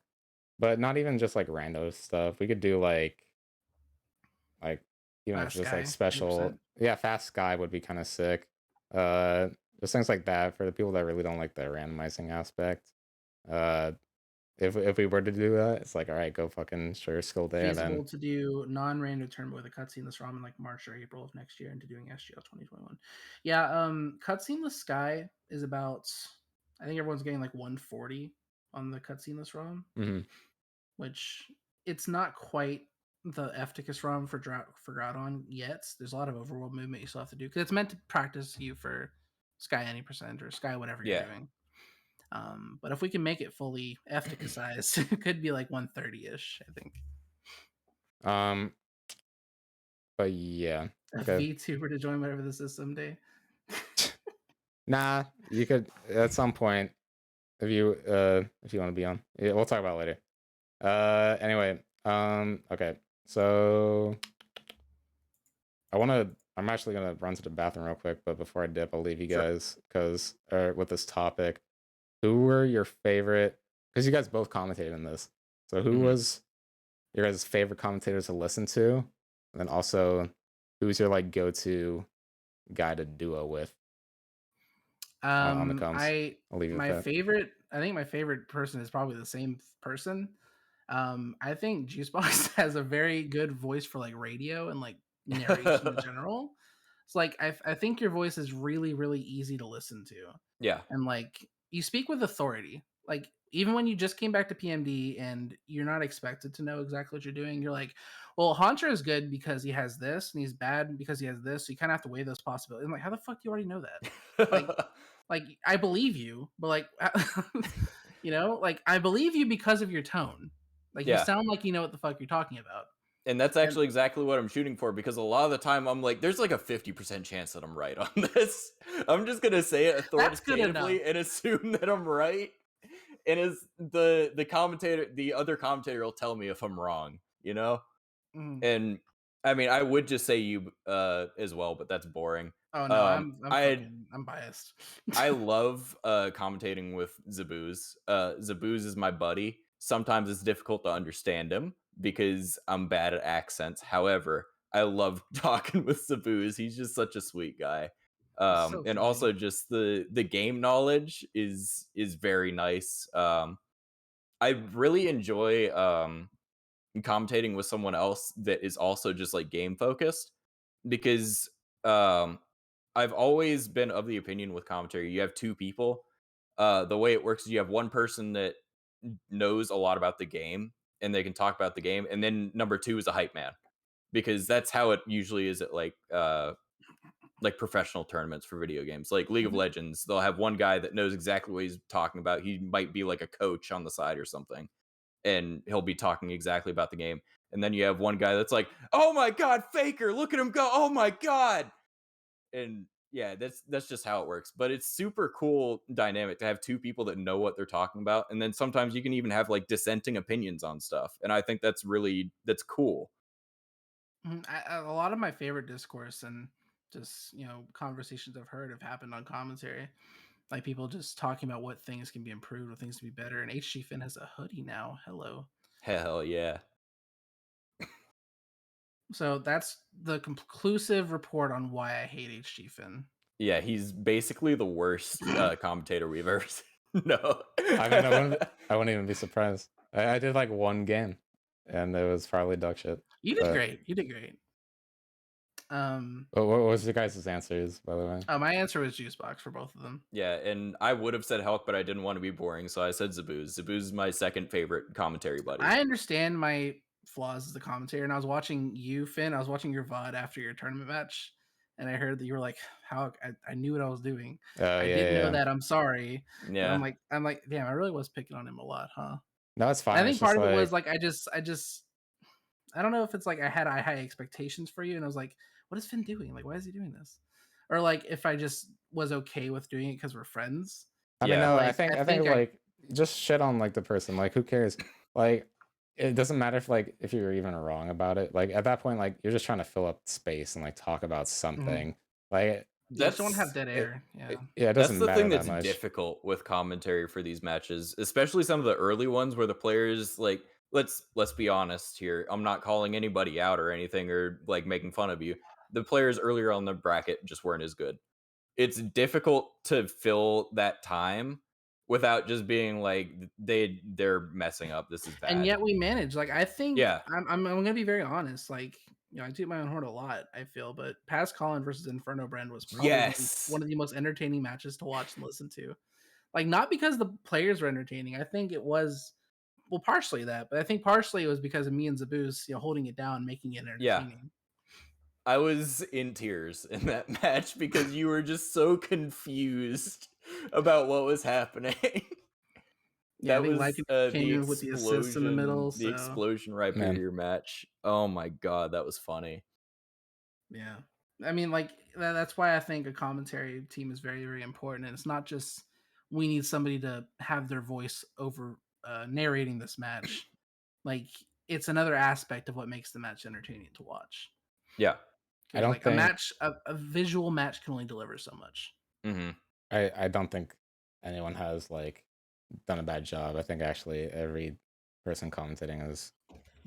But not even just like rando stuff. We could do like even if Fast just Sky, like special 100%. yeah, Fast Sky would be kind of sick. Just things like that for the people that really don't like the randomizing aspect. If we were to do that, it's like, all right, go fucking show your skill there. Feasible Then to do non-random tournament with a cutsceneless ROM in like March or April of next year into doing SGL 2021. Yeah, cutsceneless Sky is about, I think everyone's getting like 140 on the cutsceneless ROM, which it's not quite the FTX ROM for Groudon yet. There's a lot of overworld movement you still have to do because it's meant to practice you for Sky any percent or Sky whatever you're doing. But if we can make it fully FTX-ized, it could be like 130-ish, I think. But yeah, A okay. VTuber to join whatever this is someday. Nah, you could at some point if you want to be on. Yeah, we'll talk about it later. Anyway, okay. So I'm actually gonna run to the bathroom real quick, but before I dip, I'll leave you guys because with this topic, who were your favorite? Because you guys both commentated in this, so who was your guys' favorite commentators to listen to? And then also, who's your like go-to guy to duo with on the comms? I'll leave you with that. I think my favorite person is probably the same person. I think Juicebox has a very good voice for like radio and like narration in general. It's like I think your voice is really, really easy to listen to. Yeah. And like you speak with authority. Like even when you just came back to PMD and you're not expected to know exactly what you're doing, you're like, well, Haunter is good because he has this, and he's bad because he has this. So you kind of have to weigh those possibilities. I'm like, how the fuck do you already know that? like I believe you, but like, you know, like I believe you because of your tone. Like you sound like you know what the fuck you're talking about. And that's actually exactly what I'm shooting for, because a lot of the time I'm like, there's like a 50% chance that I'm right on this. I'm just gonna say it authoritatively and assume that I'm right. And as the other commentator will tell me if I'm wrong, you know? And I mean, I would just say you as well, but that's boring. Oh no, I'm biased. I love commentating with Zabooz. Zabooz is my buddy. Sometimes it's difficult to understand him because I'm bad at accents. However, I love talking with Zabooz. He's just such a sweet guy. And also just the game knowledge is very nice. I really enjoy commentating with someone else that is also just like game focused, because I've always been of the opinion with commentary, you have two people. The way it works is you have one person that knows a lot about the game and they can talk about the game, and then number two is a hype man, because that's how it usually is at like professional tournaments for video games, like League of Legends. They'll have one guy that knows exactly what he's talking about. He might be like a coach on the side or something, and he'll be talking exactly about the game. And then you have one guy that's like, oh my god, Faker, look at him go, oh my god. And yeah, that's just how it works. But it's super cool dynamic to have two people that know what they're talking about, and then sometimes you can even have like dissenting opinions on stuff, and I think that's cool. A lot of my favorite discourse and just conversations I've heard have happened on commentary, like people just talking about what things can be improved, what things can be better. And HgFin has a hoodie now. Hello. Hell yeah. So that's the conclusive report on why I hate HgFin. Yeah, he's basically the worst commentator we've ever seen. No. I mean, I wouldn't even be surprised. I did like one game, and it was probably dog shit. You did great. You did great. What was your guys' answers, by the way? My answer was Juicebox for both of them. Yeah, and I would have said Hulk, but I didn't want to be boring, so I said Zabooz. Zabooz is my second favorite commentary buddy. I understand my flaws as a commentator, and I was watching you, Finn. I was watching your VOD after your tournament match, and I heard that you were like, "How I knew what I was doing. I didn't know that. I'm sorry." And Yeah. I'm like, damn, I really was picking on him a lot, huh? No, it's fine. And I think It's part just of it like, was like I don't know if it's like I had high expectations for you, and I was like, "What is Finn doing? Like, why is he doing this?" Or like if I just was okay with doing it because we're friends. I mean, Yeah. no, I Like, think I think I like just shit on like the person. Like, who cares? Like, it doesn't matter if you're even wrong about it. Like at that point, like you're just trying to fill up space and like talk about something. Like you just don't That's have dead air. Yeah. yeah, it that's doesn't the matter thing that that's much. difficult with commentary for these matches, especially some of the early ones where the players like let's be honest here. I'm not calling anybody out or anything or like making fun of you. The players earlier on the bracket just weren't as good. It's difficult to fill that time without just being like they're messing up. This is bad. And yet we manage. Like I think Yeah. I'm gonna be very honest. Like, you know, I toot my own horn a lot, I feel, but Past Colin versus Inferno Brand was probably Yes. one of the most entertaining matches to watch and listen to. Like, not because the players were entertaining. I think it was partially that, but I think partially it was because of me and Zaboos, you know, holding it down, making it Yeah. entertaining. I was in tears in that match because you were just so confused about what was happening. Yeah, I That think was Lycan came in with the assists in the middle. the So explosion right Man. before your match. Oh my god, that was funny. yeah, I mean, like that's why I think a commentary team is very, very important. And it's not just we need somebody to have their voice over narrating this match. Like, it's another aspect of what makes the match entertaining to watch. Yeah. I Because don't like think a visual match can only deliver so much. Mm-hmm. I don't think anyone has like done a bad job. I think actually every person commentating has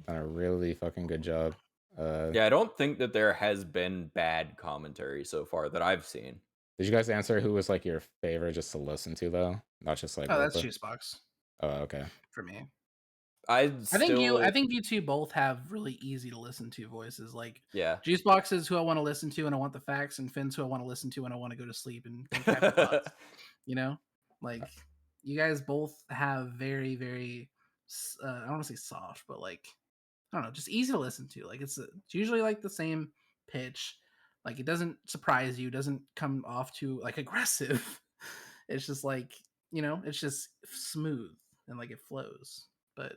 done a really fucking good job. Yeah, I don't think that there has been bad commentary so far that I've seen. Did you guys answer who was like your favorite just to listen to though? Not just like Oh, that's work with? Juicebox Oh, okay. for me. I think you two both have really easy to listen to voices. Like, yeah. Juicebox is who I want to listen to and I want the facts, and Finn's who I want to listen to and I want to go to sleep and think happy thoughts. You know, like you guys both have very, very I don't want to say soft, but like, I don't know, just easy to listen to. Like it's usually like the same pitch. Like it doesn't surprise you, doesn't come off too like aggressive. It's just like, you know, it's just smooth and like it flows. But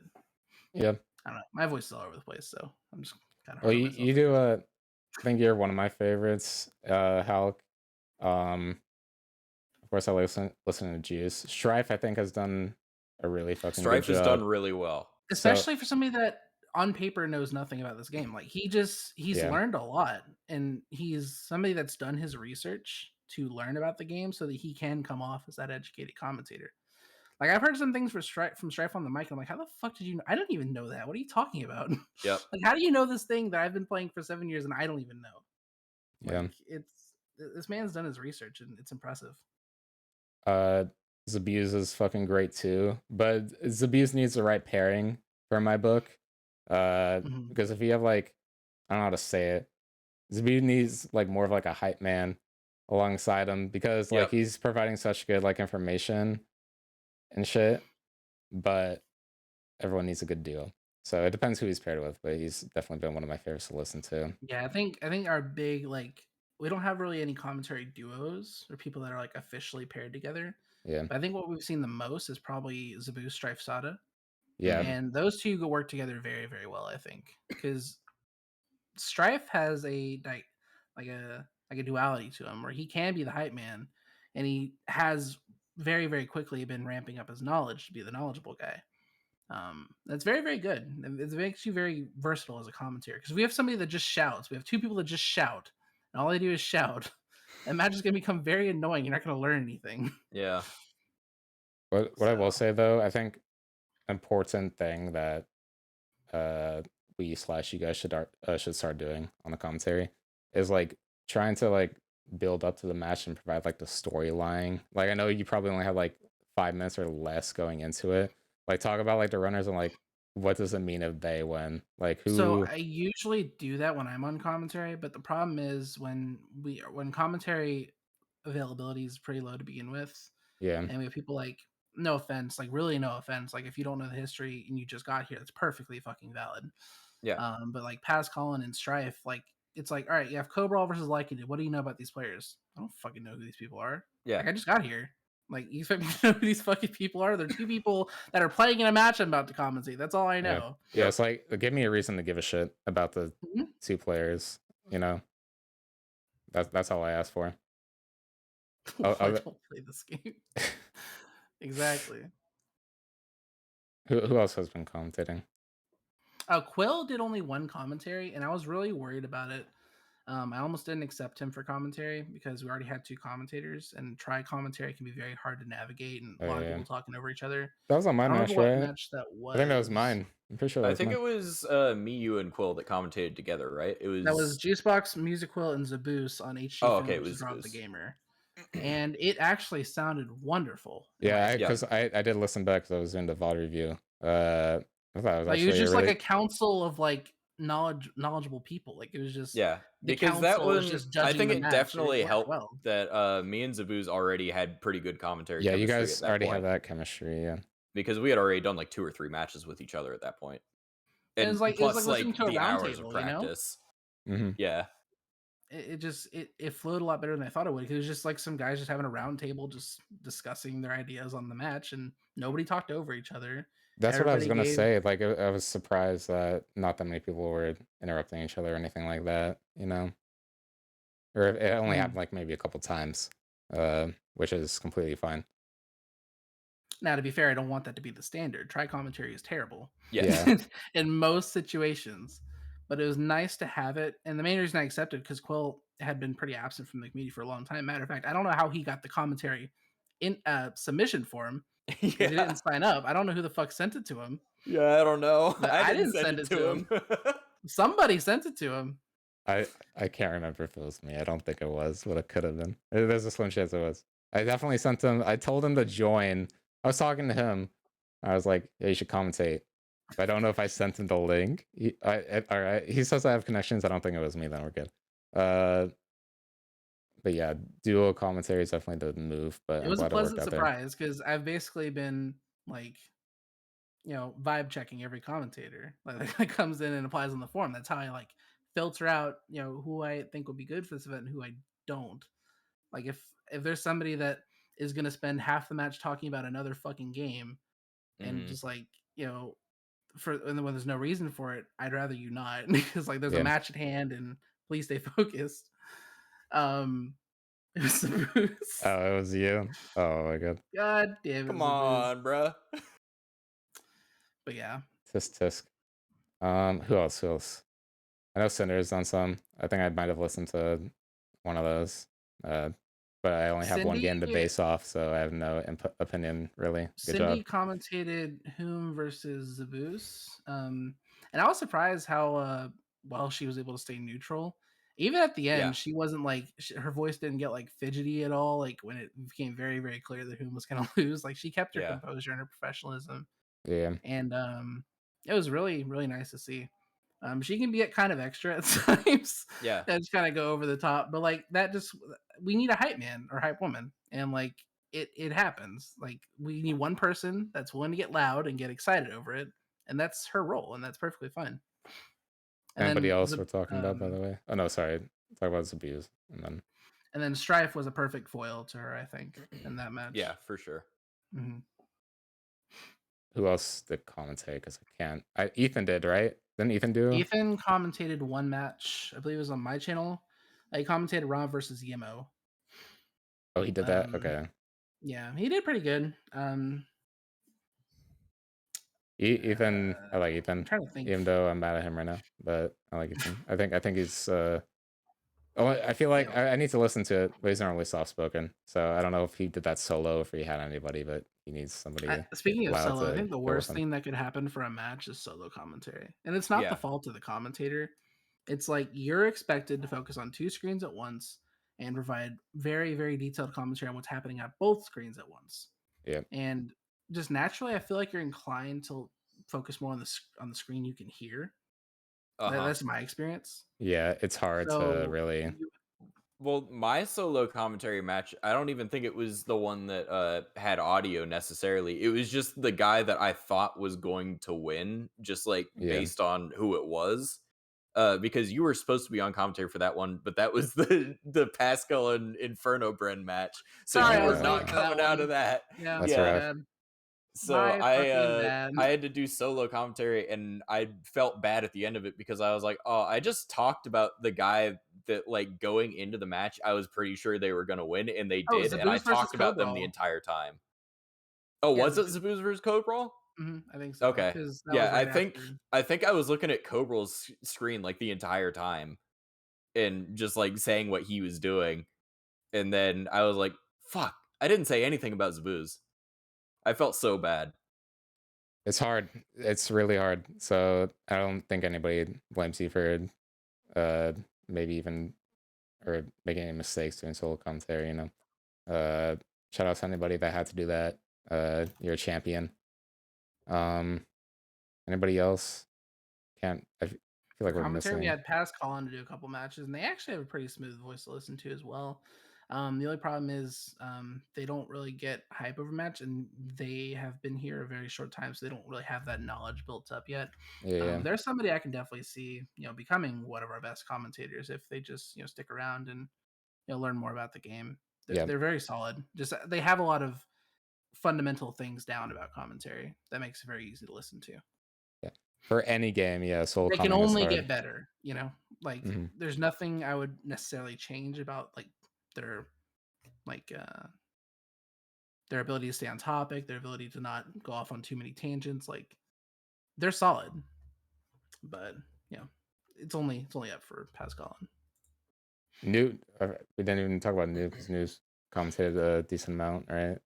Yeah. I don't know. My voice is all over the place, so I'm just kind of. Well, you do. I think you're one of my favorites, Halq. Of course, I listen to Juice. Strife, I think, has done a really fucking Strife good has job. done really well. Especially for somebody that on paper knows nothing about this game. Like he's Yeah. learned a lot, and he's somebody that's done his research to learn about the game so that he can come off as that educated commentator. Like I've heard some things from Strife on the mic. And I'm like, how the fuck did you know? I didn't even know that. What are you talking about? Yep. Like, how do you know this thing that I've been playing for 7 years and I don't even know? Like, Yeah. This man's done his research and it's impressive. Zabuz is fucking great too, but Zabuz needs the right pairing for my book. Because if you have like, I don't know how to say it, Zabuz needs like more of like a hype man alongside him because like he's providing such good like information and shit, but everyone needs a good duo. So it depends who he's paired with, but he's definitely been one of my favorites to listen to. Yeah, I think our big like we don't have really any commentary duos or people that are like officially paired together. Yeah. But I think what we've seen the most is probably Zabu Strife Sada. Yeah. And those two go work together very, very well, I think. Because Strife has a like a duality to him where he can be the hype man and he has very, very quickly been ramping up his knowledge to be the knowledgeable guy. That's very, very good. It makes you very versatile as a commentator because we have somebody that just shouts. We have two people that just shout, and all they do is shout. That match is going to become very annoying. You're not going to learn anything. Yeah. What I will say though, I think important thing that we / you guys should start doing on the commentary is like trying to like build up to the match and provide like the storyline. Like I know you probably only have like 5 minutes or less going into it. Like talk about like the runners and like what does it mean if they win? Like So who? I usually do that when I'm on commentary, but the problem is when commentary availability is pretty low to begin with, Yeah, and we have people like, no offense, like really no offense, like if you don't know the history and you just got here, it's perfectly fucking valid. Yeah. But like Paz Colin and Strife, like it's like, all right, you have Cobra versus Lycan. What do you know about these players? I don't fucking know who these people are. Yeah. Like I just got here. Like you expect me to know who these fucking people are? They're two people that are playing in a match I'm about to commentate. That's all I yeah, know. yeah. It's like give me a reason to give a shit about the Mhm. two players. You know, that's all I ask for. Well, I don't play this game. Exactly. Who else has been commentating? Quill did only one commentary, and I was really worried about it. I almost didn't accept him for commentary because we already had two commentators, and commentary can be very hard to navigate, and a Oh lot of yeah, people talking over each other. that was on my I don't match, remember what right? match that I think that was was. mine. I'm pretty sure that I was think mine. it was me, you, and Quill that commentated together, right? It was That was Juicebox, Music Quill, and Zaboose on HgFin, okay, it which was is Rob the Zaboose. Gamer, and it actually sounded wonderful. Yeah, Yeah. because I did listen back because I was in the VOD review. I thought it was Like it was actually just really like a council of like knowledgeable people. Like it was just Yeah, the because that council was one, just I judging think the it match, and it definitely worked helped well. that me and Zaboos already had pretty good commentary yeah. You chemistry guys at that already point have that chemistry. Yeah, because we had already done like 2 or 3 matches with each other at that point, And and it was like plus listening like to a the round hours of table, you know? practice. mm-hmm. Yeah, It just it flowed a lot better than I thought it would. It was just like some guys just having a round table, just discussing their ideas on the match, and nobody talked over each other. That's what I was Everybody gonna gave say. Like, I was surprised that not that many people were interrupting each other or anything like that. You know, or it only happened like maybe a couple times, which is completely fine. Now, to be fair, I don't want that to be the standard. Try commentary is terrible. yes, Yeah. In most situations. But it was nice to have it. And the main reason I accepted because Quill had been pretty absent from the community for a long time. Matter of fact, I don't know how he got the commentary in submission for him because he yeah, didn't sign up. I don't know who the fuck sent it to him. yeah. I don't know. But I I didn't didn't send send it it to to him. Somebody sent it to him. I can't remember if it was me. I don't think it was, but it could have been. There's a slim chance it was. I definitely sent him. I told him to join. I was talking to him. I was like, "Yeah, you should commentate." But I don't know if I sent him the link. All right. He says I have connections. I don't think it was me. Then we're good. But yeah, duo commentary is definitely the move. But It I'm was a glad it worked pleasant out there. surprise because I've basically been like, vibe checking every commentator that comes in and applies on the forum. That's how I like filter out, who I think would be good for this event and who I don't. Like if there's somebody that is gonna spend half the match talking about another fucking game and just like, when there's no reason for it, I'd rather you not because like there's a Yeah. match at hand and please stay focused. Um it was Zaboose. Oh, it was you. Oh my god. God damn it, Come Zaboose. on, bruh. But yeah. Tisk. Who else? Who else? I know Cinder's done some. I think I might have listened to one of those. But I only have one game to base off, so I have no opinion really. Good Cindy job. commentated Whom versus Zaboose. And I was surprised how well she was able to stay neutral. Even at the end, Yeah. she wasn't like her voice didn't get like fidgety at all. Like when it became very, very clear that Whom was going to lose, like she kept her Yeah. composure and her professionalism. Yeah. And it was really, really nice to see. She can be kind of extra at times. Yeah. And just kind of go over the top, but like we need a hype man or hype woman, and like it happens. Like we need one person that's willing to get loud and get excited over it, and that's her role, and that's perfectly fine. And Anybody then else we're talking about, by the way? Oh no, sorry. Talk about Zabuse, and then Strife was a perfect foil to her, I think, in that match. Yeah, for sure. Mm-hmm. Who else did commentate? Because I can't. Ethan did, right? Didn't Ethan do? Ethan commentated one match. I believe it was on my channel. He commentated Rob versus Yemo. Oh, he did that. Okay. Yeah, he did pretty good. Ethan, I like Ethan. I'm trying to think. Even though I'm mad at him right now, but I like Ethan. I think he's. I feel like I need to listen to it, but he's not really soft spoken. So I don't know if he did that solo, if he had anybody, but he needs somebody. Speaking of solo, I think the go with worst him. thing that could happen for a match is solo commentary, and it's not the fault of the commentator. It's like you're expected to focus on two screens at once and provide very, very detailed commentary on what's happening on both screens at once. Yeah. And just naturally, I feel like you're inclined to focus more on the screen, you can hear. Uh-huh. That's my experience. Yeah, it's hard to So really. Well, my solo commentary match, I don't even think it was the one that had audio necessarily. It was just the guy that I thought was going to win, just like Yeah. based on who it was. Because you were supposed to be on commentary for that one, but that was the Pascal and Inferno Bren match. So Sorry, you I were was late not for that coming out of one. that. Yeah, That's my Yeah. rough. bad. So My fucking bad. I had to do solo commentary, and I felt bad at the end of it because I was like, oh, I just talked about the guy that, like, going into the match, I was pretty sure they were gonna win, and they Oh, did, and I Zaboos versus talked about them the Cobra. entire time. Oh, Yeah, was it Zaboos vs. Cobra? I think so. Okay. Because that was Yeah, right after. I think I was looking at Cobral's screen like the entire time and just like saying what he was doing. And then I was like, fuck, I didn't say anything about Zaboos. I felt so bad. It's hard. It's really hard. So I don't think anybody blames you for maybe even or making any mistakes doing solo commentary, you know. Shout out to anybody that had to do that. You're a champion. Anybody else? I feel For like we're commentary, we missing. had Pascal on to do a couple matches, and they actually have a pretty smooth voice to listen to as well. The only problem is they don't really get hype over match, and they have been here a very short time, so they don't really have that knowledge built up yet. Yeah. There's somebody I can definitely see, becoming one of our best commentators if they just stick around and learn more about the game. Yeah. They're very solid. Just they have a lot of fundamental things down about commentary that makes it very easy to listen to. Yeah. For any game, yeah, solo They can commenting is only hard. get better, like there's nothing I would necessarily change about like their like their ability to stay on topic, their ability to not go off on too many tangents. Like they're solid, but it's only up for Pascal. Newt, we didn't even talk about Newt because Newt's commentated a decent amount, right?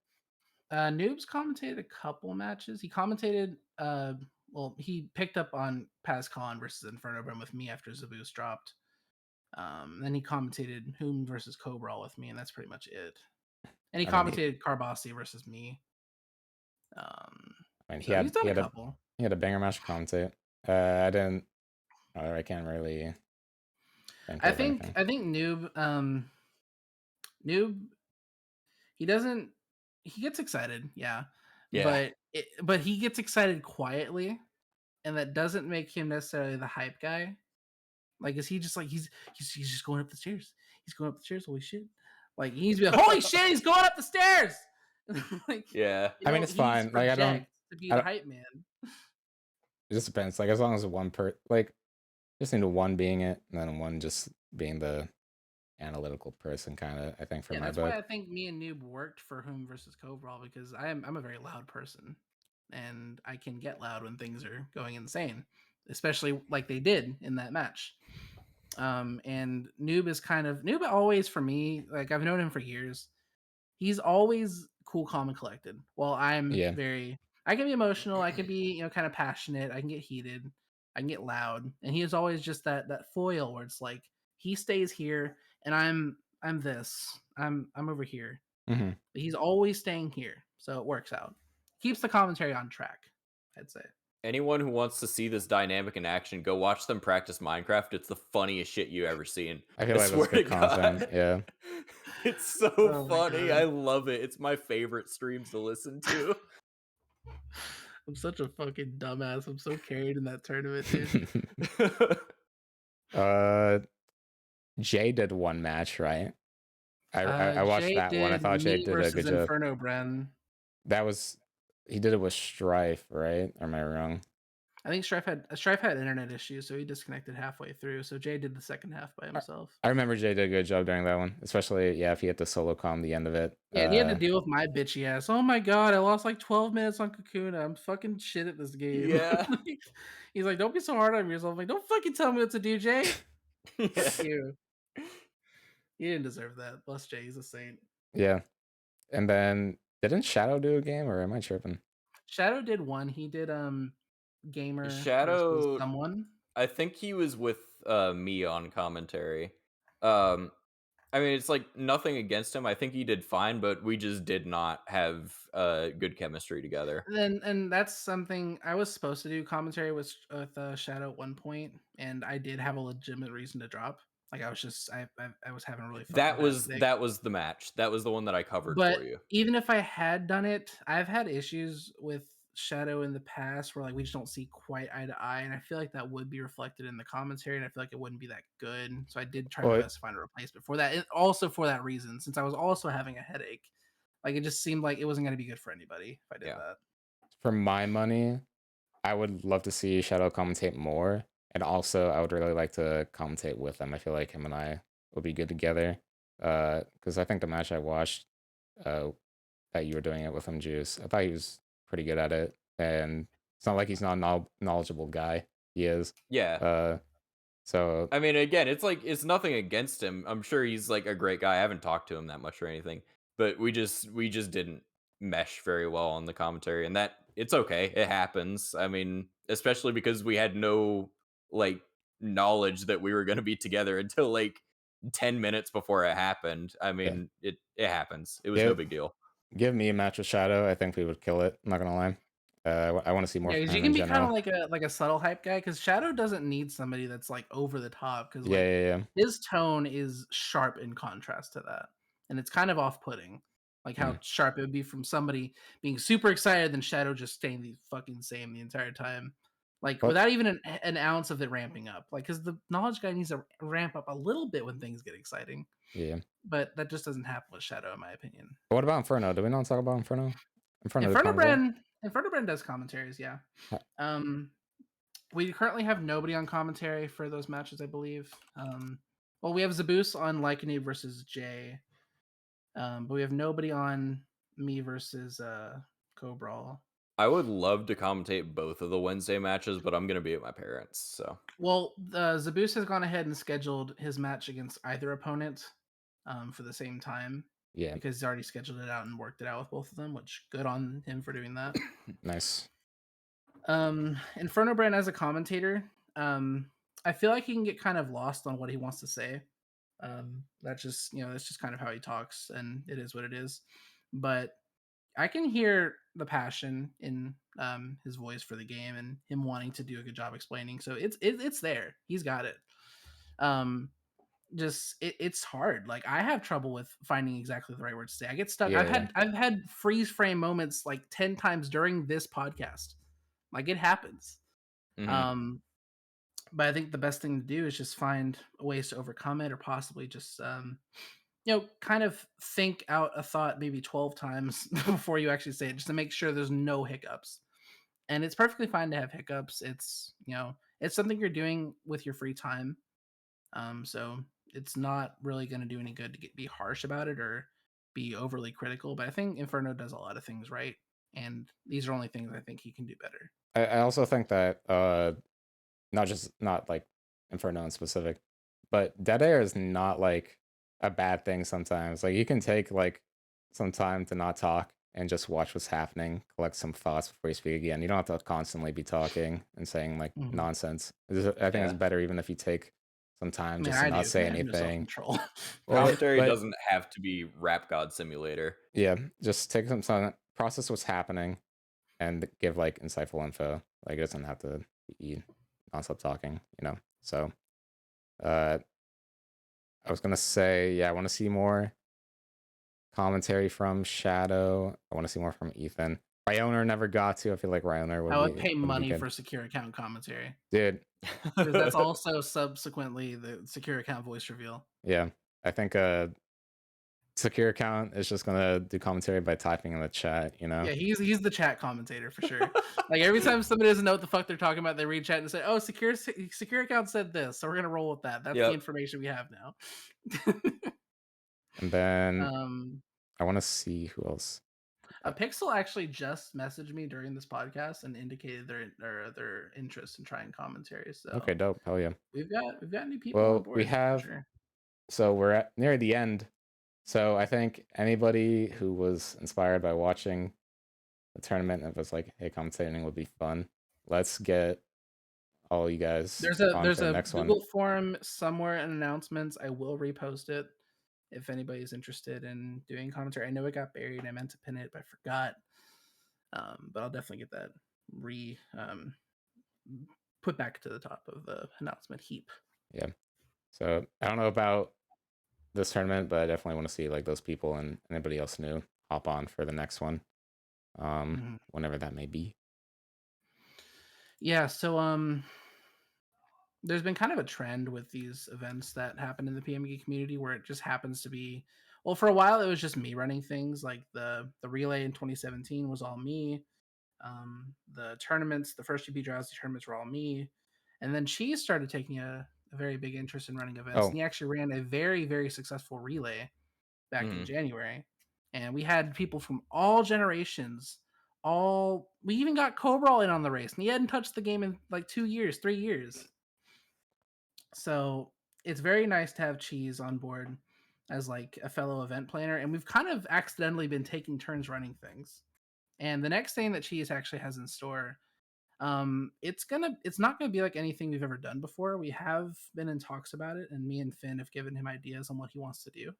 Noob's commentated a couple matches. He commentated well, he picked up on Pascal versus Inferno Brim with me after Zaboos dropped. Then he commentated Hoon versus Cobra with me, and that's pretty much it. And he commentated Carbassi versus me. I mean, He's done a couple. He had a banger match to commentate. I can't really. I think Noob. Noob. He gets excited, yeah. But he gets excited quietly, and that doesn't make him necessarily the hype guy. Like, is he just like he's just going up the stairs? He's going up the stairs. Holy shit! Like he's like, holy shit! He's going up the stairs. Like, yeah, I mean, it's fine. Like, I don't to be the hype man. It just depends. Like, as long as one like, just need one being it, and then one just being the analytical person, kind of. I think for my that's book. why I think me and Noob worked for Whom versus Cobra, because I'm a very loud person, and I can get loud when things are going insane, especially like they did in that match. And Noob always, for me, like I've known him for years. He's always cool, calm, and collected. While I'm I can be emotional, I can be kind of passionate, I can get heated, I can get loud, and he is always just that foil where it's like he stays here, and I'm over here. But he's always staying here, so it works out. Keeps the commentary on track, I'd say. Anyone who wants to see this dynamic in action, go watch them practice Minecraft. It's the funniest shit you ever seen. I feel like that's good content. Yeah. It's so funny. I love it. It's my favorite streams to listen to. I'm such a fucking dumbass. I'm so carried in that tournament, dude. Jay did one match, right? I watched that one. I thought Jay did a good job. Inferno Bren. He did it with Strife, right? Or am I wrong? I think Strife had internet issues, so he disconnected halfway through. So Jay did the second half by himself. I remember Jay did a good job during that one, especially if he had to solo comm the end of it. Yeah, and he had to deal with my bitchy ass. Oh my god, I lost like 12 minutes on Kakuna. I'm fucking shit at this game. Yeah. He's like, don't be so hard on yourself. I'm like, don't fucking tell me what to do, Jay. Fuck you. You didn't deserve that. Bless Jay, he's a saint. Yeah. And then didn't Shadow do a game, or am I tripping? Shadow did one. He did Gamer Shadow someone. I think he was with me on commentary. I mean, it's like nothing against him. I think he did fine, but we just did not have good chemistry together. And that's something I was supposed to do commentary with Shadow at one point, and I did have a legitimate reason to drop. Like I was just I was having a really fucking bad day. That was the match. That was the one that I covered But for you. even if I had done it, I've had issues with Shadow in the past where like we just don't see quite eye to eye, and I feel like that would be reflected in the commentary, and I feel like it wouldn't be that good. So I did try my Well, best to find a replacement for that. And also for that reason, since I was also having a headache, like it just seemed like it wasn't going to be good for anybody if I did that. for my money, I would love to see Shadow commentate more, and also I would really like to commentate with him. I feel like him and I would be good together. Because I think the match I watched, that you were doing it with him, Juice, I thought he was pretty good at it, and it's not like he's not a knowledgeable guy. He is. Yeah. So I mean, again, it's like it's nothing against him. I'm sure he's like a great guy. I haven't talked to him that much or anything, but we just didn't mesh very well on the commentary, and that it's okay. It happens. I mean, especially because we had no like knowledge that we were going to be together until like 10 minutes before it happened. I mean, it happens. It was no big deal. give me a match with Shadow. I think we would kill it. I'm not gonna lie. I want to see more Yeah, from because you him can in be kind general. of like a subtle hype guy. Because Shadow doesn't need somebody that's like over the top. Because like Yeah. his tone is sharp in contrast to that, and it's kind of off-putting. Like how sharp it would be from somebody being super excited, then Shadow just staying the fucking same the entire time, like But without even an ounce of it ramping up. Like because the knowledge guy needs to ramp up a little bit when things get exciting. yeah. But that just doesn't happen with Shadow, in my opinion. But what about Inferno? Do we not talk about Inferno? Inferno the Inferno comments well? Brand does commentaries, yeah. Ha- We currently have nobody on commentary for those matches, I believe. Well, we have Zaboose on Lycanese versus Jay, but we have nobody on me versus Cobra. I would love to commentate both of the Wednesday matches, but I'm going to be at my parents'. So, Well, Zaboose has gone ahead and scheduled his match against either opponent for the same time. Yeah. Because he's already scheduled it out and worked it out with both of them, which good on him for doing that. Nice. Inferno Brand as a commentator, I feel like he can get kind of lost on what he wants to say. That's just that's just kind of how he talks, and it is what it is. But I can hear the passion in his voice for the game and him wanting to do a good job explaining. So it's there. He's got it. Just it's hard. Like I have trouble with finding exactly the right word to say. I get stuck. Yeah. I've had freeze frame moments like 10 times during this podcast. Like it happens. But I think the best thing to do is just find ways to overcome it, or possibly just kind of think out a thought maybe 12 times before you actually say it, just to make sure there's no hiccups. And it's perfectly fine to have hiccups. It's it's something you're doing with your free time. So it's not really going to do any good to be harsh about it or be overly critical. But I think Inferno does a lot of things right, and these are only things I think he can do better. I also think that not like Inferno in specific, but dead air is not like a bad thing sometimes. Like you can take like some time to not talk and just watch what's happening, collect some thoughts before you speak again. You don't have to constantly be talking and saying like nonsense. I think it's better even if you take some time just to not say anything. Commentary doesn't have to be Rap God Simulator. Yeah, just take some time, process what's happening, and give like insightful info. Like it doesn't have to be nonstop talking, So, I was gonna say, yeah, I want to see more commentary from Shadow. I want to see more from Ciethan. Ryoner never got to. I feel like Ryoner would. I would pay money for secure account commentary, dude. Because that's also subsequently the secure account voice reveal. Yeah, I think secure account is just gonna do commentary by typing in the chat. Yeah, he's the chat commentator for sure. Like every time somebody doesn't know what the fuck they're talking about, they read chat and say, "Oh, secure account said this, so we're gonna roll with that." That's the information we have now. And then I want to see who else. Pixel actually just messaged me during this podcast and indicated their interest in trying commentary. So okay, dope. Hell yeah. We've got new people on board. We have. Sure. So we're near the end. So I think anybody who was inspired by watching the tournament and was like, "Hey, commentating would be fun," let's get all you guys. There's a Google form somewhere in announcements. I will repost it. if anybody's interested in doing commentary. I know it got buried. I meant to pin it, but I forgot. But I'll definitely get that put back to the top of the announcement heap. Yeah. So I don't know about this tournament, but I definitely want to see like those people and anybody else new hop on for the next one, whenever that may be. Yeah. So there's been kind of a trend with these events that happen in the PMG community where it just happens to be, well, for a while it was just me running things. Like the relay in 2017 was all me. The tournaments, the first GP Drowsy tournaments were all me. And then Cheese started taking a very big interest in running events. Oh. And he actually ran a very, very successful relay back in January. And we had people from all generations. We even got Cobra in on the race. And he hadn't touched the game in like 2 years, 3 years. So it's very nice to have Cheese on board as like a fellow event planner. And we've kind of accidentally been taking turns running things. And the next thing that Cheese actually has in store, it's not gonna be like anything we've ever done before. We have been in talks about it, and me and Finn have given him ideas on what he wants to do.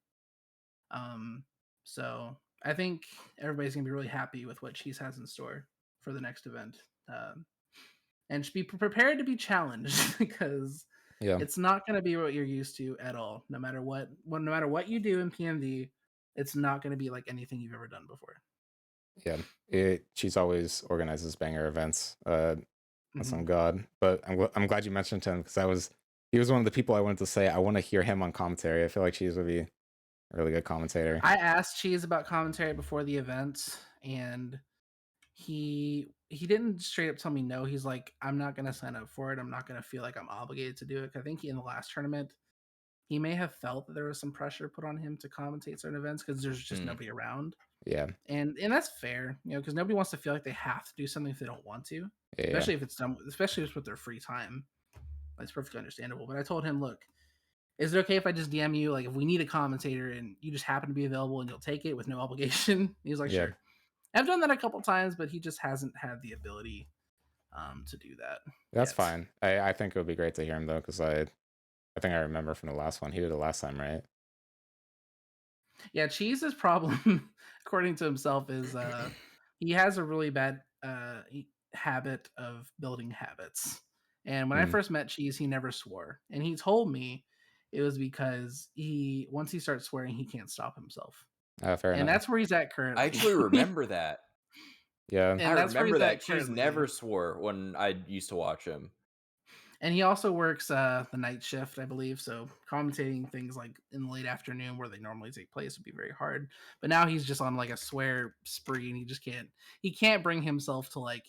So I think everybody's gonna be really happy with what Cheese has in store for the next event. And just be prepared to be challenged because it's not gonna be what you're used to at all. No matter what you do in PMD, it's not gonna be like anything you've ever done before. Yeah, she's always organizes banger events. That's on God. But I'm glad you mentioned him because he was one of the people I wanted to say I want to hear him on commentary. I feel like Cheese would be a really good commentator. I asked Cheese about commentary before the event, and he didn't straight up tell me no. He's like, I'm not gonna sign up for it. I'm not gonna feel like I'm obligated to do it. I think in the last tournament, he may have felt that there was some pressure put on him to commentate certain events because there's just nobody around. Yeah, and that's fair, because nobody wants to feel like they have to do something if they don't want to, especially if it's done, especially with their free time. That's perfectly understandable. But I told him, look, is it okay if I just DM you, like if we need a commentator and you just happen to be available and you'll take it with no obligation? He's like, sure. I've done that a couple times, but he just hasn't had the ability to do that. That's fine. I think it would be great to hear him though, because I think I remember from the last one he did it last time, right? Yeah, Cheese's problem, according to himself, is he has a really bad habit of building habits. And when I first met Cheese, he never swore. And he told me it was because once he starts swearing, he can't stop himself. Fair enough. And that's where he's at currently. I actually remember that. Yeah. And I remember that Cheese never swore when I used to watch him. And he also works the night shift, I believe. So commentating things like in the late afternoon where they normally take place would be very hard. But now he's just on like a swear spree, and he can't bring himself to like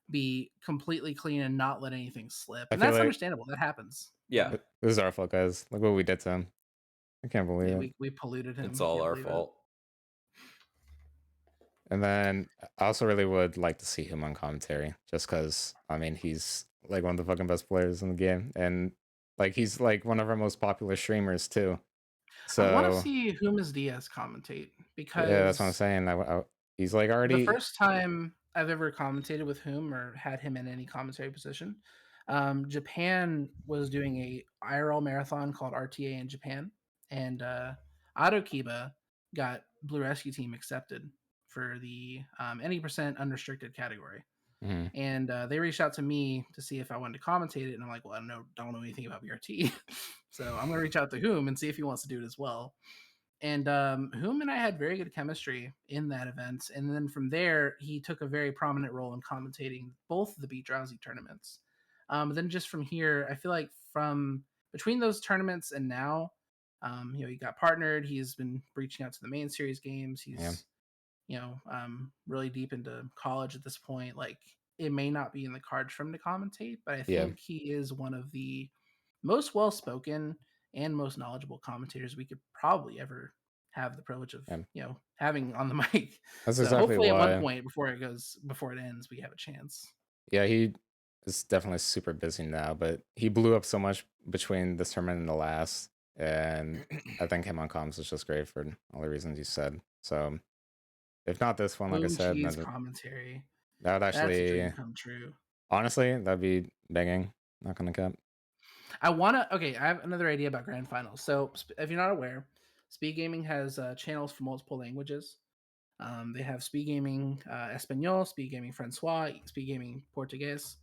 be completely clean and not let anything slip. And that's understandable. That happens. Yeah. This is our fault, guys. Look what we did to him. I can't believe it. We polluted him. It's all our fault. And then I also really would like to see him on commentary, just because, I mean, he's like one of the fucking best players in the game. And like he's like one of our most popular streamers too. So I want to see Humas Diaz commentate because that's what I'm saying. He's like already the first time I've ever commentated with Hum or had him in any commentary position. Japan was doing a IRL marathon called RTA in Japan, and Autokiba got Blue Rescue Team accepted for the any percent unrestricted category. And they reached out to me to see if I wanted to commentate it, and I'm like, well, I don't know anything about BRT, so I'm gonna reach out to Hum and see if he wants to do it as well. And Hum and I had very good chemistry in that event, and then from there he took a very prominent role in commentating both the Beat Drowsy tournaments. Then just from here, I feel like from between those tournaments and now, he got partnered. He's been reaching out to the main series games. He's really deep into college at this point. Like, it may not be in the cards for him to commentate, but I think he is one of the most well-spoken and most knowledgeable commentators we could probably ever have the privilege of having on the mic. That's so exactly hopefully why. At one point before it ends, we have a chance. Yeah, he is definitely super busy now, but he blew up so much between this tournament and the last, and I think him on comms is just great for all the reasons you said. So if not this one, like I said, commentary, that would actually that's a dream come true. Honestly, that'd be banging. Not gonna cap. I have another idea about grand finals. So if you're not aware, Speed Gaming has channels for multiple languages. They have Speed Gaming Espanol, Speed Gaming Francois, Speed Gaming Portuguese.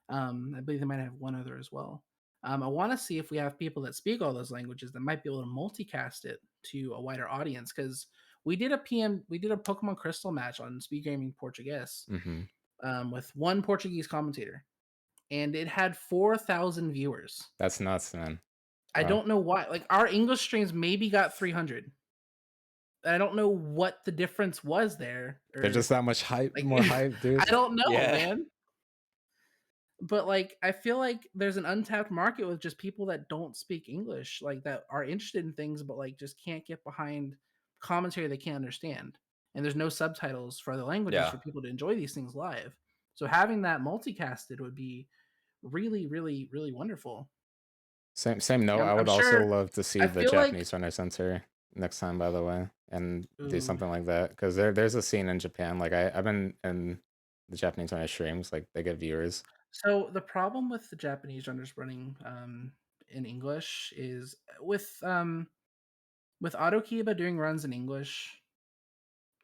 I believe they might have one other as well. I want to see if we have people that speak all those languages that might be able to multicast it to a wider audience, because we did a Pokemon Crystal match on Speed Gaming Portuguese with one Portuguese commentator, and it had 4,000 viewers. That's nuts, man. I don't know why. Like, our English streams maybe got 300. I don't know what the difference was there. They're just that much hype, like, more hype, dude. I don't know, Yeah. man. But like, I feel like there's an untapped market with just people that don't speak English, like that are interested in things, but like just can't get behind commentary they can't understand. And there's no subtitles for other languages Yeah. for people to enjoy these things live. So having that multicasted would be really, really, really wonderful. Same note. I'm- I would I'm also sure- love to see I the feel like- Japanese Runner Center next time, by the way, and do Ooh. something like that, because there's a scene in Japan. Like I've been in the Japanese Runner streams, like they get viewers. So the problem with the Japanese runners running in English is with Autokiba doing runs in English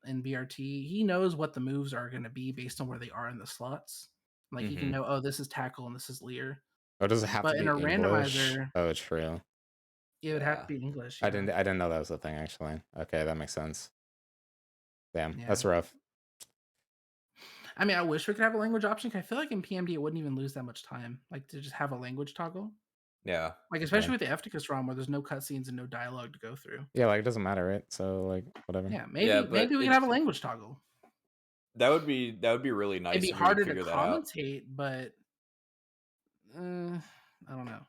in BRT, he knows what the moves are going to be based on where they are in the slots. Like he can know, oh, this is tackle and this is Leer. Or does it have But to be in a English? randomizer, Oh, true. it would have to be in English. I didn't know that was a thing, actually. Okay, that makes sense. Damn, Yeah. that's rough. I mean, I wish we could have a language option. 'Cause I feel like in PMD it wouldn't even lose that much time, like to just have a language toggle. Yeah. Like especially with the Efticus ROM where there's no cutscenes and no dialogue to go through. Yeah, like it doesn't matter, right? So like whatever. Yeah, maybe Yeah, but maybe we could have a language toggle. That would be really nice. It'd be if we could harder to figure that out. commentate, but I don't know.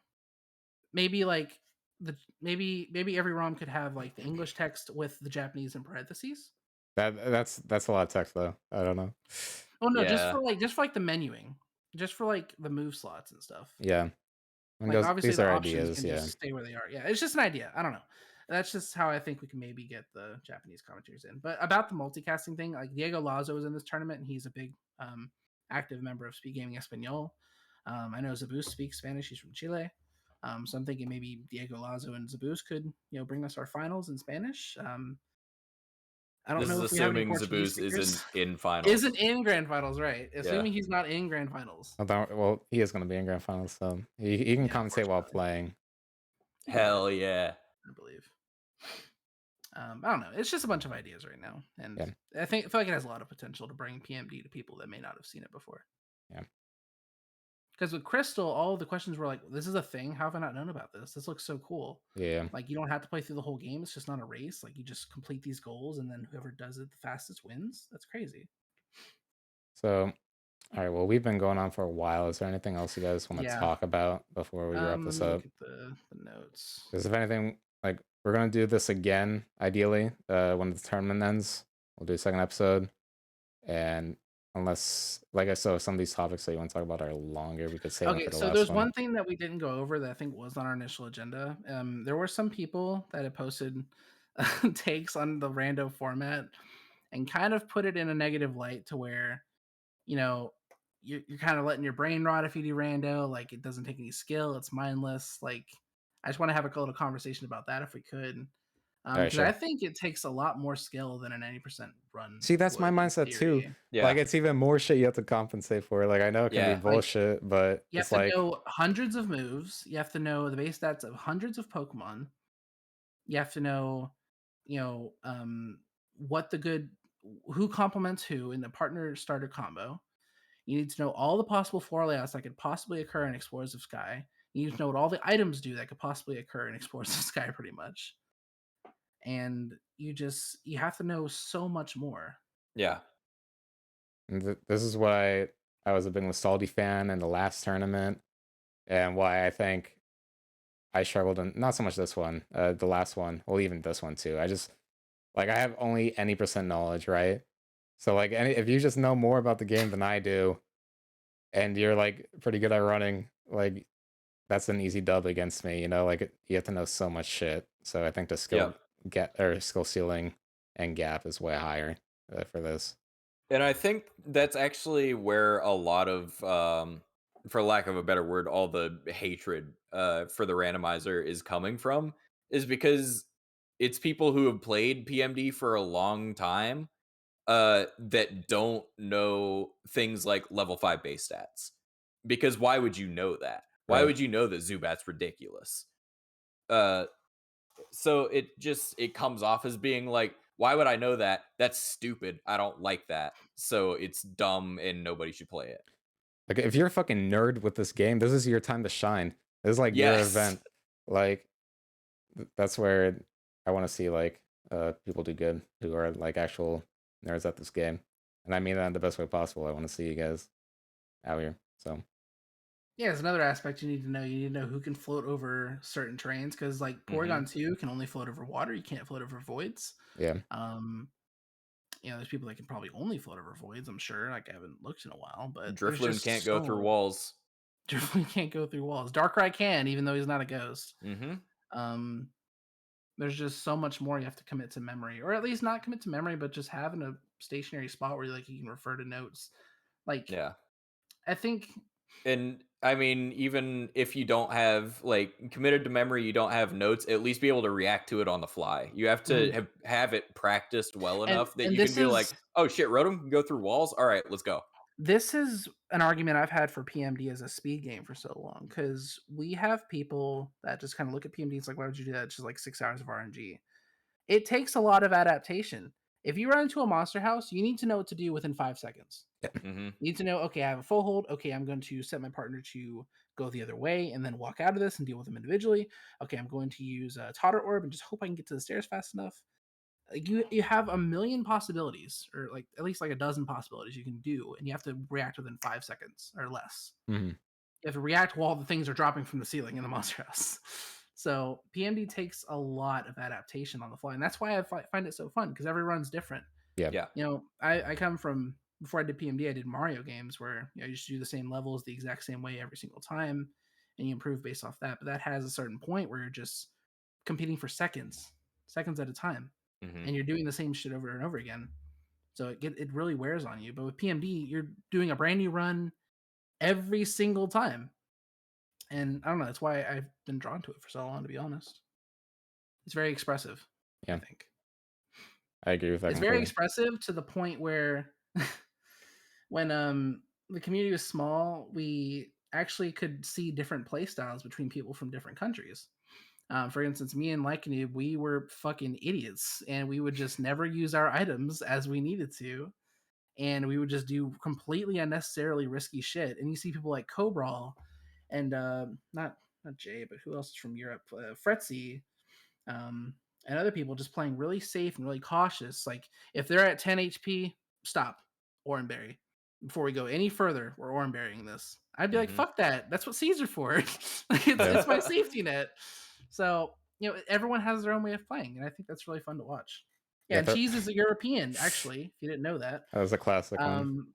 Maybe like maybe every ROM could have like the English text with the Japanese in parentheses. That's a lot of text though. I don't know. Oh no, just Yeah. for the menuing, just for like the move slots and stuff. Yeah. I mean, Like obviously these the are options ideas, can yeah. just stay where they are. Yeah, it's just an idea. I don't know. That's just how I think we can maybe get the Japanese commentators in. But about the multicasting thing, like Diego Lazo is in this tournament, and he's a big active member of Speed Gaming Espanol. I know Zabus speaks Spanish. He's from Chile. So I'm thinking maybe Diego Lazo and Zabus could, bring us our finals in Spanish. I don't This know is if we have any assuming Portuguese Zabuz speakers. isn't in finals. Isn't in grand finals, right? Assuming he's not in grand finals. Well, he is going to be in grand finals, so he can commentate while unfortunately. playing. Hell yeah. I believe. I don't know. It's just a bunch of ideas right now, and Yeah. I feel like it has a lot of potential to bring PMD to people that may not have seen it before. Yeah. Because with Crystal, all the questions were like, "This is a thing. How have I not known about this? This looks so cool." Yeah. Like you don't have to play through the whole game. It's just not a race. Like you just complete these goals, and then whoever does it the fastest wins. That's crazy. So, all right. Well, we've been going on for a while. Is there anything else you guys want to talk about before we wrap this up? Look at the notes. Because if anything, like we're gonna do this again, ideally, when the tournament ends, we'll do a second episode. And unless, like I said, some of these topics that you want to talk about are longer, we could save them Okay, for the so last there's one. one thing that we didn't go over that I think was on our initial agenda. There were some people that had posted takes on the rando format and kind of put it in a negative light to where, you're kind of letting your brain rot if you do rando. Like it doesn't take any skill, it's mindless. Like I just want to have a little conversation about that if we could. Because sure. I think it takes a lot more skill than a 90% run. See, that's my would, in mindset too. theory. Yeah. Like it's even more shit you have to compensate for. Like I know it can Yeah. be bullshit, but You it's have to like know hundreds of moves. You have to know the base stats of hundreds of Pokemon. You have to know, who complements who in the partner starter combo. You need to know all the possible floor layouts that could possibly occur in Explorers of Sky. You need to know what all the items do that could possibly occur in Explorers of Sky, pretty much. And you have to know so much more. Yeah. And this is why I was a big Nostalgia fan in the last tournament, and why I think I struggled in not so much this one, the last one, well, even this one too. I just I have only any percent knowledge, right? So like, if you just know more about the game than I do, and you're like pretty good at running, like that's an easy dub against me. Like you have to know so much shit. So I think the skill ceiling and gap is way higher for this. And I think that's actually where a lot of, for lack of a better word, all the hatred for the randomizer is coming from, is because it's people who have played PMD for a long time that don't know things like level 5 base stats. Because why would you know that? Why Right. would you know that Zubat's ridiculous? So it comes off as being like, why would I know that? That's stupid. I don't like that. So it's dumb and nobody should play it. Like, if you're a fucking nerd with this game, this is your time to shine. This is like your Yes. event. Like, that's where I want to see like people do good who are like actual nerds at this game, and I mean that in the best way possible. I want to see you guys out here. So Yeah, it's another aspect you need to know. You need to know who can float over certain terrains, because like Porygon 2 can only float over water. You can't float over voids. yeah, There's people that can probably only float over voids, I'm sure. Like, I haven't looked in a while, but Drifloon can't go through walls. Drifloon can't go through walls. Darkrai can, even though he's not a ghost. Mm-hmm. There's just so much more you have to commit to memory, or at least not commit to memory, but just having a stationary spot where you can refer to notes. Like, Yeah. I think, and I mean, even if you don't have like committed to memory, you don't have notes, at least be able to react to it on the fly. You have to have it practiced well enough that and you can this be like, is oh shit, Rotom can go through walls. All right, let's go. this is an argument I've had for PMD as a speed game for so long, because we have people that just kind of look at PMD. It's like, why would you do that? It's just like 6 hours of RNG. It takes a lot of adaptation. If you run into a monster house, you need to know what to do within 5 seconds. You need to know, okay, I have a full hold. Okay, I'm going to set my partner to go the other way and then walk out of this and deal with them individually. Okay, I'm going to use a Totter Orb and just hope I can get to the stairs fast enough. Like, you have a million possibilities, or like at least like a dozen possibilities you can do, and you have to react within 5 seconds or less. You have to react while the things are dropping from the ceiling in the monster house. So PMD takes a lot of adaptation on the fly, and that's why I find it so fun, because every run's different. yeah. I come from, before I did PMD, I did Mario games where you just do the same levels the exact same way every single time, and you improve based off that. But that has a certain point where you're just competing for seconds at a time, and you're doing the same shit over and over again. So it really wears on you. But with PMD, you're doing a brand new run every single time. And I don't know, that's why I've been drawn to it for so long, to be honest. It's very expressive, Yeah. I think. I agree with that. It's very expressive to the point where when the community was small, we actually could see different play styles between people from different countries. For instance, me and Lycanoob, we were fucking idiots, and we would just never use our items as we needed to, and we would just do completely unnecessarily risky shit. And you see people like Cobral and not Jay, but who else is from Europe? Fretzy, and other people just playing really safe and really cautious. Like, if they're at 10 HP, stop, Oranberry. Before we go any further, we're Oranberrying this. I'd be like, fuck that. That's what C's are for. It's my safety net. So, everyone has their own way of playing, and I think that's really fun to watch. Yeah, and Cheese is a European, actually, if you didn't know that. That was a classic one.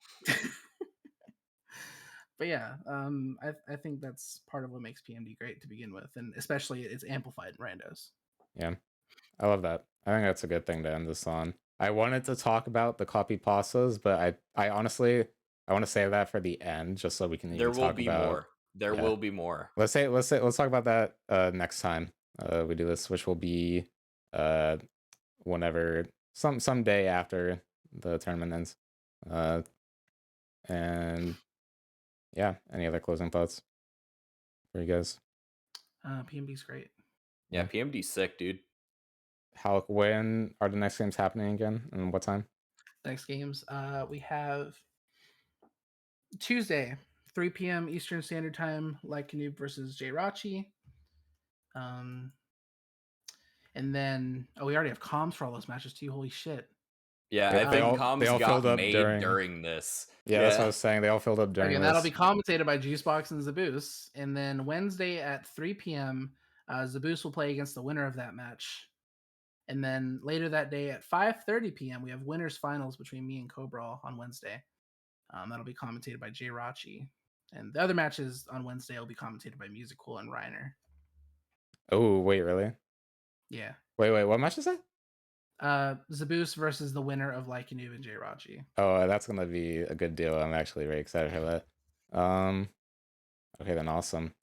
But yeah, I think that's part of what makes PMD great to begin with, and especially it's amplified in randos. Yeah, I love that. I think that's a good thing to end this on. I wanted to talk about the copy pastas, but I honestly want to save that for the end, just so we can even talk about. More. There will be more. Let's talk about that next time we do this, which will be whenever some day after the tournament ends. And yeah, any other closing thoughts for you guys? PMD's great. Yeah, PMD's sick, dude. Halq, when are the next games happening again, and what time? Next games, we have Tuesday, 3 p.m. Eastern Standard Time, Lycanoob versus Jirachi. And then, we already have comms for all those matches too. Holy shit. Yeah, I think comms got made during this. Yeah, that's what I was saying. They all filled up during this. That'll be commentated by JuiceboX and Zaboos. And then Wednesday at 3 p.m., Zaboos will play against the winner of that match. And then later that day at 5:30 p.m., we have winners finals between me and Cobra on Wednesday. That'll be commentated by Jay Rachi. And the other matches on Wednesday will be commentated by Musical and Reiner. Oh, wait, really? Yeah. Wait, what match is that? Zaboos versus the winner of Lycanoob and Jay Rachi. Oh, that's gonna be a good deal. I'm actually very excited for that. Okay, then awesome.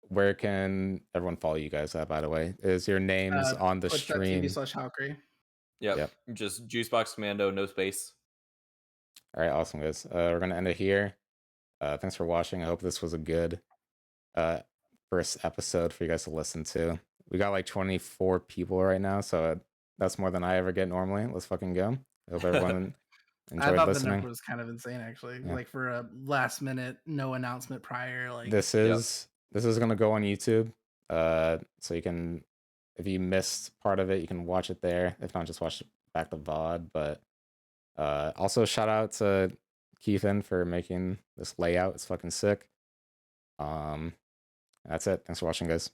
where can everyone follow you guys at, by the way? Is your names on the stream? Twitch.tv/Halqery. Yep. Just JuiceboxCommando, no space. All right, awesome, guys. We're going to end it here. Thanks for watching. I hope this was a good first episode for you guys to listen to. We got like 24 people right now, so that's more than I ever get normally. Let's fucking go. I hope everyone enjoyed I thought listening. the number was kind of insane, actually. Yeah. Like for a last minute, no announcement prior. Like this is gonna go on YouTube. So you can, if you missed part of it, you can watch it there. If not, just watch back the VOD. But also shout out to Ciethan for making this layout. It's fucking sick. That's it. Thanks for watching, guys.